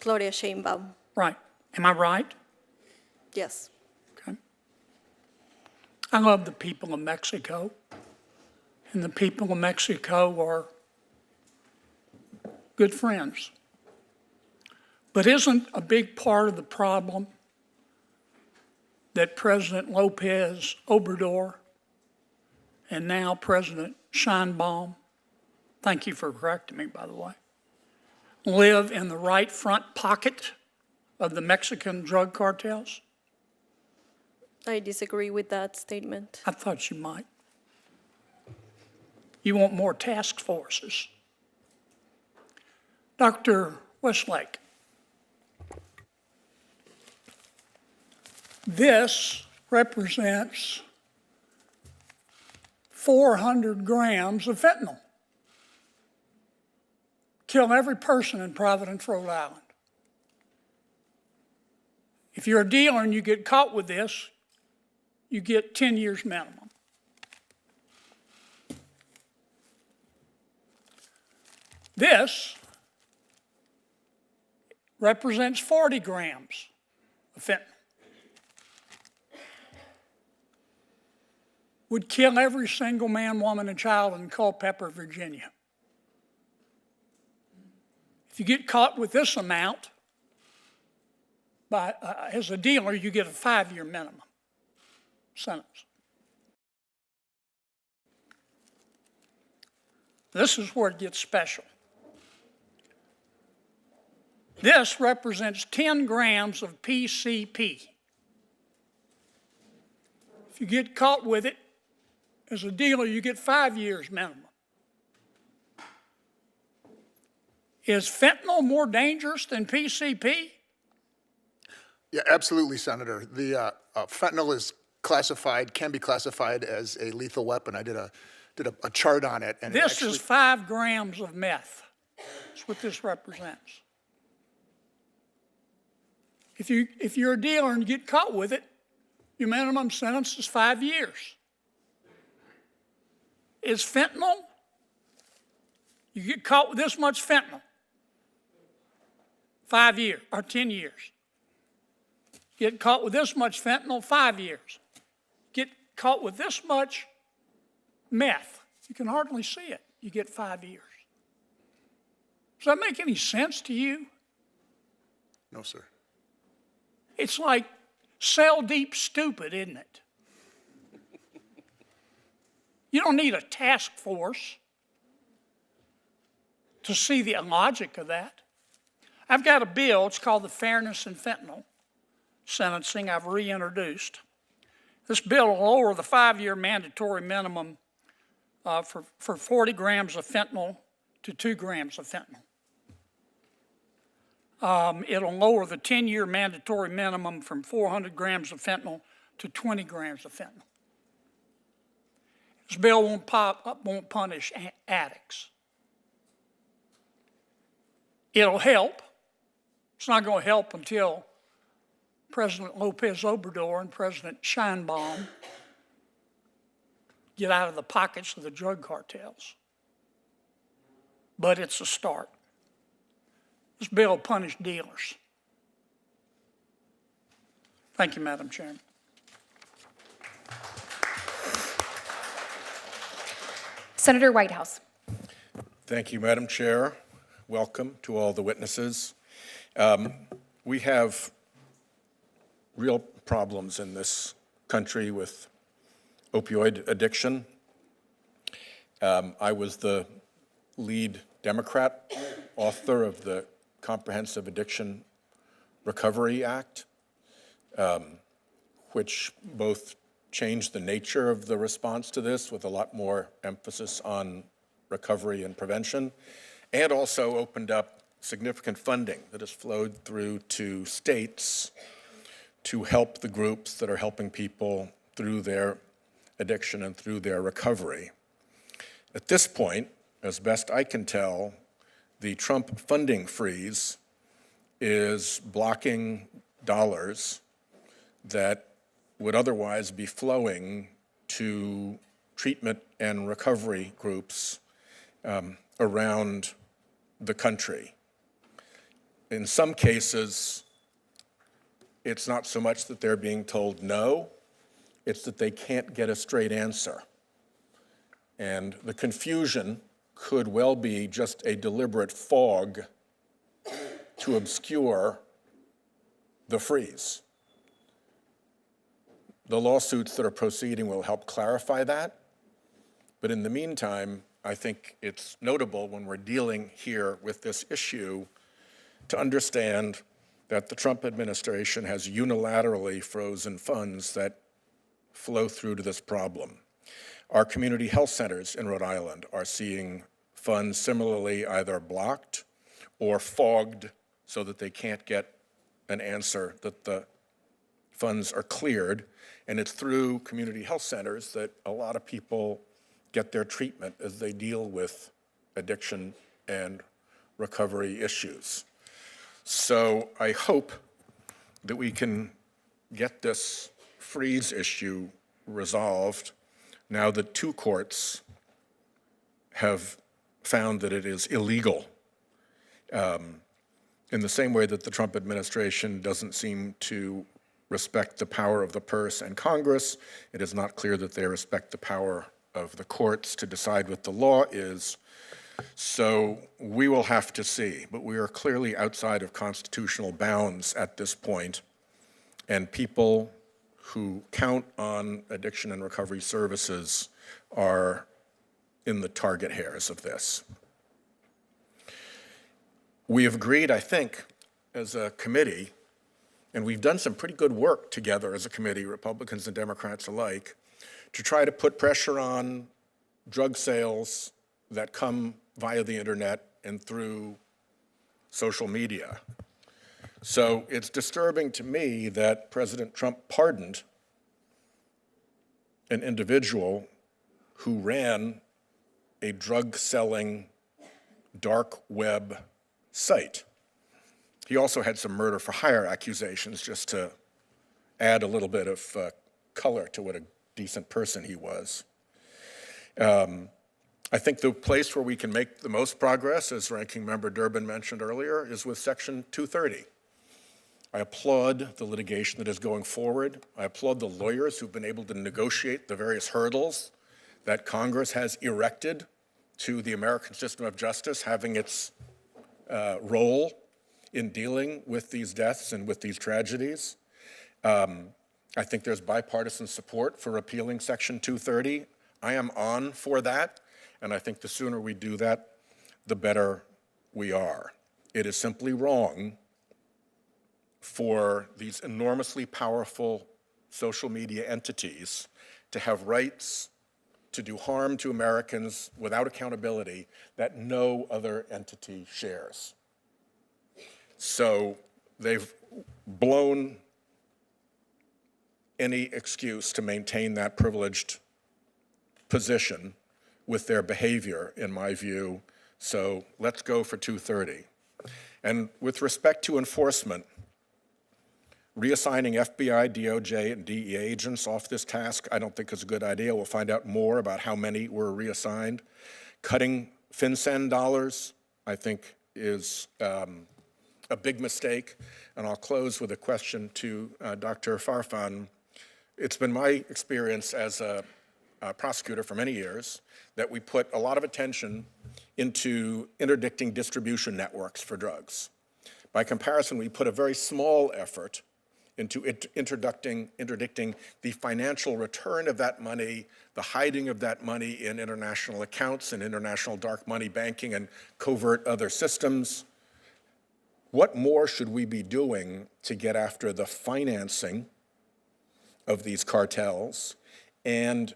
Gloria Sheinbaum. Right. Am I right? Yes. Okay. I love the people of Mexico, and the people of Mexico are good friends. But isn't a big part of the problem that President Lopez Obrador and now President Sheinbaum, thank you for correcting me, by the way, live in the right front pocket of the Mexican drug cartels? I disagree with that statement. I thought you might. You want more task forces. Dr. Westlake, this represents 400 grams of fentanyl. Kill every person in Providence, Rhode Island. If you're a dealer and you get caught with this, you get 10 years minimum. This represents 40 grams of fentanyl. Would kill every single man, woman, and child in Culpeper, Virginia. If you get caught with this amount, as a dealer, you get a 5-year minimum sentence. This is where it gets special. This represents 10 grams of PCP. If you get caught with it, as a dealer, you get 5 years minimum. Is fentanyl more dangerous than PCP? Yeah, absolutely, Senator. The fentanyl is classified, can be classified as a lethal weapon. I did a chart on it. And this is 5 grams of meth. That's what this represents. If you're a dealer and you get caught with it, your minimum sentence is 5 years. Is fentanyl, you get caught with this much fentanyl, 5 years or 10 years. Get caught with this much fentanyl, 5 years. Get caught with this much meth, you can hardly see it, you get 5 years. Does that make any sense to you? No, sir. It's like cell deep stupid, isn't it? You don't need a task force to see the logic of that. I've got a bill, it's called the Fairness in Fentanyl Sentencing, I've reintroduced. This bill will lower the 5-year mandatory minimum for 40 grams of fentanyl to 2 grams of fentanyl. It'll lower the 10-year mandatory minimum from 400 grams of fentanyl to 20 grams of fentanyl. This bill won't punish addicts. It'll help. It's not going to help until President Lopez Obrador and President Scheinbaum get out of the pockets of the drug cartels. But it's a start. This bill will punish dealers. Thank you, Madam Chairman. Senator Whitehouse. Thank you, Madam Chair. Welcome to all the witnesses. We have real problems in this country with opioid addiction. I was the lead Democrat author of the Comprehensive Addiction Recovery Act, which both changed the nature of the response to this with a lot more emphasis on recovery and prevention, and also opened up significant funding that has flowed through to states to help the groups that are helping people through their addiction and through their recovery. At this point, as best I can tell, the Trump funding freeze is blocking dollars that would otherwise be flowing to treatment and recovery groups around the country. In some cases, it's not so much that they're being told no, it's that they can't get a straight answer. And the confusion could well be just a deliberate fog to obscure the freeze. The lawsuits that are proceeding will help clarify that. But in the meantime, I think it's notable when we're dealing here with this issue to understand that the Trump administration has unilaterally frozen funds that flow through to this problem. Our community health centers in Rhode Island are seeing funds similarly either blocked or fogged so that they can't get an answer that the funds are cleared. And it's through community health centers that a lot of people get their treatment as they deal with addiction and recovery issues. So I hope that we can get this freeze issue resolved now that two courts have found that it is illegal. In the same way that the Trump administration doesn't seem to respect the power of the purse and Congress, it is not clear that they respect the power of the courts to decide what the law is. So we will have to see, but we are clearly outside of constitutional bounds at this point, and people who count on addiction and recovery services are in the target hairs of this. We have agreed, I think, as a committee, and we've done some pretty good work together as a committee, Republicans and Democrats alike, to try to put pressure on drug sales that come via the internet and through social media. So it's disturbing to me that President Trump pardoned an individual who ran a drug-selling dark web site. He also had some murder for hire accusations, just to add a little bit of color to what a decent person he was. I think the place where we can make the most progress, as Ranking Member Durbin mentioned earlier, is with Section 230. I applaud the litigation that is going forward. I applaud the lawyers who've been able to negotiate the various hurdles that Congress has erected to the American system of justice having its role in dealing with these deaths and with these tragedies. I think there's bipartisan support for repealing Section 230. I am on for that, and I think the sooner we do that, the better we are. It is simply wrong for these enormously powerful social media entities to have rights to do harm to Americans without accountability that no other entity shares. So they've blown any excuse to maintain that privileged position with their behavior, in my view. So let's go for 230. And with respect to enforcement, reassigning FBI, DOJ, and DEA agents off this task, I don't think is a good idea. We'll find out more about how many were reassigned. Cutting FinCEN dollars, I think, is a big mistake. And I'll close with a question to Dr. Farfan. It's been my experience as a prosecutor for many years that we put a lot of attention into interdicting distribution networks for drugs. By comparison, we put a very small effort into interdicting the financial return of that money, the hiding of that money in international accounts and international dark money banking and covert other systems. What more should we be doing to get after the financing of these cartels? And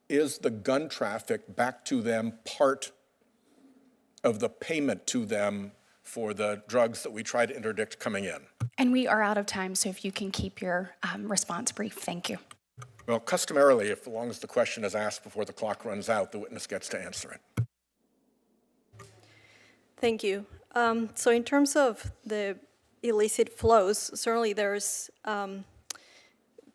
is the gun traffic back to them part of the payment to them for the drugs that we try to interdict coming in? And we are out of time, so if you can keep your response brief, thank you. Well, customarily, if as long as the question is asked before the clock runs out, the witness gets to answer it. Thank you. So in terms of the illicit flows, certainly there's,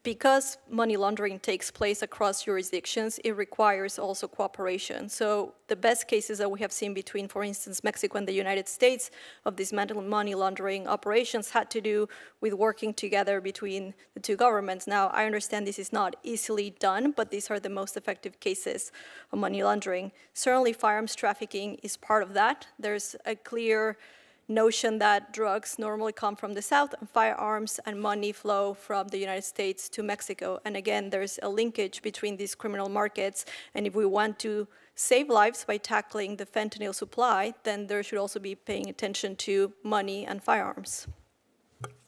because money laundering takes place across jurisdictions, it requires also cooperation. So the best cases that we have seen between, for instance, Mexico and the United States of these money laundering operations had to do with working together between the two governments. Now, I understand this is not easily done, but these are the most effective cases of money laundering. Certainly, firearms trafficking is part of that. There's a clear notion that drugs normally come from the South and firearms and money flow from the United States to Mexico. And again, there's a linkage between these criminal markets. And if we want to save lives by tackling the fentanyl supply, then there should also be paying attention to money and firearms.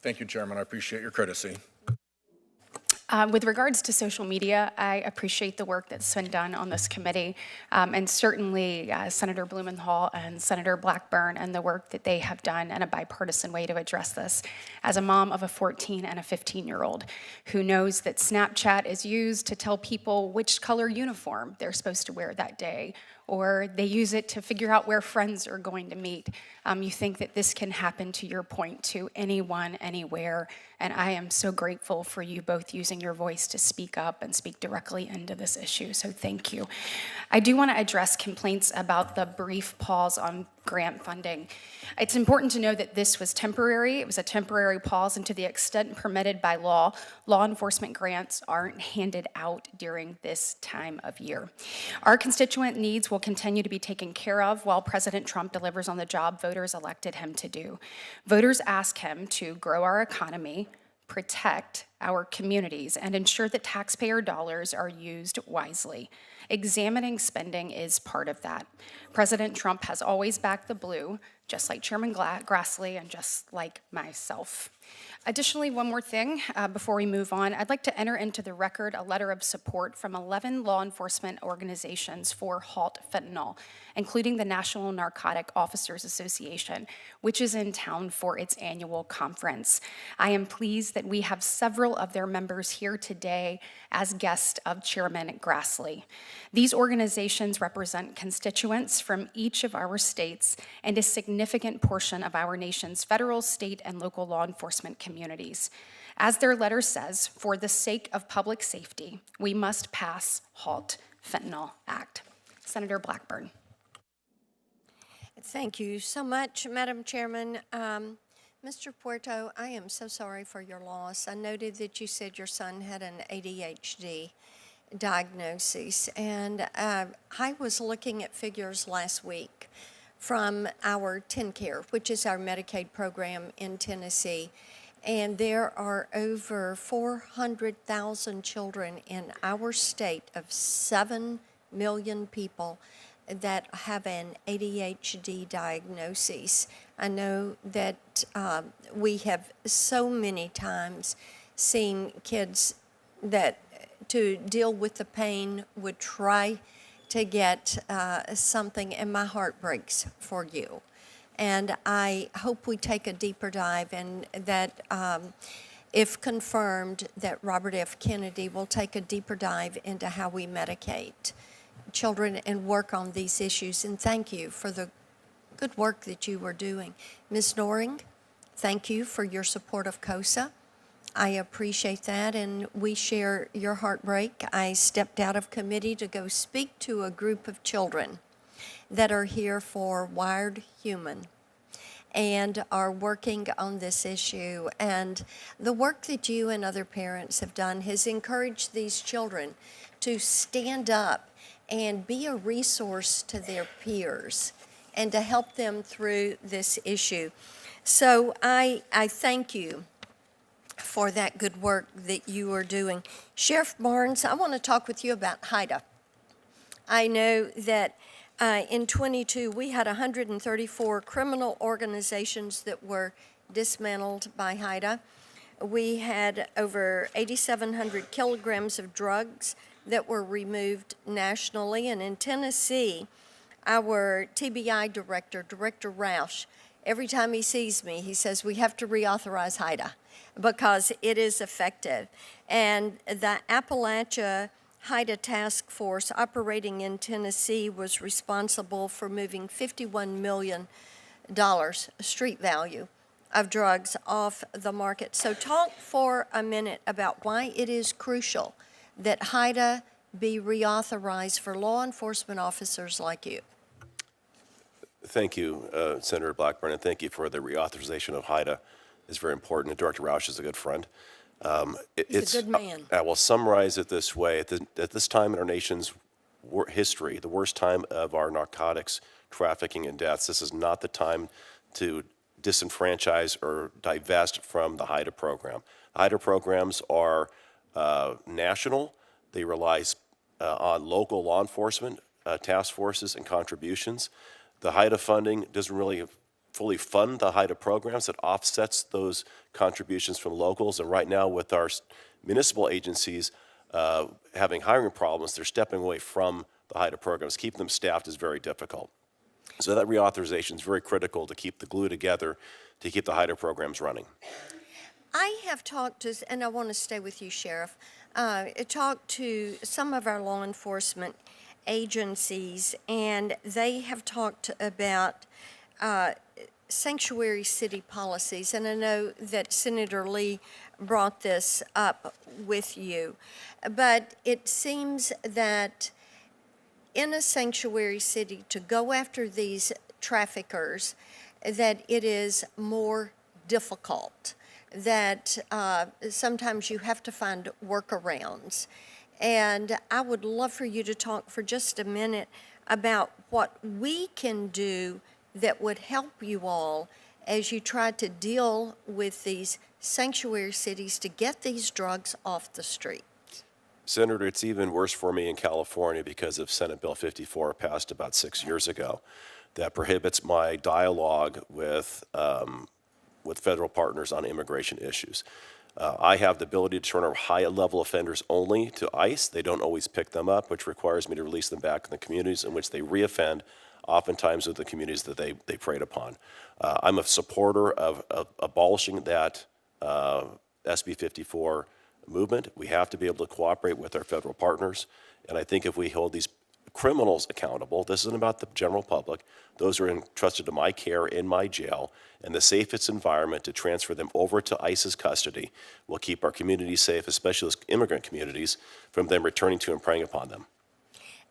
Thank you, Chairman. I appreciate your courtesy. With regards to social media, I appreciate the work that's been done on this committee, and certainly Senator Blumenthal and Senator Blackburn and the work that they have done in a bipartisan way to address this. As a mom of a 14 and a 15-year-old who knows that Snapchat is used to tell people which color uniform they're supposed to wear that day, or they use it to figure out where friends are going to meet. You think that this can happen, to your point, to anyone, anywhere, and I am so grateful for you both using your voice to speak up and speak directly into this issue, so thank you. I do want to address complaints about the brief pause on grant funding. It's important to know that this was temporary. It was a temporary pause, and to the extent permitted by law, law enforcement grants aren't handed out during this time of year. Our constituent needs will continue to be taken care of while President Trump delivers on the job voters elected him to do. Voters ask him to grow our economy, protect our communities, and ensure that taxpayer dollars are used wisely. Examining spending is part of that. President Trump has always backed the blue, just like Chairman Grassley and just like myself. Additionally, one more thing before we move on, I'd like to enter into the record a letter of support from 11 law enforcement organizations for Halt Fentanyl, including the National Narcotic Officers Association, which is in town for its annual conference. I am pleased that we have several of their members here today as guests of Chairman Grassley. These organizations represent constituents from each of our states and a significant portion of our nation's federal, state, and local law enforcement communities. As their letter says, for the sake of public safety, we must pass Halt Fentanyl Act. Senator Blackburn. Thank you so much, Madam Chairman. Mr. Puerto, I am so sorry for your loss. I noted that you said your son had an ADHD diagnosis, and I was looking at figures last week from our TennCare, which is our Medicaid program in Tennessee, and there are over 400,000 children in our state of 7 million people that have an ADHD diagnosis. I know that we have so many times seen kids that to deal with the pain would try to get something, and my heart breaks for you. And I hope we take a deeper dive, and that if confirmed, that Robert F. Kennedy will take a deeper dive into how we medicate children and work on these issues. And thank you for the good work that you were doing. Ms. Noring, thank you for your support of COSA. I appreciate that, and we share your heartbreak. I stepped out of committee to go speak to a group of children that are here for Wired Human and are working on this issue. And the work that you and other parents have done has encouraged these children to stand up and be a resource to their peers and to help them through this issue. So I thank you for that good work that you are doing. Sheriff Barnes, I want to talk with you about HIDA. I know that in '22, we had 134 criminal organizations that were dismantled by HIDA. We had over 8,700 kilograms of drugs that were removed nationally. And in Tennessee, our TBI director, Director Roush, every time he sees me, he says, we have to reauthorize HIDA because it is effective. And the Appalachia HIDA task force operating in Tennessee was responsible for moving $51 million street value of drugs off the market. So talk for a minute about why it is crucial that HIDA be reauthorized for law enforcement officers like you. Thank you, Senator Blackburn, and thank you for the reauthorization of HIDA. It's very important, and Director Roush is a good friend. He's a good man. I will summarize it this way. At this time in our nation's history, the worst time of our narcotics trafficking and deaths, this is not the time to disenfranchise or divest from the HIDA program. HIDA programs are national. They rely on local law enforcement task forces and contributions. The HIDA funding doesn't really fully fund the HIDA programs. It offsets those contributions from locals. And right now, with our municipal agencies having hiring problems, they're stepping away from the HIDA programs. Keeping them staffed is very difficult. So that reauthorization is very critical to keep the glue together, to keep the HIDA programs running. I have talked to, and I want to stay with you, Sheriff, talked to some of our law enforcement agencies, and they have talked about sanctuary city policies, and I know that Senator Lee brought this up with you, but it seems that in a sanctuary city to go after these traffickers, that it is more difficult, that sometimes you have to find workarounds. And I would love for you to talk for just a minute about what we can do that would help you all as you try to deal with these sanctuary cities to get these drugs off the street. Senator, it's even worse for me in California because of Senate Bill 54 passed about 6 years ago that prohibits my dialogue with federal partners on immigration issues. I have the ability to turn our high-level offenders only to ICE. They don't always pick them up, which requires me to release them back in the communities in which they reoffend, oftentimes with the communities that they preyed upon. I'm a supporter of abolishing that SB 54 movement. We have to be able to cooperate with our federal partners, and I think if we hold these criminals accountable, this isn't about the general public. Those are entrusted to my care in my jail, and the safest environment to transfer them over to ICE's custody will keep our communities safe, especially those immigrant communities, from them returning to and preying upon them.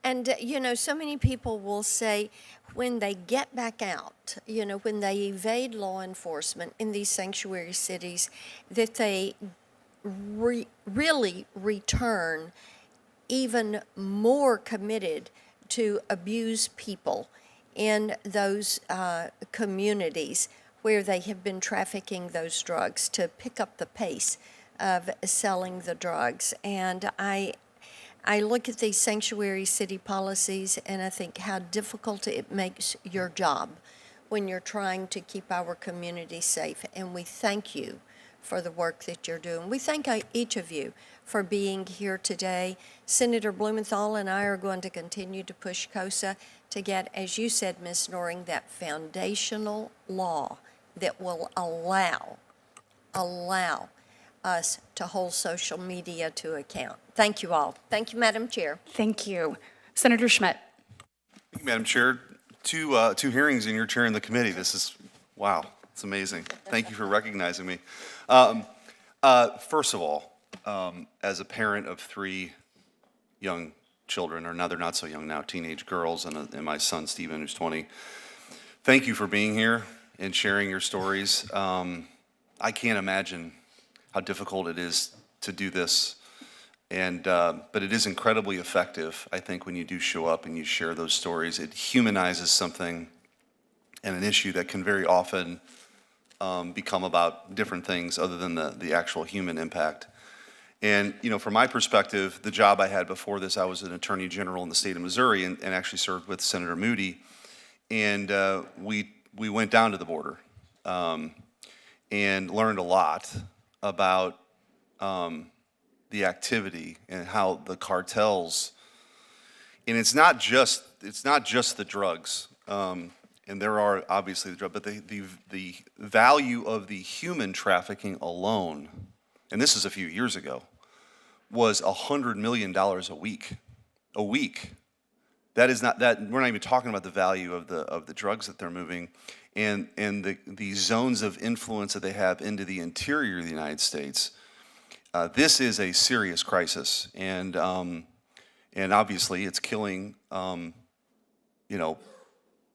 And, you know, so many people will say when they get back out, you know, when they evade law enforcement in these sanctuary cities, that they really return even more committed to abuse people in those communities where they have been trafficking those drugs, to pick up the pace of selling the drugs. And I look at these sanctuary city policies and I think how difficult it makes your job when you're trying to keep our community safe. And we thank you for the work that you're doing. We thank each of you for being here today. Senator Blumenthal and I are going to continue to push COSA to get, as you said, Ms. Noring, that foundational law that will allow us to hold social media to account. Thank you all. Thank you, Madam Chair. Thank you. Senator Schmidt. Thank you, Madam Chair. Two hearings and you're chairing the committee. This is, wow, it's amazing. Thank you for recognizing me. First of all, as a parent of 3 young children, or now they're not so young now, teenage girls, and my son Stephen, who's 20, thank you for being here and sharing your stories. I can't imagine how difficult it is to do this, but it is incredibly effective, I think, when you do show up and you share those stories. It humanizes something and an issue that can very often become about different things other than the actual human impact. And, you know, from my perspective, the job I had before this, I was an attorney general in the state of Missouri and actually served with Senator Moody. And we went down to the border and learned a lot about the activity and how the cartels, and it's not just the drugs, and there are obviously the drugs, but the value of the human trafficking alone, and this is a few years ago, was $100 million a week. A week. That is not that we're not even talking about the value of the drugs that they're moving, and the zones of influence that they have into the interior of the United States. This is a serious crisis, and obviously it's killing, you know,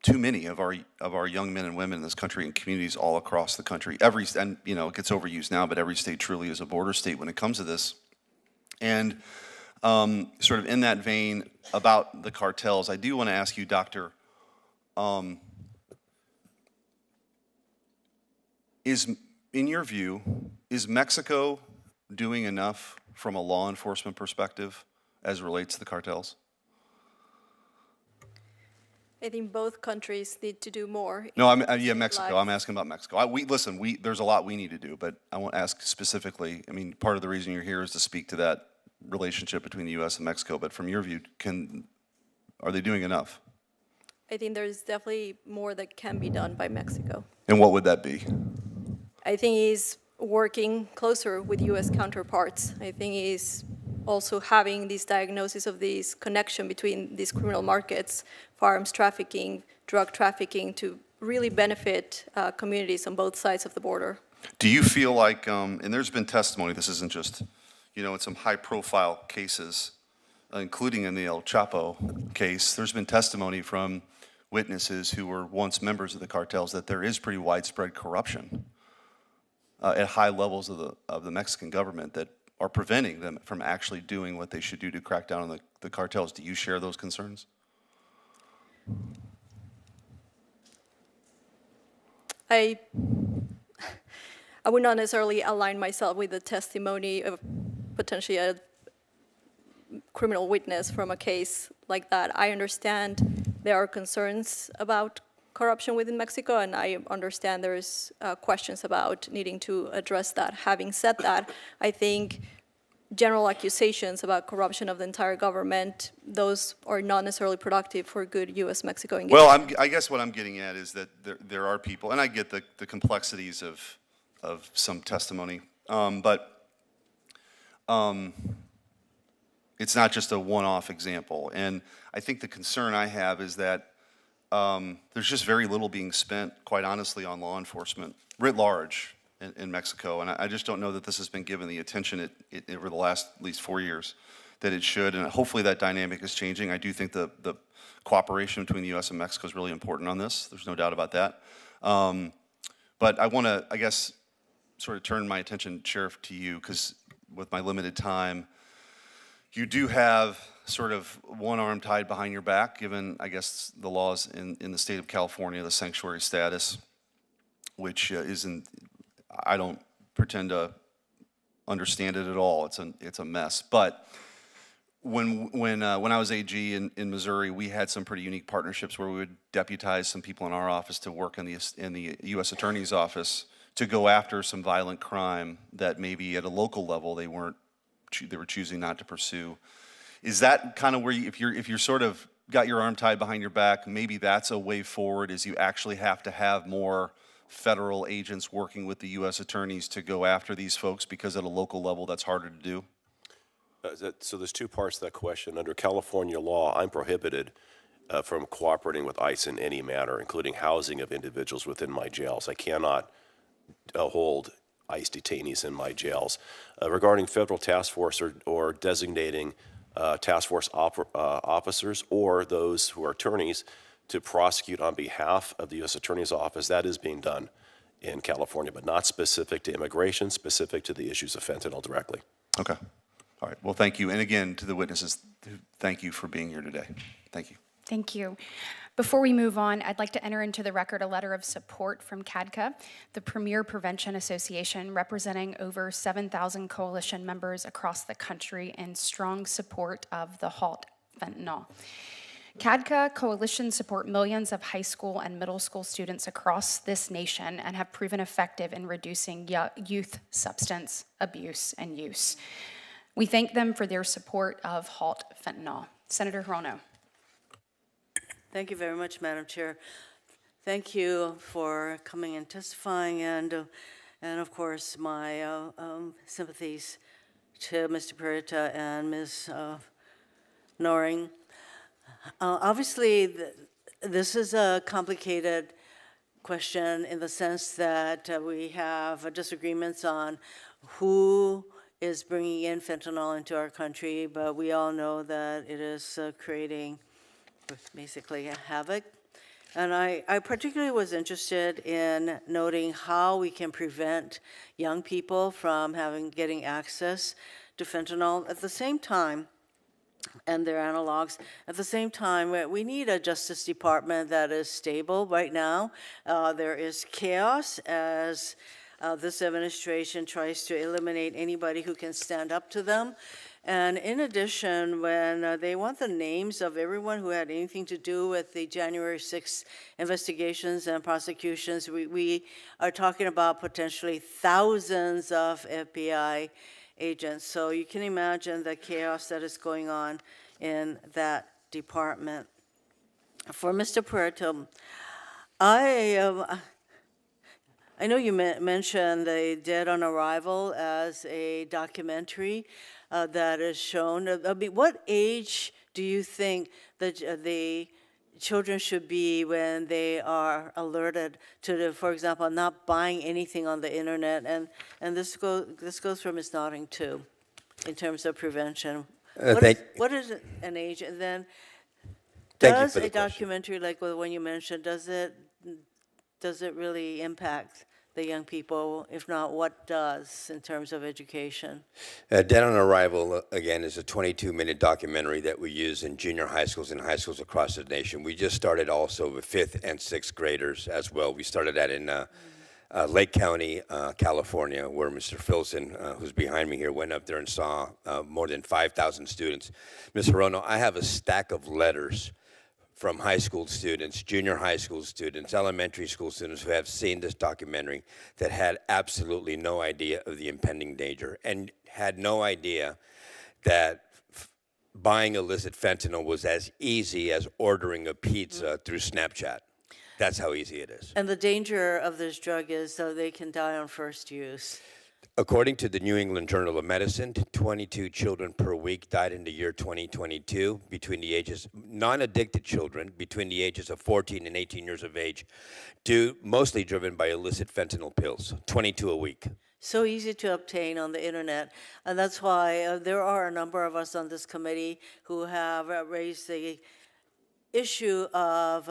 too many of our young men and women in this country and communities all across the country. And you know, it gets overused now, but every state truly is a border state when it comes to this. And sort of in that vein about the cartels, I do want to ask you, Doctor, in your view, is Mexico doing enough from a law enforcement perspective as it relates to the cartels? I think both countries need to do more. No, yeah, Mexico. I'm asking about Mexico. There's a lot we need to do, but I won't ask specifically. I mean, part of the reason you're here is to speak to that relationship between the U.S. and Mexico, but from your view, are they doing enough? I think there's definitely more that can be done by Mexico. And what would that be? I think he's working closer with U.S. counterparts. I think he's also having this diagnosis of this connection between these criminal markets, firearms trafficking, drug trafficking, to really benefit communities on both sides of the border. Do you feel like, and there's been testimony, this isn't just, you know, in some high-profile cases, including in the El Chapo case, there's been testimony from witnesses who were once members of the cartels that there is pretty widespread corruption at high levels of the Mexican government that are preventing them from actually doing what they should do to crack down on the cartels. Do you share those concerns? I would not necessarily align myself with the testimony of potentially a criminal witness from a case like that. I understand there are concerns about corruption within Mexico, and I understand there's questions about needing to address that. Having said that, I think general accusations about corruption of the entire government, those are not necessarily productive for good U.S.-Mexico engagement. Well, I guess what I'm getting at is that there are people, and I get the complexities of some testimony, but it's not just a one-off example. And I think the concern I have is that there's just very little being spent, quite honestly, on law enforcement writ large in Mexico, and I just don't know that this has been given the attention over the last at least 4 years that it should, and hopefully that dynamic is changing. I do think the cooperation between the U.S. and Mexico is really important on this. There's no doubt about that. But I want to, I guess, sort of turn my attention, Sheriff, to you, because with my limited time, you do have sort of one arm tied behind your back, given, I guess, the laws in the state of California, the sanctuary status, which isn't, I don't pretend to understand it at all. It's a mess. But when I was AG in Missouri, we had some pretty unique partnerships where we would deputize some people in our office to work in the U.S. Attorney's office to go after some violent crime that maybe at a local level they were choosing not to pursue. Is that kind of where if you're sort of got your arm tied behind your back, maybe that's a way forward, is you actually have to have more federal agents working with the U.S. attorneys to go after these folks, because at a local level that's harder to do? So there's two parts to that question. Under California law, I'm prohibited from cooperating with ICE in any manner, including housing of individuals within my jails. I cannot hold ICE detainees in my jails. Regarding federal task force or designating task force officers or those who are attorneys to prosecute on behalf of the U.S. Attorney's Office, that is being done in California, but not specific to immigration, specific to the issues of fentanyl directly. Okay. All right. Well, thank you. And again, to the witnesses, thank you for being here today. Thank you. Thank you. Before we move on, I'd like to enter into the record a letter of support from CADCA, the Premier Prevention Association, representing over 7,000 coalition members across the country in strong support of the Halt Fentanyl. CADCA coalitions support millions of high school and middle school students across this nation and have proven effective in reducing youth substance abuse and use. We thank them for their support of Halt Fentanyl. Senator Hirono. Thank you very much, Madam Chair. Thank you for coming and testifying, and of course, my sympathies to Mr. Purita and Ms. Noring. Obviously, this is a complicated question in the sense that we have disagreements on who is bringing in fentanyl into our country, but we all know that it is creating basically a havoc. And I particularly was interested in noting how we can prevent young people from getting access to fentanyl at the same time, and their analogs. At the same time, we need a Justice Department that is stable right now. There is chaos as this administration tries to eliminate anybody who can stand up to them. And in addition, when they want the names of everyone who had anything to do with the January 6th investigations and prosecutions, we are talking about potentially thousands of FBI agents. So you can imagine the chaos that is going on in that department. For Mr. Puerto, I know you mentioned the Dead on Arrival as a documentary that is shown. I mean, what age do you think that the children should be when they are alerted to, for example, not buying anything on the internet? And this goes for Ms. Nodding too, in terms of prevention. What is an age? And then does a documentary like the one you mentioned, does it really impact the young people? If not, what does in terms of education? Dead on Arrival, again, is a 22-minute documentary that we use in junior high schools and high schools across the nation. We just started also with 5th and 6th graders as well. We started that in Lake County, California, where Mr. Filson, who's behind me here, went up there and saw more than 5,000 students. Ms. Hirono, I have a stack of letters from high school students, junior high school students, elementary school students who have seen this documentary that had absolutely no idea of the impending danger and had no idea that buying illicit fentanyl was as easy as ordering a pizza through Snapchat. That's how easy it is. And the danger of this drug is they can die on first use. According to the New England Journal of Medicine, 22 children per week died in the year 2022 between the ages, non-addicted children between the ages of 14 and 18 years of age, mostly driven by illicit fentanyl pills, 22 a week. So easy to obtain on the internet. And that's why there are a number of us on this committee who have raised the issue of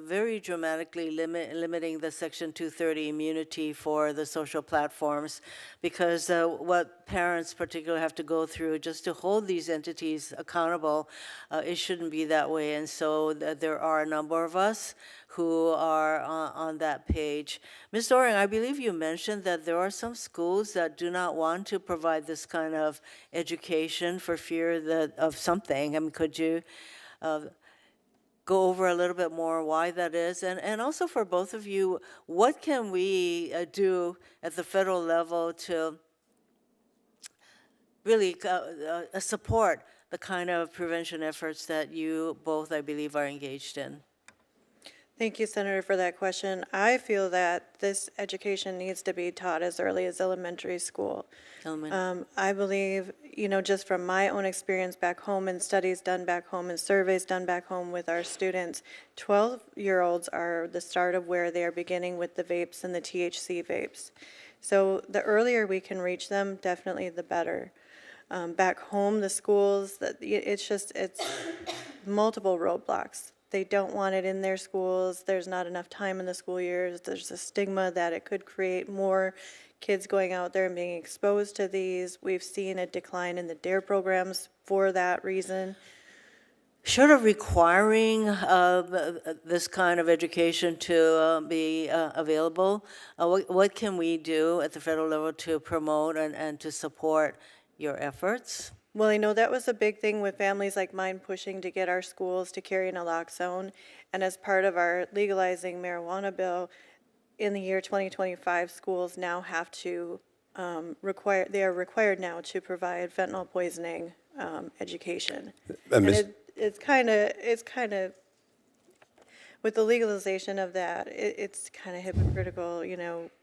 very dramatically limiting the Section 230 immunity for the social platforms, because what parents particularly have to go through just to hold these entities accountable, it shouldn't be that way. And so there are a number of us who are on that page. Ms. Doring, I believe you mentioned that there are some schools that do not want to provide this kind of education for fear of something. I mean, could you go over a little bit more why that is? And also for both of you, what can we do at the federal level to really support the kind of prevention efforts that you both, I believe, are engaged in? Thank you, Senator, for that question. I feel that this education needs to be taught as early as elementary school. I believe just from my own experience back home and studies done back home and surveys done back home with our students, 12-year-olds are the start of where they are beginning with the vapes and the THC vapes. So the earlier we can reach them, definitely the better. Back home, the schools, it's multiple roadblocks. They don't want it in their schools. There's not enough time in the school years. There's a stigma that it could create more kids going out there and being exposed to these. We've seen a decline in the DARE programs for that reason. Short of requiring this kind of education to be available, what can we do at the federal level to promote and to support your efforts? Well, I know that was a big thing with families like mine pushing to get our schools to carry naloxone. And as part of our legalizing marijuana bill, in the year 2025, schools now have to they are required now to provide fentanyl poisoning education. And it's kind of, with the legalization of that, it's kind of hypocritical,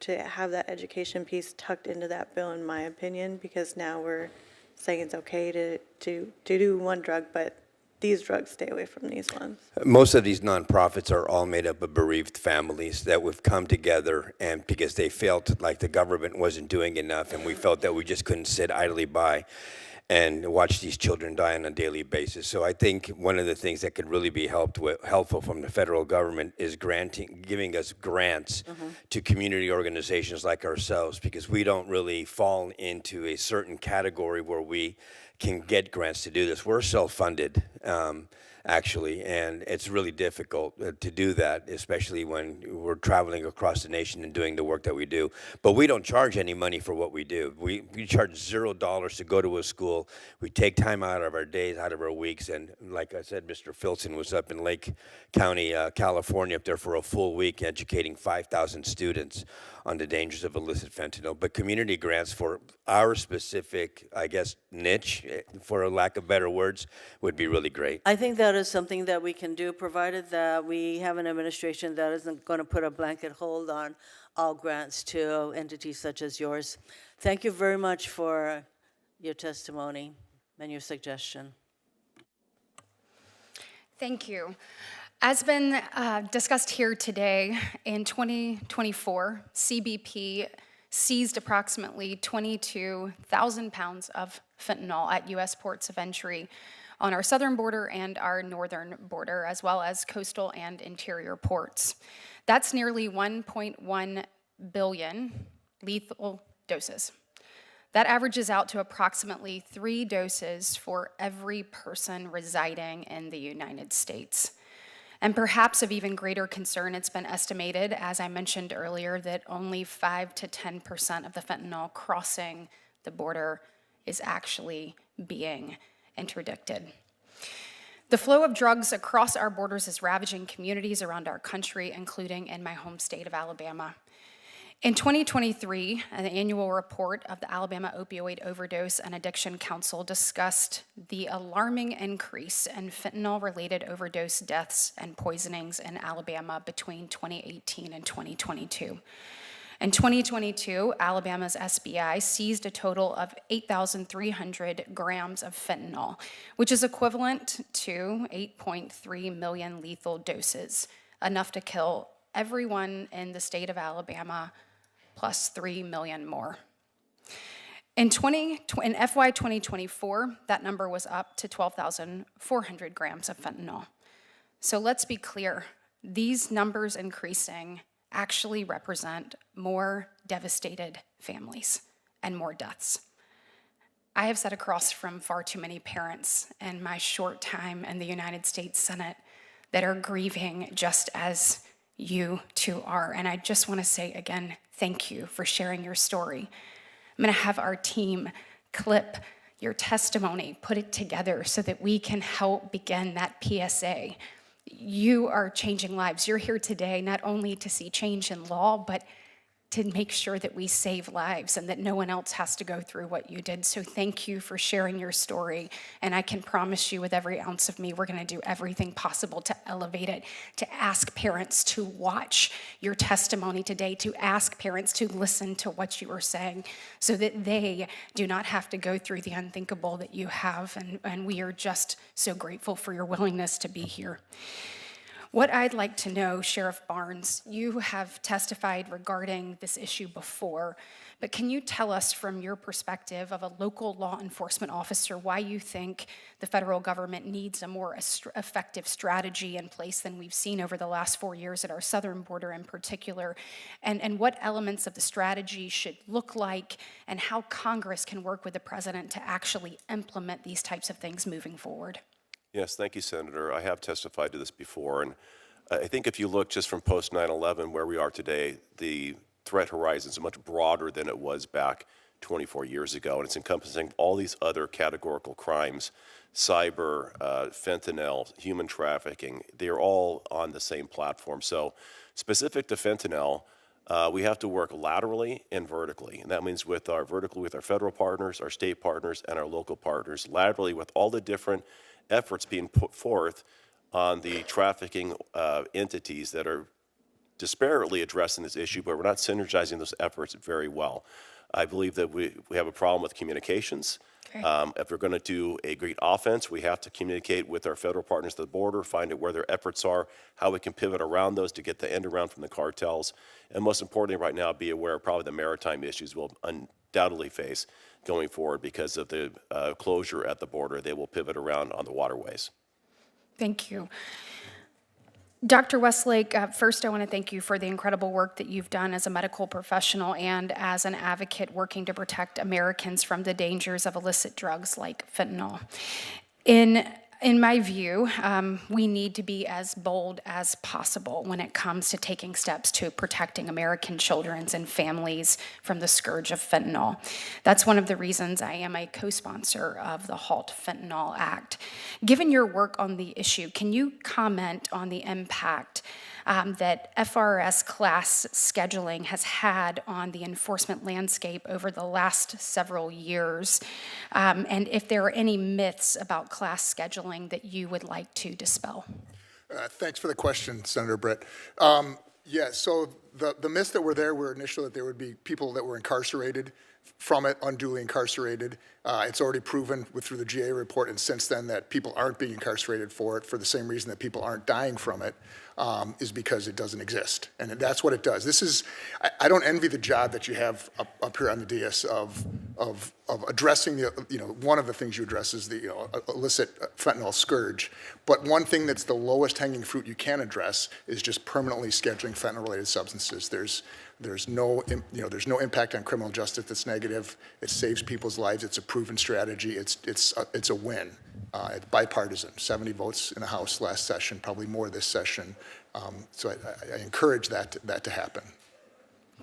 to have that education piece tucked into that bill, in my opinion, because now we're saying it's okay to do one drug, but these drugs, stay away from these ones. Most of these nonprofits are all made up of bereaved families that would come together, and because they felt like the government wasn't doing enough, and we felt that we just couldn't sit idly by and watch these children die on a daily basis. So I think one of the things that could really be helpful from the federal government is giving us grants to community organizations like ourselves, because we don't really fall into a certain category where we can get grants to do this. We're self-funded, actually, and it's really difficult to do that, especially when we're traveling across the nation and doing the work that we do. But we don't charge any money for what we do. We charge $0 to go to a school. We take time out of our days, out of our weeks, and like I said, Mr. Filson was up in Lake County, California, up there for a full week educating 5,000 students on the dangers of illicit fentanyl. But community grants for our specific, I guess, niche, for a lack of better words, would be really great. I think that is something that we can do, provided that we have an administration that isn't going to put a blanket hold on all grants to entities such as yours. Thank you very much for your testimony and your suggestion. Thank you. As been discussed here today, in 2024, CBP seized approximately 22,000 pounds of fentanyl at U.S. ports of entry on our southern border and our northern border, as well as coastal and interior ports. That's nearly 1.1 billion lethal doses. That averages out to approximately 3 doses for every person residing in the United States. And perhaps of even greater concern, it's been estimated, as I mentioned earlier, that only 5 to 10% of the fentanyl crossing the border is actually being interdicted. The flow of drugs across our borders is ravaging communities around our country, including in my home state of Alabama. In 2023, an annual report of the Alabama Opioid Overdose and Addiction Council discussed the alarming increase in fentanyl-related overdose deaths and poisonings in Alabama between 2018 and 2022. In 2022, Alabama's SBI seized a total of 8,300 grams of fentanyl, which is equivalent to 8.3 million lethal doses, enough to kill everyone in the state of Alabama, plus 3 million more. In FY 2024, that number was up to 12,400 grams of fentanyl. So let's be clear, these numbers increasing actually represent more devastated families and more deaths. I have sat across from far too many parents in my short time in the United States Senate that are grieving just as you two are. And I just want to say again, thank you for sharing your story. I'm going to have our team clip your testimony, put it together so that we can help begin that PSA. You are changing lives. You're here today not only to see change in law, but to make sure that we save lives and that no one else has to go through what you did. So thank you for sharing your story. And I can promise you with every ounce of me, we're going to do everything possible to elevate it, to ask parents to watch your testimony today, to ask parents to listen to what you are saying so that they do not have to go through the unthinkable that you have. And we are just so grateful for your willingness to be here. What I'd like to know, Sheriff Barnes, you have testified regarding this issue before, but can you tell us from your perspective of a local law enforcement officer why you think the federal government needs a more effective strategy in place than we've seen over the last 4 years at our southern border in particular, and what elements of the strategy should look like, and how Congress can work with the president to actually implement these types of things moving forward? Yes, thank you, Senator. I have testified to this before, and I think if you look just from post 9/11 where we are today, the threat horizon is much broader than it was back 24 years ago, and it's encompassing all these other categorical crimes, cyber, fentanyl, human trafficking. They're all on the same platform. So specific to fentanyl, we have to work laterally and vertically, and that means vertically with our federal partners, our state partners, and our local partners, laterally with all the different efforts being put forth on the trafficking entities that are disparately addressing this issue, but we're not synergizing those efforts very well. I believe that we have a problem with communications. Okay. If we're going to do a great offense, we have to communicate with our federal partners at the border, find out where their efforts are, how we can pivot around those to get the end around from the cartels, and most importantly right now, be aware of probably the maritime issues we'll undoubtedly face going forward because of the closure at the border. They will pivot around on the waterways. Thank you. Dr. Westlake, first I want to thank you for the incredible work that you've done as a medical professional and as an advocate working to protect Americans from the dangers of illicit drugs like fentanyl. In my view, we need to be as bold as possible when it comes to taking steps to protecting American children and families from the scourge of fentanyl. That's one of the reasons I am a co-sponsor of the Halt Fentanyl Act. Given your work on the issue, can you comment on the impact that FRS class scheduling has had on the enforcement landscape over the last several years, and if there are any myths about class scheduling that you would like to dispel? Thanks for the question, Senator Britt. Yeah, so the myths that were there were initially that there would be people that were incarcerated from it, unduly incarcerated. It's already proven through the GA report and since then that people aren't being incarcerated for it for the same reason that people aren't dying from it, is because it doesn't exist. And that's what it does. This is, I don't envy the job that you have up here on the dais of addressing the, one of the things you address is the illicit fentanyl scourge. But one thing that's the lowest hanging fruit you can address is just permanently scheduling fentanyl-related substances. There's no impact on criminal justice that's negative. It saves people's lives. It's a proven strategy. It's a win. It's bipartisan. 70 votes in the House last session, probably more this session. So I encourage that to happen.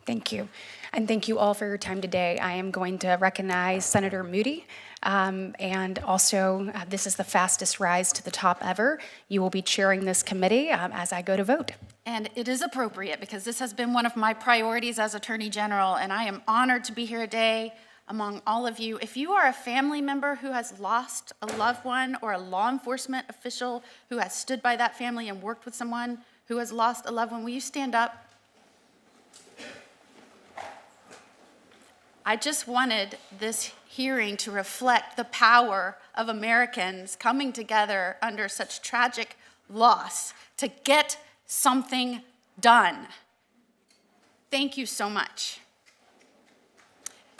Thank you. And thank you all for your time today. I am going to recognize Senator Moody. And also, this is the fastest rise to the top ever. You will be chairing this committee as I go to vote. And it is appropriate because this has been one of my priorities as Attorney General, and I am honored to be here today among all of you. If you are a family member who has lost a loved one or a law enforcement official who has stood by that family and worked with someone who has lost a loved one, will you stand up? I just wanted this hearing to reflect the power of Americans coming together under such tragic loss to get something done. Thank you so much.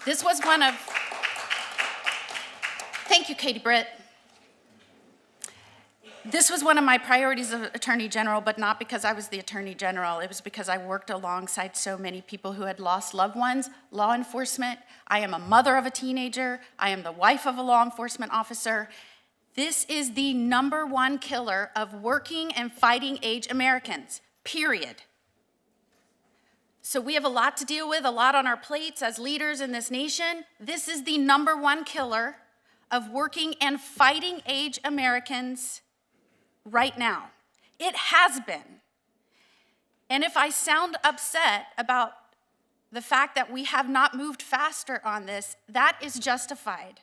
This was one of, thank you, Katie Britt. This was one of my priorities as Attorney General, but not because I was the Attorney General. It was because I worked alongside so many people who had lost loved ones, law enforcement. I am a mother of a teenager. I am the wife of a law enforcement officer. This is the #1 killer of working and fighting age Americans, period. So we have a lot to deal with, a lot on our plates as leaders in this nation. This is the #1 killer of working and fighting age Americans right now. It has been. And if I sound upset about the fact that we have not moved faster on this, that is justified.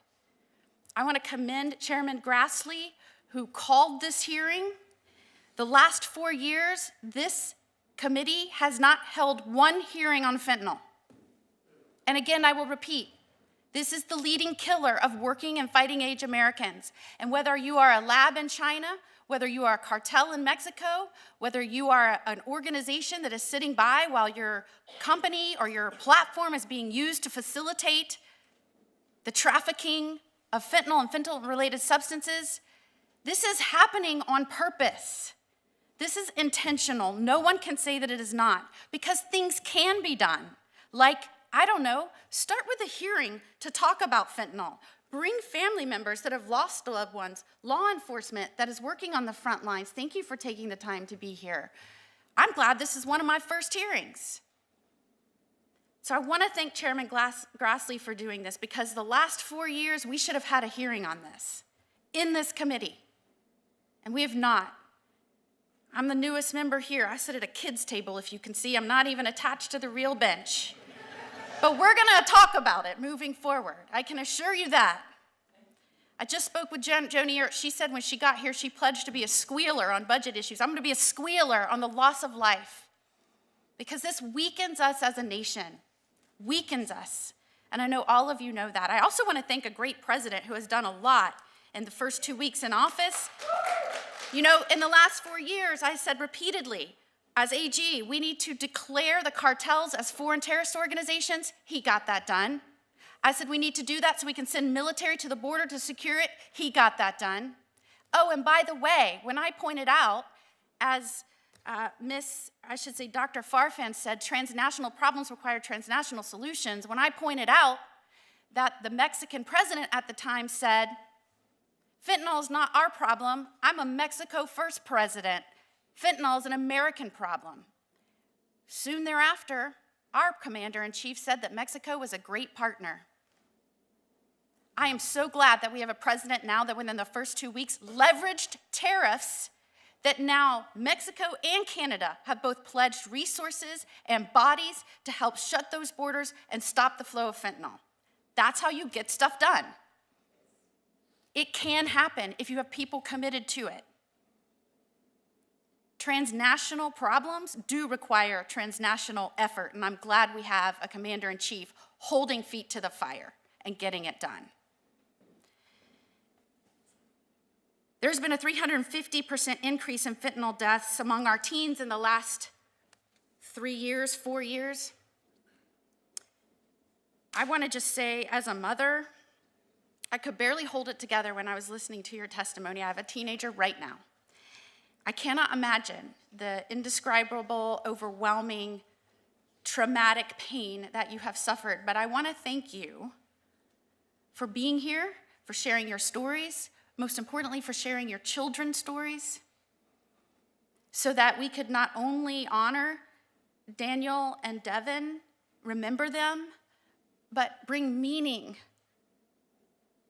I want to commend Chairman Grassley, who called this hearing. The last 4 years, this committee has not held one hearing on fentanyl. And again, I will repeat, this is the leading killer of working and fighting age Americans. And whether you are a lab in China, whether you are a cartel in Mexico, whether you are an organization that is sitting by while your company or your platform is being used to facilitate the trafficking of fentanyl and fentanyl-related substances, this is happening on purpose. This is intentional. No one can say that it is not, because things can be done. Like, I don't know, start with a hearing to talk about fentanyl. Bring family members that have lost loved ones, law enforcement that is working on the front lines. Thank you for taking the time to be here. I'm glad this is one of my first hearings. So I want to thank Chairman Grassley for doing this, because the last 4 years we should have had a hearing on this in this committee, and we have not. I'm the newest member here. I sit at a kid's table, if you can see. I'm not even attached to the real bench. But we're going to talk about it moving forward. I can assure you that. I just spoke with Joni. She said when she got here, she pledged to be a squealer on budget issues. I'm going to be a squealer on the loss of life, because this weakens us as a nation, weakens us. And I know all of you know that. I also want to thank a great president who has done a lot in the first 2 weeks in office. You know, in the last 4 years, I said repeatedly, as AG, we need to declare the cartels as foreign terrorist organizations. He got that done. I said we need to do that so we can send military to the border to secure it. He got that done. Oh, and by the way, when I pointed out, as Dr. Farfan said, transnational problems require transnational solutions. When I pointed out that the Mexican president at the time said, fentanyl is not our problem. I'm a Mexico first president. Fentanyl is an American problem. Soon thereafter, our commander-in-chief said that Mexico was a great partner. I am so glad that we have a president now that within the first 2 weeks leveraged tariffs, that now Mexico and Canada have both pledged resources and bodies to help shut those borders and stop the flow of fentanyl. That's how you get stuff done. It can happen if you have people committed to it. Transnational problems do require transnational effort, and I'm glad we have a commander-in-chief holding feet to the fire and getting it done. There's been a 350% increase in fentanyl deaths among our teens in the last 3 years, 4 years. I want to just say, as a mother, I could barely hold it together when I was listening to your testimony. I have a teenager right now. I cannot imagine the indescribable, overwhelming, traumatic pain that you have suffered, but I want to thank you for being here, for sharing your stories, most importantly, for sharing your children's stories, so that we could not only honor Daniel and Devin, remember them, but bring meaning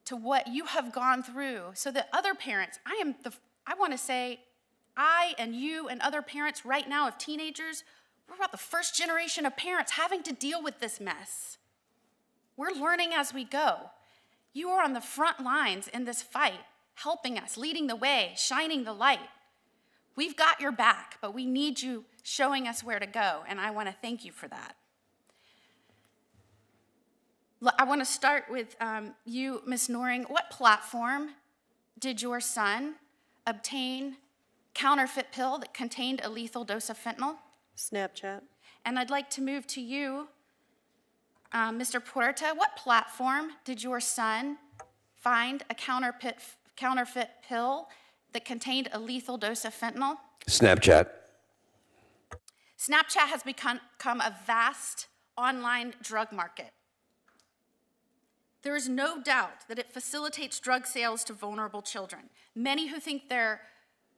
to what you have gone through, so that other parents, I want to say, I and you and other parents right now of teenagers, we're about the first generation of parents having to deal with this mess. We're learning as we go. You are on the front lines in this fight, helping us, leading the way, shining the light. We've got your back, but we need you showing us where to go, and I want to thank you for that. I want to start with you, Ms. Noring. What platform did your son obtain counterfeit pill that contained a lethal dose of fentanyl? Snapchat. And I'd like to move to you, Mr. Puerta. What platform did your son find a counterfeit pill that contained a lethal dose of fentanyl? Snapchat. Snapchat has become a vast online drug market. There is no doubt that it facilitates drug sales to vulnerable children. Many who think they're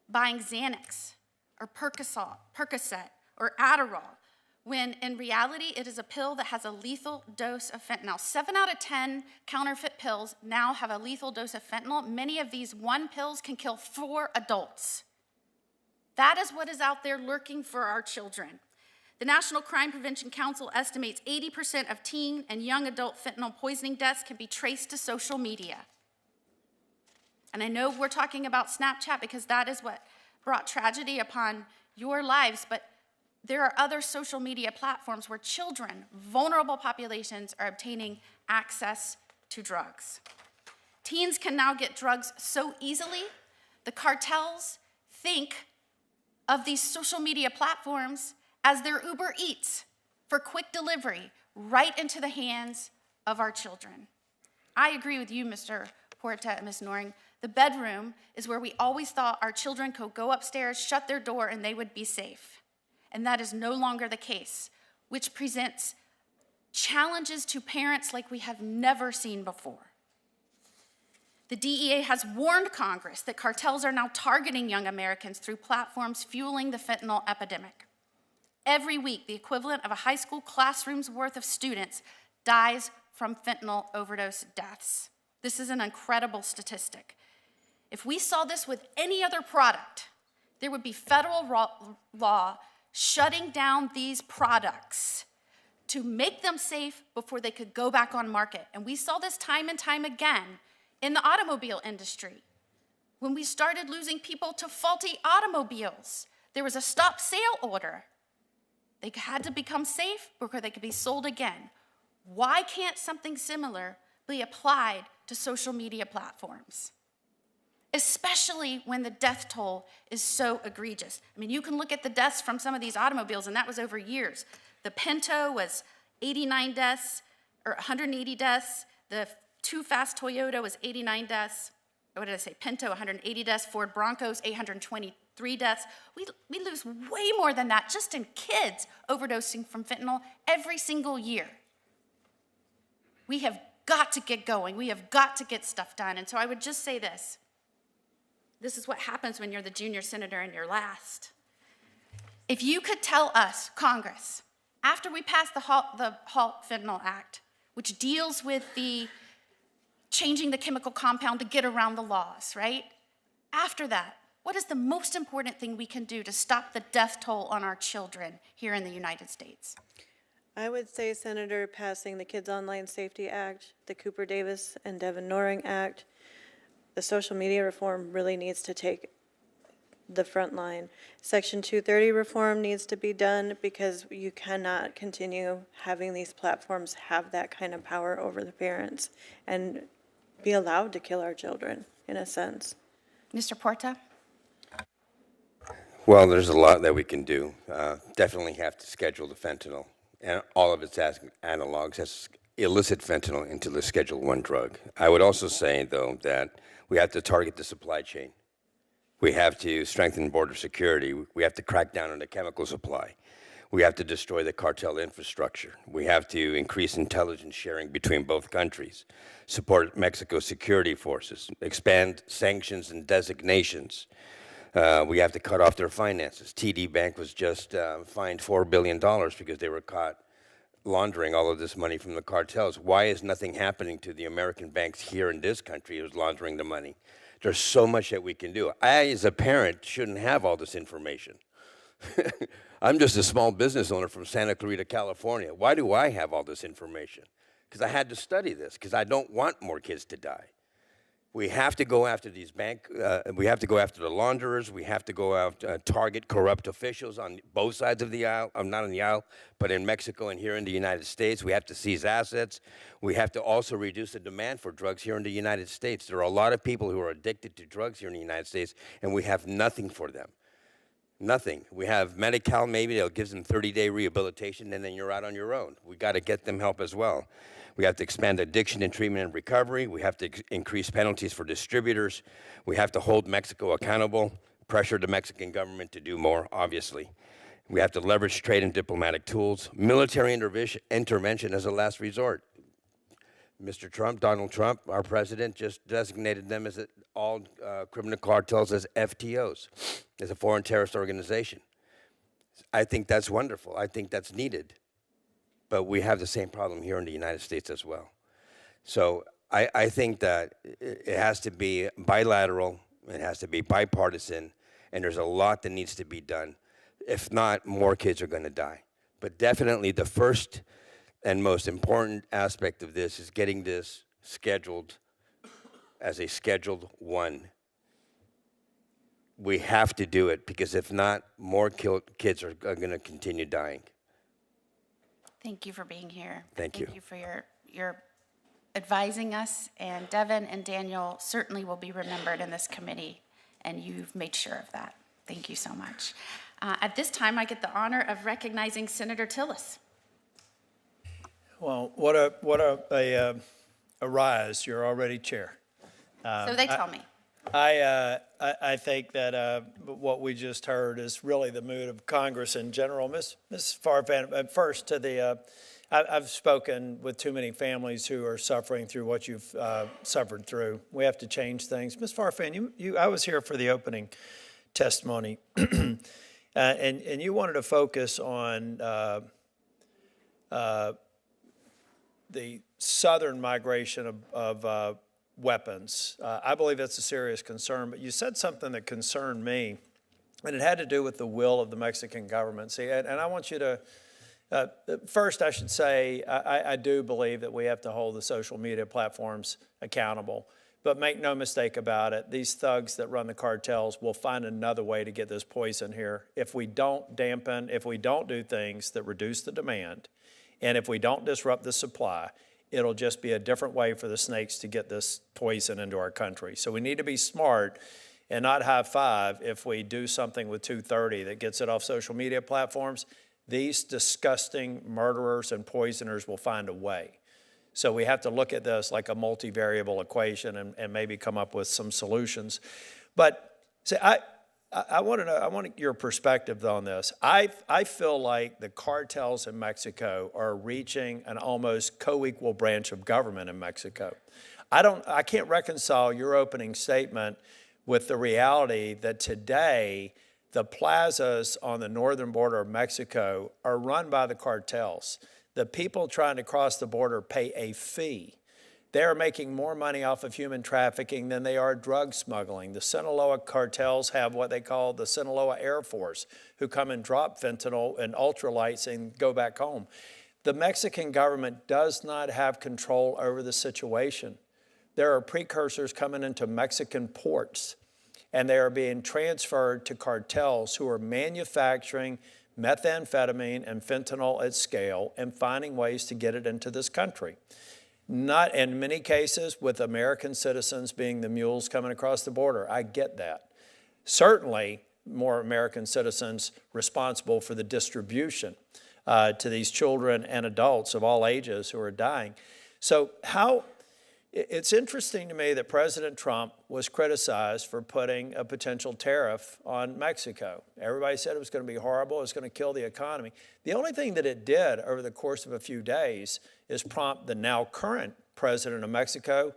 buying Xanax or Percocet or Adderall, when in reality it is a pill that has a lethal dose of fentanyl. 7 out of 10 counterfeit pills now have a lethal dose of fentanyl. Many of these one pills can kill 4 adults. That is what is out there lurking for our children. The National Crime Prevention Council estimates 80% of teen and young adult fentanyl poisoning deaths can be traced to social media. And I know we're talking about Snapchat because that is what brought tragedy upon your lives, but there are other social media platforms where children, vulnerable populations, are obtaining access to drugs. Teens can now get drugs so easily. The cartels think of these social media platforms as their Uber Eats for quick delivery right into the hands of our children. I agree with you, Mr. Puerta and Ms. Noring. The bedroom is where we always thought our children could go upstairs, shut their door, and they would be safe. And that is no longer the case, which presents challenges to parents like we have never seen before. The DEA has warned Congress that cartels are now targeting young Americans through platforms fueling the fentanyl epidemic. Every week, the equivalent of a high school classroom's worth of students dies from fentanyl overdose deaths. This is an incredible statistic. If we saw this with any other product, there would be federal law shutting down these products to make them safe before they could go back on market. And we saw this time and time again in the automobile industry. When we started losing people to faulty automobiles, there was a stop sale order. They had to become safe before they could be sold again. Why can't something similar be applied to social media platforms? Especially when the death toll is so egregious. I mean, you can look at the deaths from some of these automobiles, and that was over years. The Pinto was 89 deaths, or 180 deaths. The too fast Toyota was 89 deaths. What did I say? Pinto, 180 deaths. Ford Broncos, 823 deaths. We lose way more than that just in kids overdosing from fentanyl every single year. We have got to get going. We have got to get stuff done. And so I would just say this. This is what happens when you're the junior senator and you're last. If you could tell us, Congress, after we pass the Halt Fentanyl Act, which deals with the changing the chemical compound to get around the laws, right? After that, what is the most important thing we can do to stop the death toll on our children here in the United States? I would say, Senator, passing the Kids Online Safety Act, the Cooper Davis and Devin Noring Act, the social media reform really needs to take the front line. Section 230 reform needs to be done because you cannot continue having these platforms have that kind of power over the parents and be allowed to kill our children, in a sense. Mr. Puerta? Well, there's a lot that we can do. Definitely have to schedule the fentanyl and all of its analogs as illicit fentanyl into the Schedule I drug. I would also say, though, that we have to target the supply chain. We have to strengthen border security. We have to crack down on the chemical supply. We have to destroy the cartel infrastructure. We have to increase intelligence sharing between both countries, support Mexico's security forces, expand sanctions and designations. We have to cut off their finances. TD Bank was just fined $4 billion because they were caught laundering all of this money from the cartels. Why is nothing happening to the American banks here in this country who's laundering the money? There's so much that we can do. I, as a parent, shouldn't have all this information. I'm just a small business owner from Santa Clarita, California. Why do I have all this information? Because I had to study this, because I don't want more kids to die. We have to go after these we have to go after the launderers. We have to go after, target corrupt officials on both sides of the aisle, not on the aisle, but in Mexico and here in the United States. We have to seize assets. We have to also reduce the demand for drugs here in the United States. There are a lot of people who are addicted to drugs here in the United States, and we have nothing for them. Nothing. We have Medi-Cal, maybe they'll give them 30-day rehabilitation, and then you're out on your own. We got to get them help as well. We have to expand addiction and treatment and recovery. We have to increase penalties for distributors. We have to hold Mexico accountable, pressure the Mexican government to do more, obviously. We have to leverage trade and diplomatic tools. Military intervention as a last resort. Mr. Trump, Donald Trump, our president, just designated them as all criminal cartels as FTOs, as a foreign terrorist organization. I think that's wonderful. I think that's needed. But we have the same problem here in the United States as well. So I think that it has to be bilateral, it has to be bipartisan, and there's a lot that needs to be done. If not, more kids are going to die. But definitely the first and most important aspect of this is getting this scheduled as a Scheduled 1. We have to do it, because if not, more kids are going to continue dying. Thank you for being here. Thank you. Thank you for your advising us, and Devin and Daniel certainly will be remembered in this committee, and you've made sure of that. Thank you so much. At this time, I get the honor of recognizing Senator Tillis. Well, what a rise. You're already chair. So they tell me. I think that what we just heard is really the mood of Congress in general. Ms. Farfan, first to the, I've spoken with too many families who are suffering through what you've suffered through. We have to change things. Ms. Farfan, I was here for the opening testimony, and you wanted to focus on the southern migration of weapons. I believe that's a serious concern, but you said something that concerned me, and it had to do with the will of the Mexican government. See, and I want you to, first I should say, I do believe that we have to hold the social media platforms accountable, but make no mistake about it, these thugs that run the cartels will find another way to get this poison here. If we don't dampen, if we don't do things that reduce the demand, and if we don't disrupt the supply, it'll just be a different way for the snakes to get this poison into our country. So we need to be smart and not high five if we do something with 230 that gets it off social media platforms. These disgusting murderers and poisoners will find a way. So we have to look at this like a multivariable equation and maybe come up with some solutions. But see, I want to know, I want your perspective on this. I feel like the cartels in Mexico are reaching an almost co-equal branch of government in Mexico. I can't reconcile your opening statement with the reality that today the plazas on the northern border of Mexico are run by the cartels. The people trying to cross the border pay a fee. They're making more money off of human trafficking than they are drug smuggling. The Sinaloa cartels have what they call the Sinaloa Air Force, who come and drop fentanyl and ultralights and go back home. The Mexican government does not have control over the situation. There are precursors coming into Mexican ports, and they are being transferred to cartels who are manufacturing methamphetamine and fentanyl at scale and finding ways to get it into this country. Not in many cases with American citizens being the mules coming across the border. I get that. Certainly more American citizens responsible for the distribution to these children and adults of all ages who are dying. So it's interesting to me that President Trump was criticized for putting a potential tariff on Mexico. Everybody said it was going to be horrible, it was going to kill the economy. The only thing that it did over the course of a few days is prompt the now current president of Mexico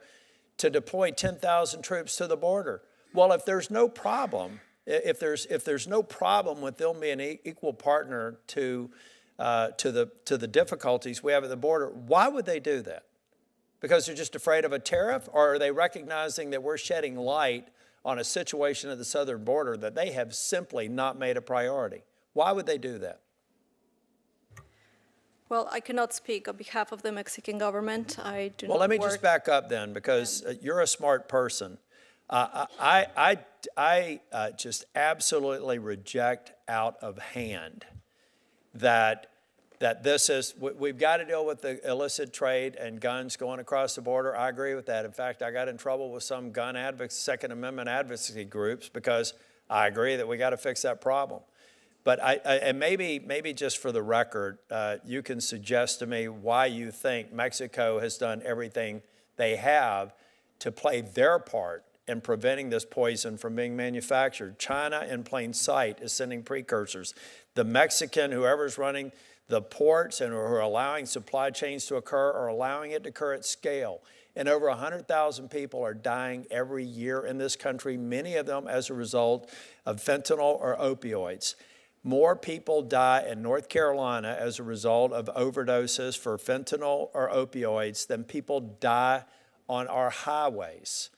to deploy 10,000 troops to the border. Well, if there's no problem, if there's no problem with them being an equal partner to the difficulties we have at the border, why would they do that? Because they're just afraid of a tariff, or are they recognizing that we're shedding light on a situation at the southern border that they have simply not made a priority? Why would they do that? Well, I cannot speak on behalf of the Mexican government. I do not Well, let me work. just back up then, because you're a smart person. I just absolutely reject out of hand that this is, we've got to deal with the illicit trade and guns going across the border. I agree with that. In fact, I got in trouble with some gun advocates, Second Amendment advocacy groups, because I agree that we got to fix that problem. But and maybe just for the record, you can suggest to me why you think Mexico has done everything they have to play their part in preventing this poison from being manufactured. China, in plain sight, is sending precursors. The Mexican, whoever's running the ports and who are allowing supply chains to occur, are allowing it to occur at scale. And over 100,000 people are dying every year in this country, many of them as a result of fentanyl or opioids. More people die in North Carolina as a result of overdoses for fentanyl or opioids than people die on our highways.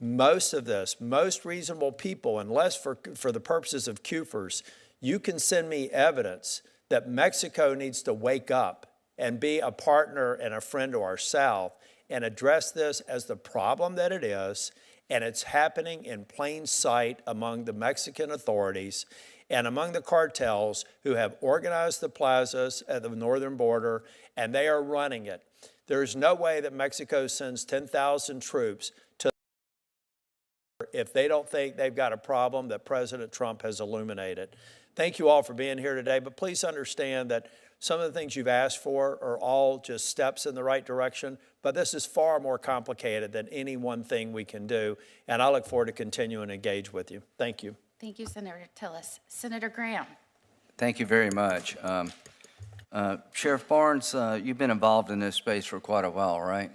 Most of this, most reasonable people, unless for the purposes of CUFERS, you can send me evidence that Mexico needs to wake up and be a partner and a friend to our South and address this as the problem that it is, and it's happening in plain sight among the Mexican authorities and among the cartels who have organized the plazas at the northern border, and they are running it. There is no way that Mexico sends 10,000 troops to if they don't think they've got a problem that President Trump has illuminated. Thank you all for being here today, but please understand that some of the things you've asked for are all just steps in the right direction, but this is far more complicated than any one thing we can do, and I look forward to continuing to engage with you. Thank you. Thank you, Senator Tillis. Senator Graham. Thank you very much. Sheriff Barnes, you've been involved in this space for quite a while, right?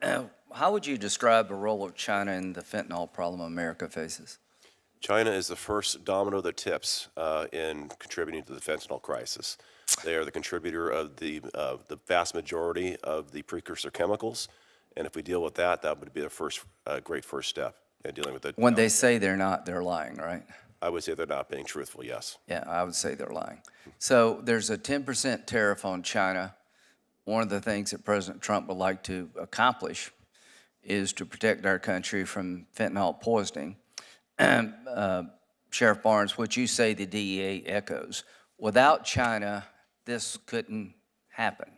How would you describe the role of China in the fentanyl problem America faces? China is the first domino that tips in contributing to the fentanyl crisis. They are the contributor of the vast majority of the precursor chemicals, and if we deal with that, that would be the first great first step in dealing with it. When they say they're not, they're lying, right? I would say they're not being truthful, yes. Yeah, I would say they're lying. So there's a 10% tariff on China. One of the things that President Trump would like to accomplish is to protect our country from fentanyl poisoning. Sheriff Barnes, what you say the DEA echoes. Without China, this couldn't happen.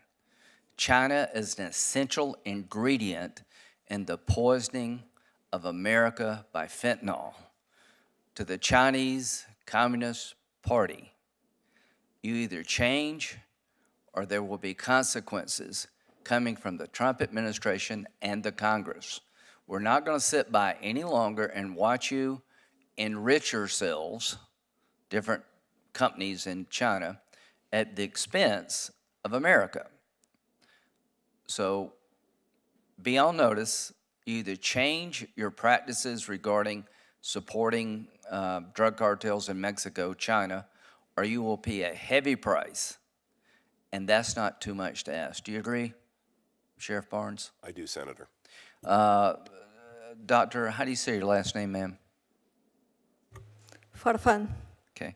China is an essential ingredient in the poisoning of America by fentanyl. To the Chinese Communist Party, you either change or there will be consequences coming from the Trump administration and the Congress. We're not going to sit by any longer and watch you enrich yourselves, different companies in China, at the expense of America. So be on notice. You either change your practices regarding supporting drug cartels in Mexico, China, or you will pay a heavy price. And that's not too much to ask. Do you agree, Sheriff Barnes? I do, Senator. Doctor, how do you say your last name, ma'am? Farfan. Okay.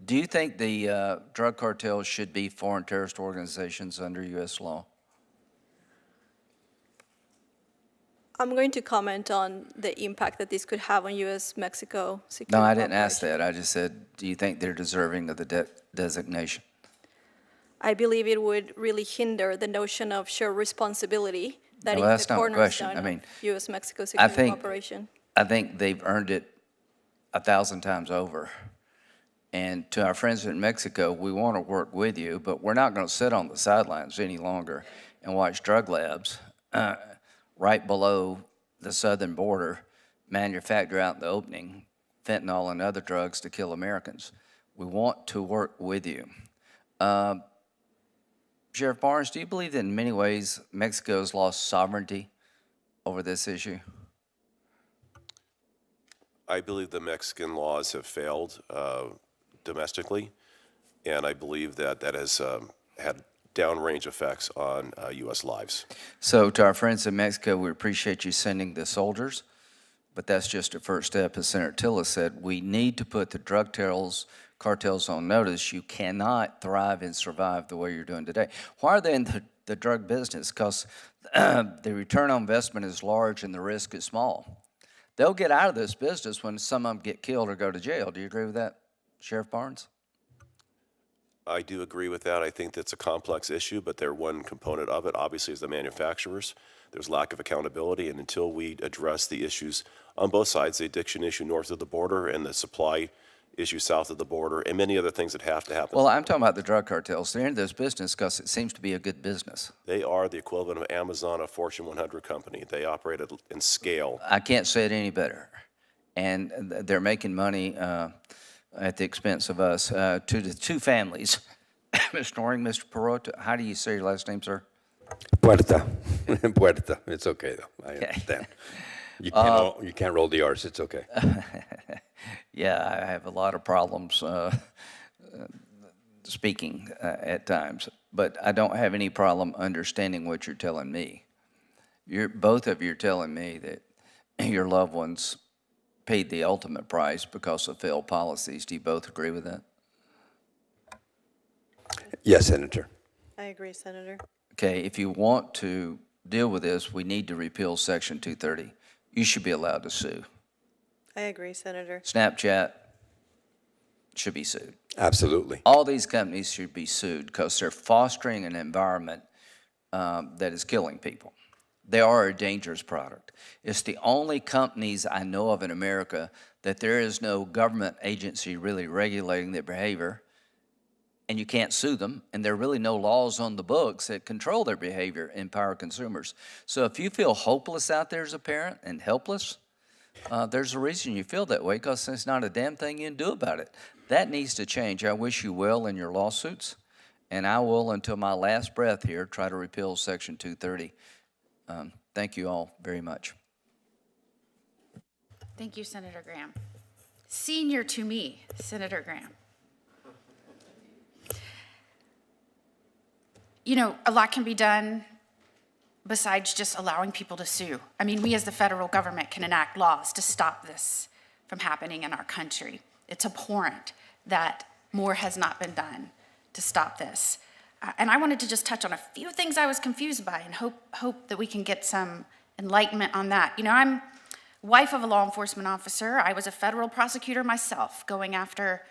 Do you think the drug cartels should be foreign terrorist organizations under U.S. law? I'm going to comment on the impact that this could have on U.S.-Mexico security. No, I didn't ask that. I just said, do you think they're deserving of the designation? I believe it would really hinder the notion of shared responsibility that No, is that's the not the question. cornerstone I mean, of U.S.-Mexico security cooperation. I think they've earned it 1,000 times over. And to our friends in Mexico, we want to work with you, but we're not going to sit on the sidelines any longer and watch drug labs right below the southern border manufacture out in the opening fentanyl and other drugs to kill Americans. We want to work with you. Sheriff Barnes, do you believe that in many ways Mexico has lost sovereignty over this issue? I believe the Mexican laws have failed domestically, and I believe that that has had downrange effects on U.S. lives. So to our friends in Mexico, we appreciate you sending the soldiers, but that's just a first step. As Senator Tillis said, we need to put the drug cartels on notice. You cannot thrive and survive the way you're doing today. Why are they in the drug business? Because the return on investment is large and the risk is small. They'll get out of this business when some of them get killed or go to jail. Do you agree with that, Sheriff Barnes? I do agree with that. I think that's a complex issue, but they're one component of it. Obviously, as the manufacturers, there's lack of accountability, and until we address the issues on both sides, the addiction issue north of the border and the supply issue south of the border, and many other things that have to happen. Well, I'm talking about the drug cartels. They're in this business because it seems to be a good business. They are the equivalent of Amazon, a Fortune 100 company. They operate in scale. I can't say it any better. And they're making money at the expense of us. To the two families, Mr. Noring, Mr. Perota, how do you say your last name, sir? Puerta. Puerta. It's okay, though. I understand. You can't roll the R's. It's okay. Yeah, I have a lot of problems speaking at times, but I don't have any problem understanding what you're telling me. Both of you are telling me that your loved ones paid the ultimate price because of failed policies. Do you both agree with that? Yes, Senator. I agree, Senator. Okay, if you want to deal with this, we need to repeal Section 230. You should be allowed to sue. I agree, Senator. Snapchat should be sued. Absolutely. All these companies should be sued because they're fostering an environment that is killing people. They are a dangerous product. It's the only companies I know of in America that there is no government agency really regulating their behavior, and you can't sue them, and there are really no laws on the books that control their behavior and empower consumers. So if you feel hopeless out there as a parent and helpless, there's a reason you feel that way, because there's not a damn thing you can do about it. That needs to change. I wish you well in your lawsuits, and I will, until my last breath here, try to repeal Section 230. Thank you all very much. Thank you, Senator Graham. Senior to me, Senator Graham. You know, a lot can be done besides just allowing people to sue. I mean, we as the federal government can enact laws to stop this from happening in our country. It's abhorrent that more has not been done to stop this. And I wanted to just touch on a few things I was confused by and hope that we can get some enlightenment on that. You know, I'm wife of a law enforcement officer. I was a federal prosecutor myself, going after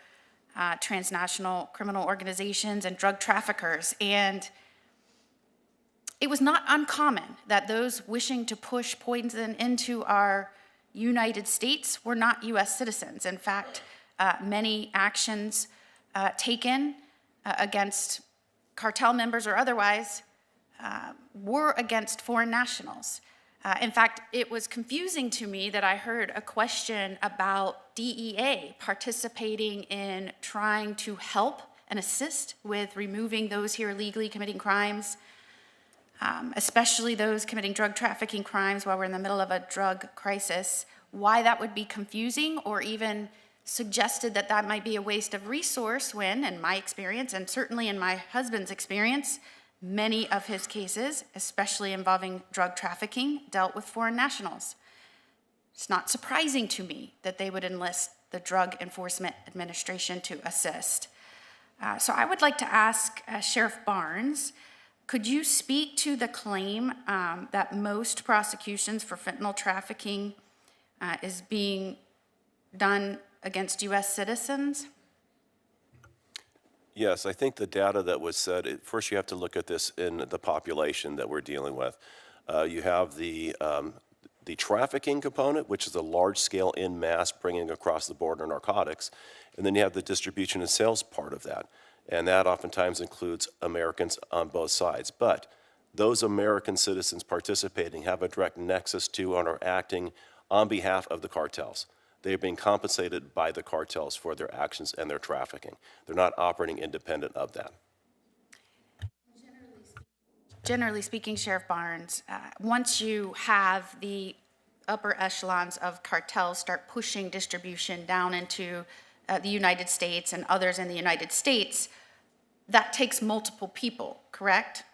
transnational criminal organizations and drug traffickers. And it was not uncommon that those wishing to push poison into our United States were not U.S. citizens. In fact, many actions taken against cartel members or otherwise were against foreign nationals. In fact, it was confusing to me that I heard a question about DEA participating in trying to help and assist with removing those here illegally committing crimes, especially those committing drug trafficking crimes while we're in the middle of a drug crisis. Why that would be confusing, or even suggested that that might be a waste of resource when, in my experience, and certainly in my husband's experience, many of his cases, especially involving drug trafficking, dealt with foreign nationals. It's not surprising to me that they would enlist the Drug Enforcement Administration to assist. So I would like to ask Sheriff Barnes, could you speak to the claim that most prosecutions for fentanyl trafficking is being done against U.S. citizens? Yes, I think the data that was said, first you have to look at this in the population that we're dealing with. You have the trafficking component, which is a large scale in mass bringing across the border narcotics, and then you have the distribution and sales part of that. And that oftentimes includes Americans on both sides. But those American citizens participating have a direct nexus to and are acting on behalf of the cartels. They are being compensated by the cartels for their actions and their trafficking. They're not operating independent of that. Generally speaking, Sheriff Barnes, once you have the upper echelons of cartels start pushing distribution down into the United States and others in the United States, that takes multiple people, correct?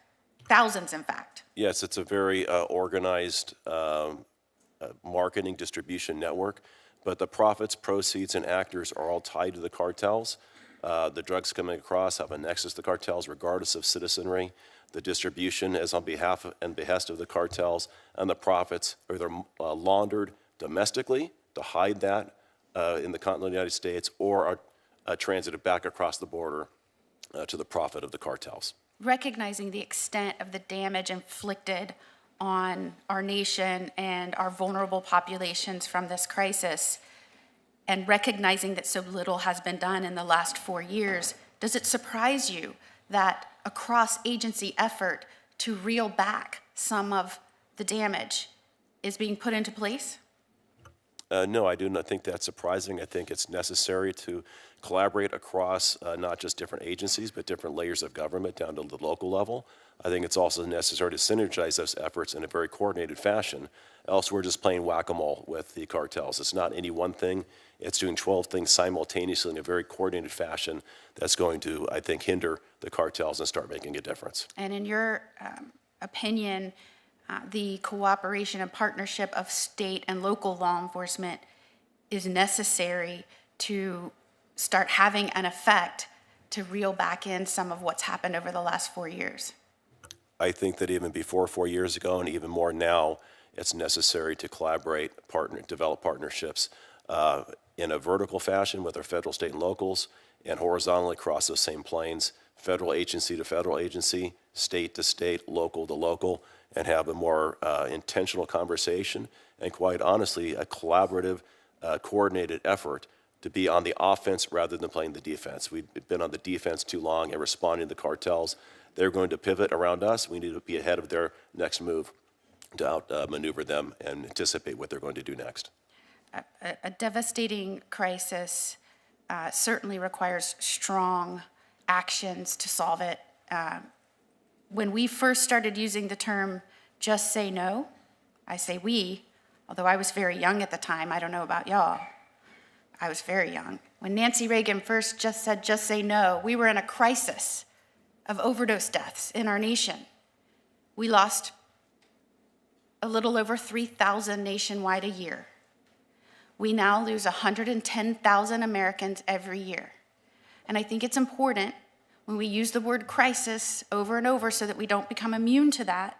Thousands, in fact. Yes, it's a very organized marketing distribution network. But the profits, proceeds, and actors are all tied to the cartels. The drugs coming across have a nexus to cartels regardless of citizenry. The distribution is on behalf and behest of the cartels, and the profits are either laundered domestically to hide that in the continental United States, or are transited back across the border to the profit of the cartels. Recognizing the extent of the damage inflicted on our nation and our vulnerable populations from this crisis, and recognizing that so little has been done in the last 4 years, does it surprise you that a cross-agency effort to reel back some of the damage is being put into place? No, I do not think that's surprising. I think it's necessary to collaborate across not just different agencies, but different layers of government down to the local level. I think it's also necessary to synergize those efforts in a very coordinated fashion. Else we're just playing whack-a-mole with the cartels. It's not any one thing. It's doing 12 things simultaneously in a very coordinated fashion that's going to, I think, hinder the cartels and start making a difference. And in your opinion, the cooperation and partnership of state and local law enforcement is necessary to start having an effect to reel back in some of what's happened over the last 4 years. I think that even before 4 years ago, and even more now, it's necessary to collaborate, develop partnerships in a vertical fashion with our federal, state, and locals, and horizontally across those same planes, federal agency to federal agency, state to state, local to local, and have a more intentional conversation, and quite honestly, a collaborative, coordinated effort to be on the offense rather than playing the defense. We've been on the defense too long and responding to the cartels. They're going to pivot around us. We need to be ahead of their next move to outmaneuver them and anticipate what they're going to do next. A devastating crisis certainly requires strong actions to solve it. When we first started using the term just say no, I say we, although I was very young at the time, I don't know about y'all. I was very young. When Nancy Reagan first said just say no, we were in a crisis of overdose deaths in our nation. We lost a little over 3,000 nationwide a year. We now lose 110,000 Americans every year. And I think it's important when we use the word crisis over and over so that we don't become immune to that,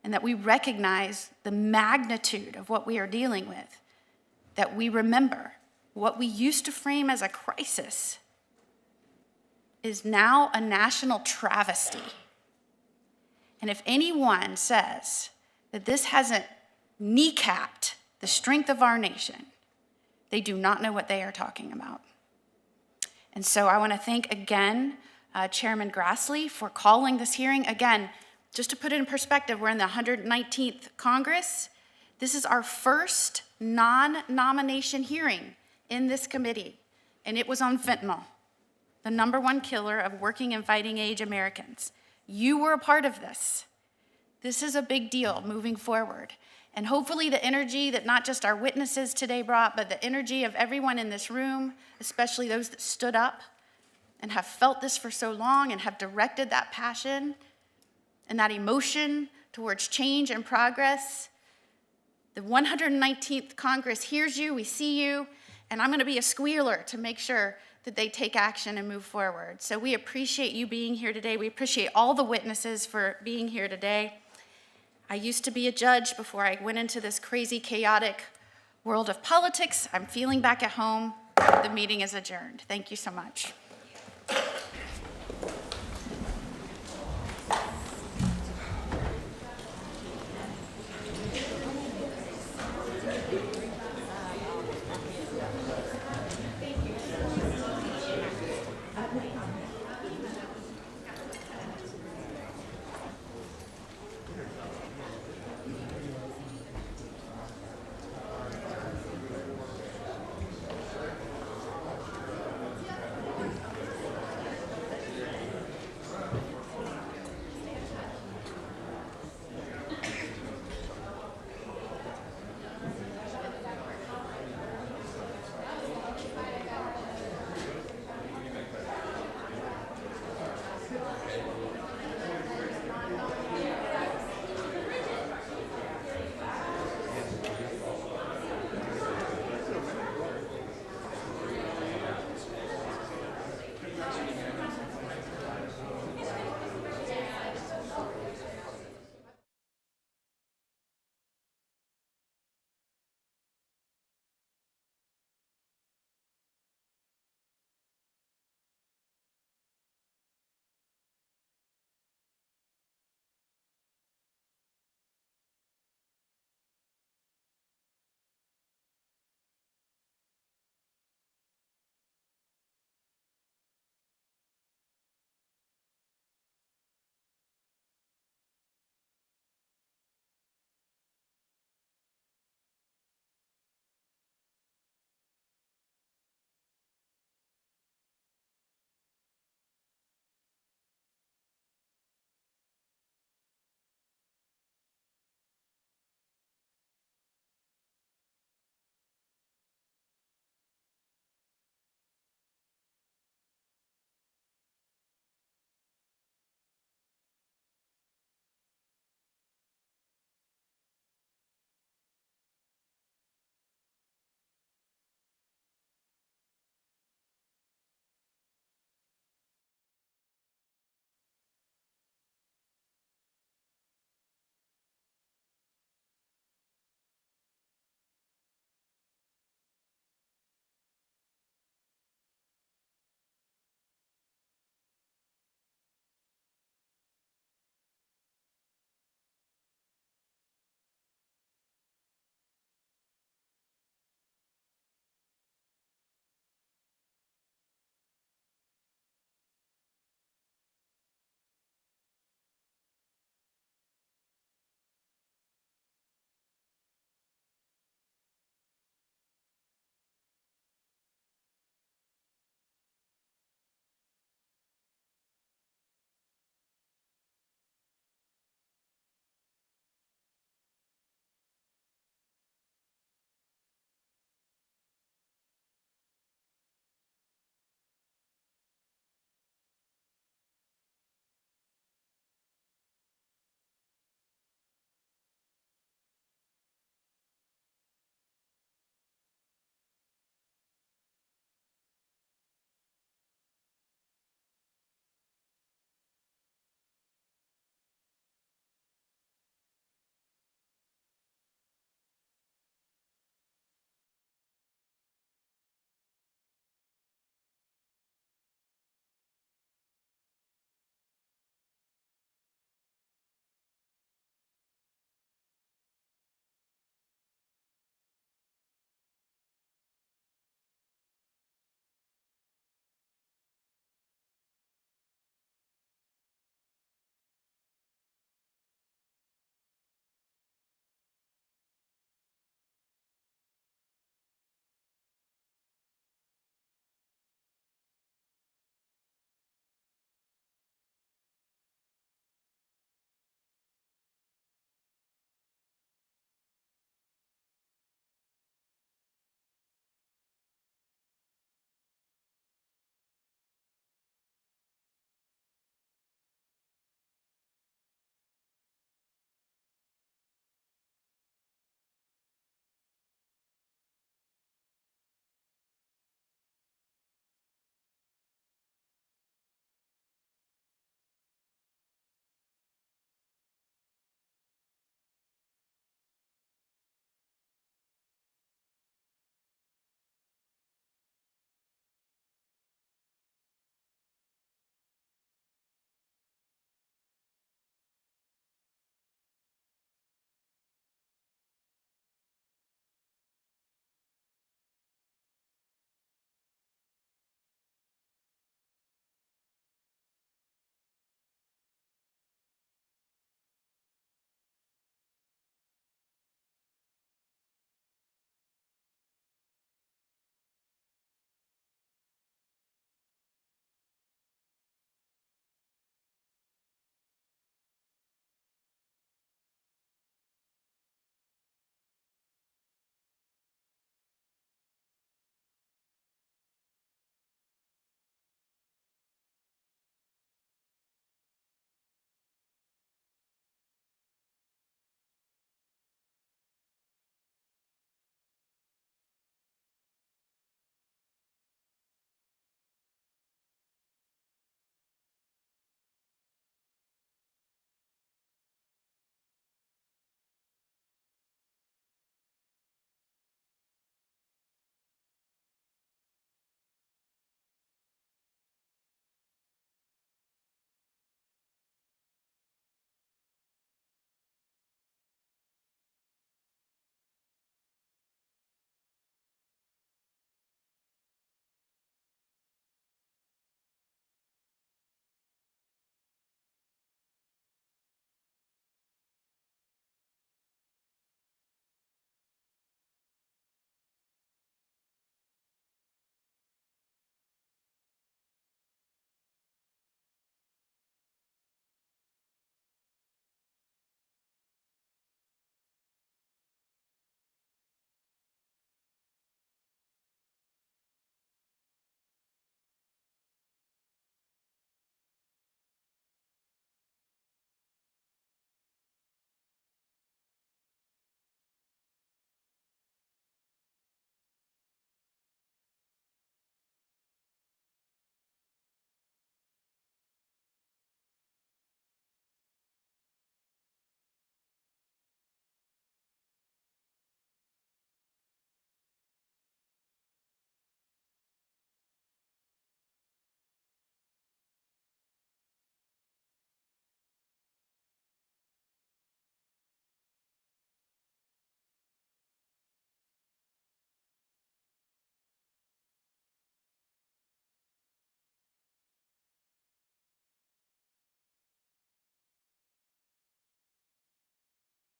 and that we recognize the magnitude of what we are dealing with, that we remember what we used to frame as a crisis is now a national travesty. And if anyone says that this hasn't kneecapped the strength of our nation, they do not know what they are talking about. And so I want to thank again Chairman Grassley for calling this hearing. Again, just to put it in perspective, we're in the 119th Congress. This is our first non-nomination hearing in this committee, and it was on fentanyl, the #1 killer of working and fighting age Americans. You were a part of this. This is a big deal moving forward. And hopefully the energy that not just our witnesses today brought, but the energy of everyone in this room, especially those that stood up and have felt this for so long and have directed that passion and that emotion towards change and progress. The 119th Congress hears you, we see you, and I'm going to be a squealer to make sure that they take action and move forward. So we appreciate you being here today. We appreciate all the witnesses for being here today. I used to be a judge before I went into this crazy, chaotic world of politics. I'm feeling back at home. The meeting is adjourned. Thank you so much.